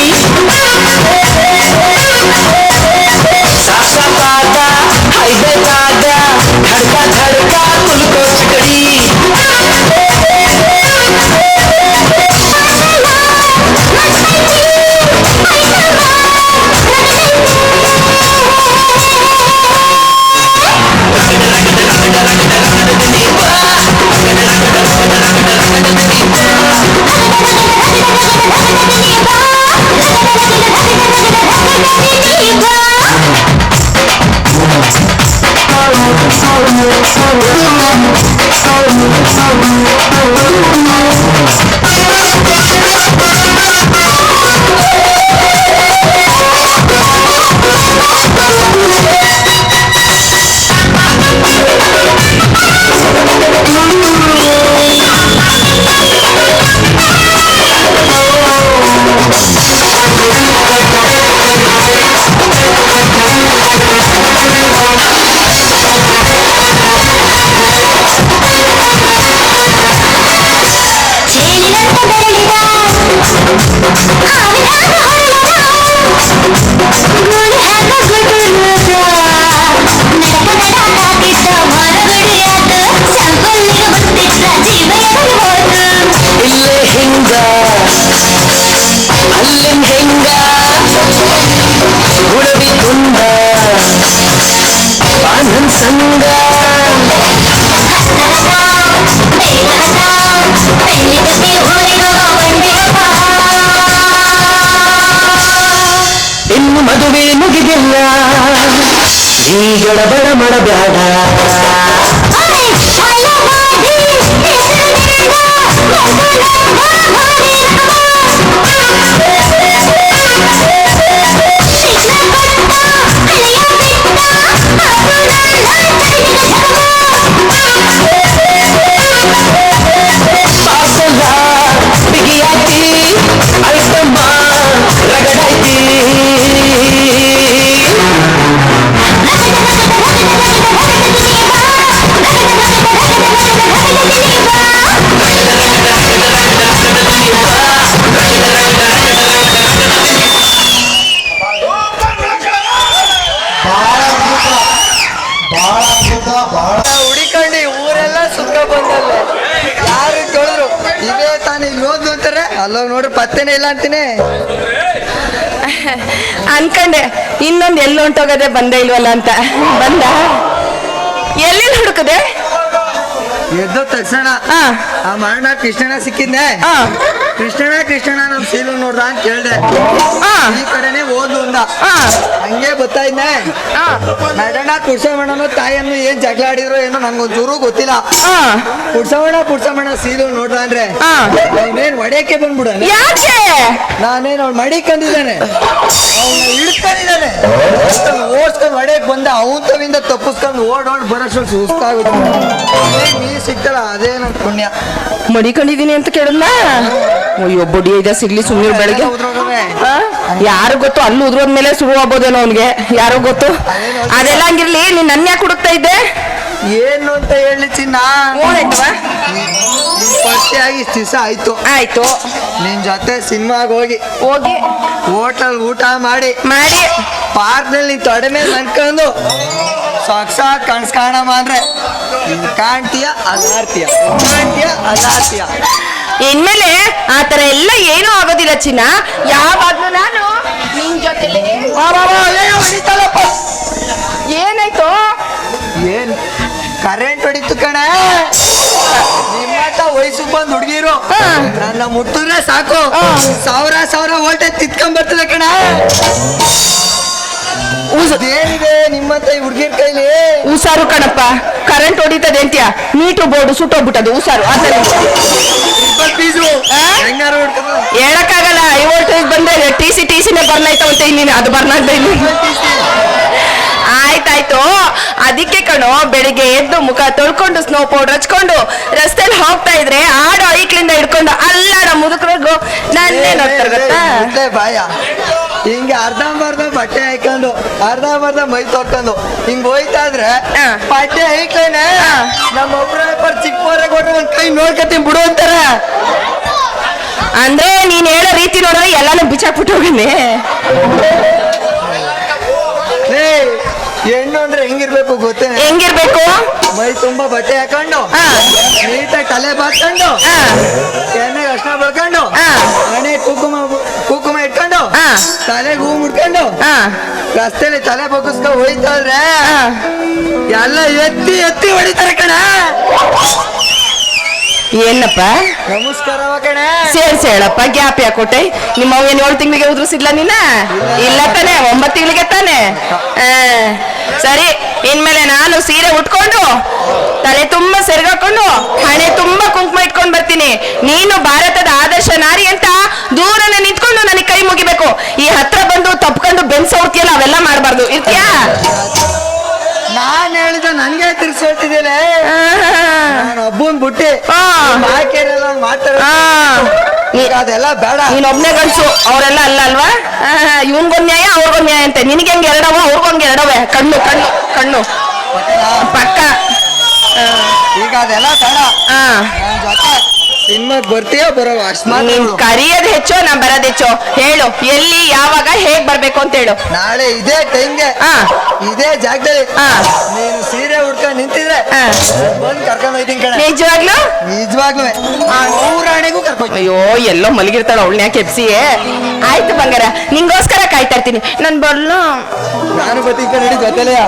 ಈ ಗಡಬಡ ಮಾಡಬೇಡ ಬಿಗಿಯಾಗಿ ಐತಮ್ಮ ರಗಡಾಯ್ತಿ ಹುಡಿಕೊಂಡು ಊರೆಲ್ಲ ಸುತ್ತ ಬಂದಲ್ಲ ಯಾರು ಕೇಳಿದ್ರು ಇವೇ ತಾನು ಇಲ್ಲಿ ಓದು ಅಂತಾರೆ ಅಲ್ಲೋಗಿ ನೋಡ್ರಿ ಪತ್ತೆನೇ ಇಲ್ಲ ಅಂತೀನಿ. ಅನ್ಕಂಡೆ ಇನ್ನೊಂದು ಎಲ್ಲಿ ಹೊಂಟೋಗದೆ ಬಂದೇ ಇಲ್ವಲ್ಲ ಅಂತ. ಬಂದ ಎಲ್ಲೆಲ್ಲಿ ಹುಡುಕದೆ? ಎದ್ದೋ ತಕ್ಷಣ ಆ ಮರಣ ಕೃಷ್ಣನ ಸಿಕ್ಕಿದ್ನೆ. ಕೃಷ್ಣನ ನಮ್ ಸೀಲು ನೋಡ್ದ ಅಂತ ಕೇಳ್ದೆ. ಈ ಕಡೆನೆ ಓದು ಅಂದ. ಹಂಗೆ ಗೊತ್ತಾ ಇದ್ನೆ ನಡಣ ಪುಡ್ಸಮಣ್ಣನು ತಾಯಿಯನ್ನು ಏನ್ ಜಗಳ ಆಡಿದ್ರು ಏನೋ ನಂಗೊಂಚೂರು ಗೊತ್ತಿಲ್ಲ. ಪುಡ್ಸಮಣ್ಣ ಸೀಲು ನೋಡ್ದ ಅಂದ್ರೆ ಅವನೇನ್ ಹೊಡೆಯಕ್ಕೆ ಬಂದ್ಬಿಡ. ಯಾಕೆ? ನಾನೇನ್ ಅವ್ನು ಮಡಿಕೊಂಡಿದ್ದಾನೆ, ಅವನ್ನ ಇಳ್ಕೊಂಡಿದ್ದಾನೆ, ಓಡ್ಸ್ಕೊಂಡ್ ಹೊಡೆಯಕ್ ಬಂದ. ಅವನ್ ತವಿಂದ ತಪ್ಪಿಸ್ಕೊಂಡು ಓಡ್ ಬರೋಷ್ಟು ಸುಸ್ತಾಗುತ್ತೆ. ನೀ ಸಿಕ್ತಲ್ಲ ಅದೇ ನನ್ ಪುಣ್ಯ. ಮಡಿಕೊಂಡಿದೀನಿ ಅಂತ ಕೇಳಿದ್ನ. ಅಯ್ಯೋ ಬಡಿ ಈಗ ಸಿಗ್ಲಿ ಸುಮ್ಮನೆ ಬೆಳಗ್ಗೆ. ಯಾರು ಗೊತ್ತು ಅಲ್ಲಿ ಉದ್ರೋದ್ಮೇಲೆ ಶುರು ಆಗ್ಬೋದೇನೋ ಅವ್ನಿಗೆ, ಯಾರೋ ಗೊತ್ತು. ಅದೆಲ್ಲ ಹಂಗಿರ್ಲಿ, ನೀನ್ ನನ್ನ ಯಾಕೆ ಹುಡುಕ್ತಾ ಇದ್ದೆ? ಏನು ಅಂತ ಹೇಳಿ ಚಿನ್ನ, ಪರಿಚಯಾಗಿ ಇಷ್ಟು ದಿವಸ ಆಯ್ತು. ನಿನ್ ಜೊತೆ ಸಿನಿಮಾಗ ಹೋಗಿ ಹೋಟೆಲ್ ಊಟ ಮಾಡಿ ಪಾರ್ಕ್ನಲ್ಲಿ ನೀನ್ ತೊಡೆ ಮೇಲೆ ಅನ್ಕೊಂಡು ಸಾಕ್ಷಾತ್ ಕಣ್ಸ್ಕಾಣಮ್ಮ ಅಂದ್ರೆ ಕಾಣ್ತೀಯ ಅಲ್ಲಾಡ್ತೀಯ. ಇನ್ಮೇಲೆ ಆತರ ಎಲ್ಲ ಏನೂ ಆಗೋದಿಲ್ಲ ಚಿನ್ನ. ಯಾವಾಗ್ಲೂ ನಾನು ನಿನ್ ಜೊತೆಲೆ. ಏನಾಯ್ತು? ಏನ್ ಕರೆಂಟ್ ಹೊಡಿತು ಕಣ. ನಿಮ್ಮತ್ತ ವಯಸ್ಸು ಬಂದ್ ಹುಡುಗಿರು ನನ್ನ ಮುಟ್ಟಿದ್ರೆ ಸಾಕು, ಸಾವಿರ ವೋಲ್ಟೇಜ್ ತಿತ್ಕೊಂಡ್ ಬರ್ತದೆ ಕಣ. ಏನಿದೆ ನಿಮ್ಮತ್ತ ಈ ಹುಡುಗಿರ್ ಕೈಲಿ? ಉಸಾರು ಕಣಪ್ಪ, ಕರೆಂಟ್ ಹೊಡಿತದೆ ಅಂತ್ಯ. ಮೀಟರ್ ಬೋರ್ಡ್ ಸುಟ್ಟೋಗ್ಬಿಟ್ಟದು ಉಸಾರು. ಹೇಳಕ್ಕಾಗಲ್ಲ, ಈ ವೋಲ್ಟೇಜ್ ಬಂದ್ರೆ ಟಿಸಿನೇ ಬರ್ನಾಯ್ತವಂತೆ. ಇನ್ನೇನು ಅದು ಬರ್ನಾಗ್ದ ಇಲ್ಲಿ. ಆಯ್ತಾಯ್ತು, ಅದಕ್ಕೆ ಕಣೋ ಬೆಳಿಗ್ಗೆ ಎದ್ದು ಮುಖ ತೊಳ್ಕೊಂಡು ಸ್ನೋ ಪೌಡರ್ ಹಚ್ಕೊಂಡು ರಸ್ತೆಯಲ್ಲಿ ಹೋಗ್ತಾ ಇದ್ರೆ ಆಡೋ ಐಕ್ಳಿಂದ ಹಿಡ್ಕೊಂಡು ಅಲ್ಲಾಡ ಮುದುಕರಿಗೂ ನನ್ನೇ ನೋಡ್ತಾರೆ ಗೊತ್ತಾ. ಬಾಯ ಹಿಂಗೆ ಅರ್ಧಂಬರ್ಧ ಬಟ್ಟೆ ಹಾಕೊಂಡು ಅರ್ಧಂಬರ್ಧ ಮೈ ತೊಳ್ಕೊಂಡು ಹಿಂಗ್ ಹೋಯ್ತಾ ಇದ್ರೆ ಬಟ್ಟೆ ಹಾಕೊಂಡೆ ನಮ್ಮೊಬ್ರ ಚಿಕ್ಕ ಕೊಟ್ರೆ ಒಂದ್ ಕೈ ನೋಡ್ಕತ್ತೀನಿ ಬಿಡು ಅಂತಾರ. ಅಂದ್ರೆ ನೀನ್ ಹೇಳೋ ರೀತಿ ನೋಡಿದ್ರೆ ಎಲ್ಲಾನು ಬಿಚ್ಚಾಕ್ಬಿಟ್ಟು ಹೋಗಿನಿ. ಹೆಣ್ಣು ಅಂದ್ರೆ ಹೆಂಗಿರ್ಬೇಕು ಗೊತ್ತೇ? ಹೆಂಗಿರ್ಬೇಕು? ಮೈ ತುಂಬಾ ಬಟ್ಟೆ ಹಾಕೊಂಡು ನೀಟಾಗಿ ತಲೆ ಬಾಕೊಂಡು ಎಣ್ಣೆ ಅರ್ಶನ ಬಳ್ಕೊಂಡು ಹಣೆ ಕುಂಕುಮ ಇಟ್ಕೊಂಡು ತಲೆಗೆ ಹೂ ಮುಡ್ಕೊಂಡು ರಸ್ತೆಲಿ ತಲೆ ಬಗ್ಗಿಸ್ಕೊಂಡು ಹೋಯ್ತಾ ಇದ್ರೆ ಎಲ್ಲ ಎತ್ತಿ ಹೊಡಿತಾರೆ ಕಣ. ಏನಪ್ಪ ನಮಸ್ಕಾರವ ಕಣೆ. ಹೇಳಪ್ಪ, ಗ್ಯಾಪ್ ಯಾಕೊಟ್ಟೆ? ನಿಮ್ಮ ಅವ್ ಏನ್ 7 ತಿಂಗಳಿಗೆ ಉದ್ರಿಸಿದ್ಲ ನೀನ? ಇಲ್ಲ ತಾನೆ, 9 ತಿಂಗಳಿಗೆ ತಾನೆ. ಸರಿ, ಇನ್ಮೇಲೆ ನಾನು ಸೀರೆ ಉಟ್ಕೊಂಡು ತಲೆ ತುಂಬಾ ಸೆರಗಾಕೊಂಡು ಹಣೆ ತುಂಬಾ ಕುಂಕುಮ ಇಟ್ಕೊಂಡ್ ಬರ್ತೀನಿ. ನೀನು ಭಾರತದ ಆದರ್ಶ ನಾರಿ ಅಂತ ದೂರನೇ ನಿಂತ್ಕೊಂಡು ನನಗೆ ಕೈ ಮುಗಿಬೇಕು. ಈ ಹತ್ರ ಬಂದು ತಪ್ಕೊಂಡು ಬೆನ್ಸೋಡ್ತೀಯಲ್ಲ, ಅವೆಲ್ಲ ಮಾಡಬಾರ್ದು. ಇರ್ತೀಯಾ? ನಾನ್ ಹೇಳಿದ ನನ್ಗೆ ತಿರ್ಸಿ ಹೇಳ್ತಿದ್ದೇನೆ. ನಾನು ಒಬ್ಬನ್ ಬುಟ್ಟಿ ಮಾಡ್ತಾರೆ ಅದೆಲ್ಲ ಬೇಡ. ನೀನೊಬ್ನೇ ಗಂಡ್ಸು, ಅವರೆಲ್ಲ ಅಲ್ಲ ಅಲ್ವಾ? ಇವನ್ಗೊಂದ್ ನ್ಯಾಯ ಅವ್ರಿಗೊಂದ್ ನ್ಯಾಯ ಅಂತೆ. ನಿನಗೆ ಹೆಂಗ್ ಎರಡವ, ಅವ್ರಿಗೊಂದ್ ಎರಡವೆ. ಕಣ್ಣು ಪಕ್ಕ. ಈಗ ಅದೆಲ್ಲ ಬೇಡ. ಜೊತೆ ಸಿನಿಮಾಗ್ ಬರ್ತೀಯೋ ಬರೋ ಅಷ್ಟು ಕರಿಯೋದ್ ಹೆಚ್ಚು, ನಾ ಬರೋದ್ ಹೆಚ್ಚು. ಹೇಳು, ಎಲ್ಲಿ ಯಾವಾಗ ಹೇಗ್ ಬರ್ಬೇಕು ಅಂತ ಹೇಳು. ನಾಳೆ ಇದೇ ಟೈಮ್ಗೆ ಇದೇ ಜಾಗದಲ್ಲಿ ನೀನು ಸೀರೆ ಉಡ್ಕೊಂಡು ನಿಂತಿದ್ರೆ ಬಂದು ಕರ್ಕೊಂಡು ಹೋಯ್ತೀನಿ ಕಣ. ನಿಜವಾಗ್ಲೂ ಊರಾಣೆಗೂ ಕರ್ಕೊಂಡು. ಅಯ್ಯೋ, ಎಲ್ಲೋ ಮಲಗಿರ್ತಾಳ ಅವಳನ್ನ ಯಾಕೆ ಎಪ್ಸಿಯೇ. ಆಯ್ತು ಬಂಗಾರ, ನಿಂಗೋಸ್ಕರ ಕಾಯ್ತಾ ಇರ್ತೀನಿ. ನಾನು ಬರ್ಲ. ನಾನು ಬರ್ತೀನಿ ಜೊತೆಲೆಯ.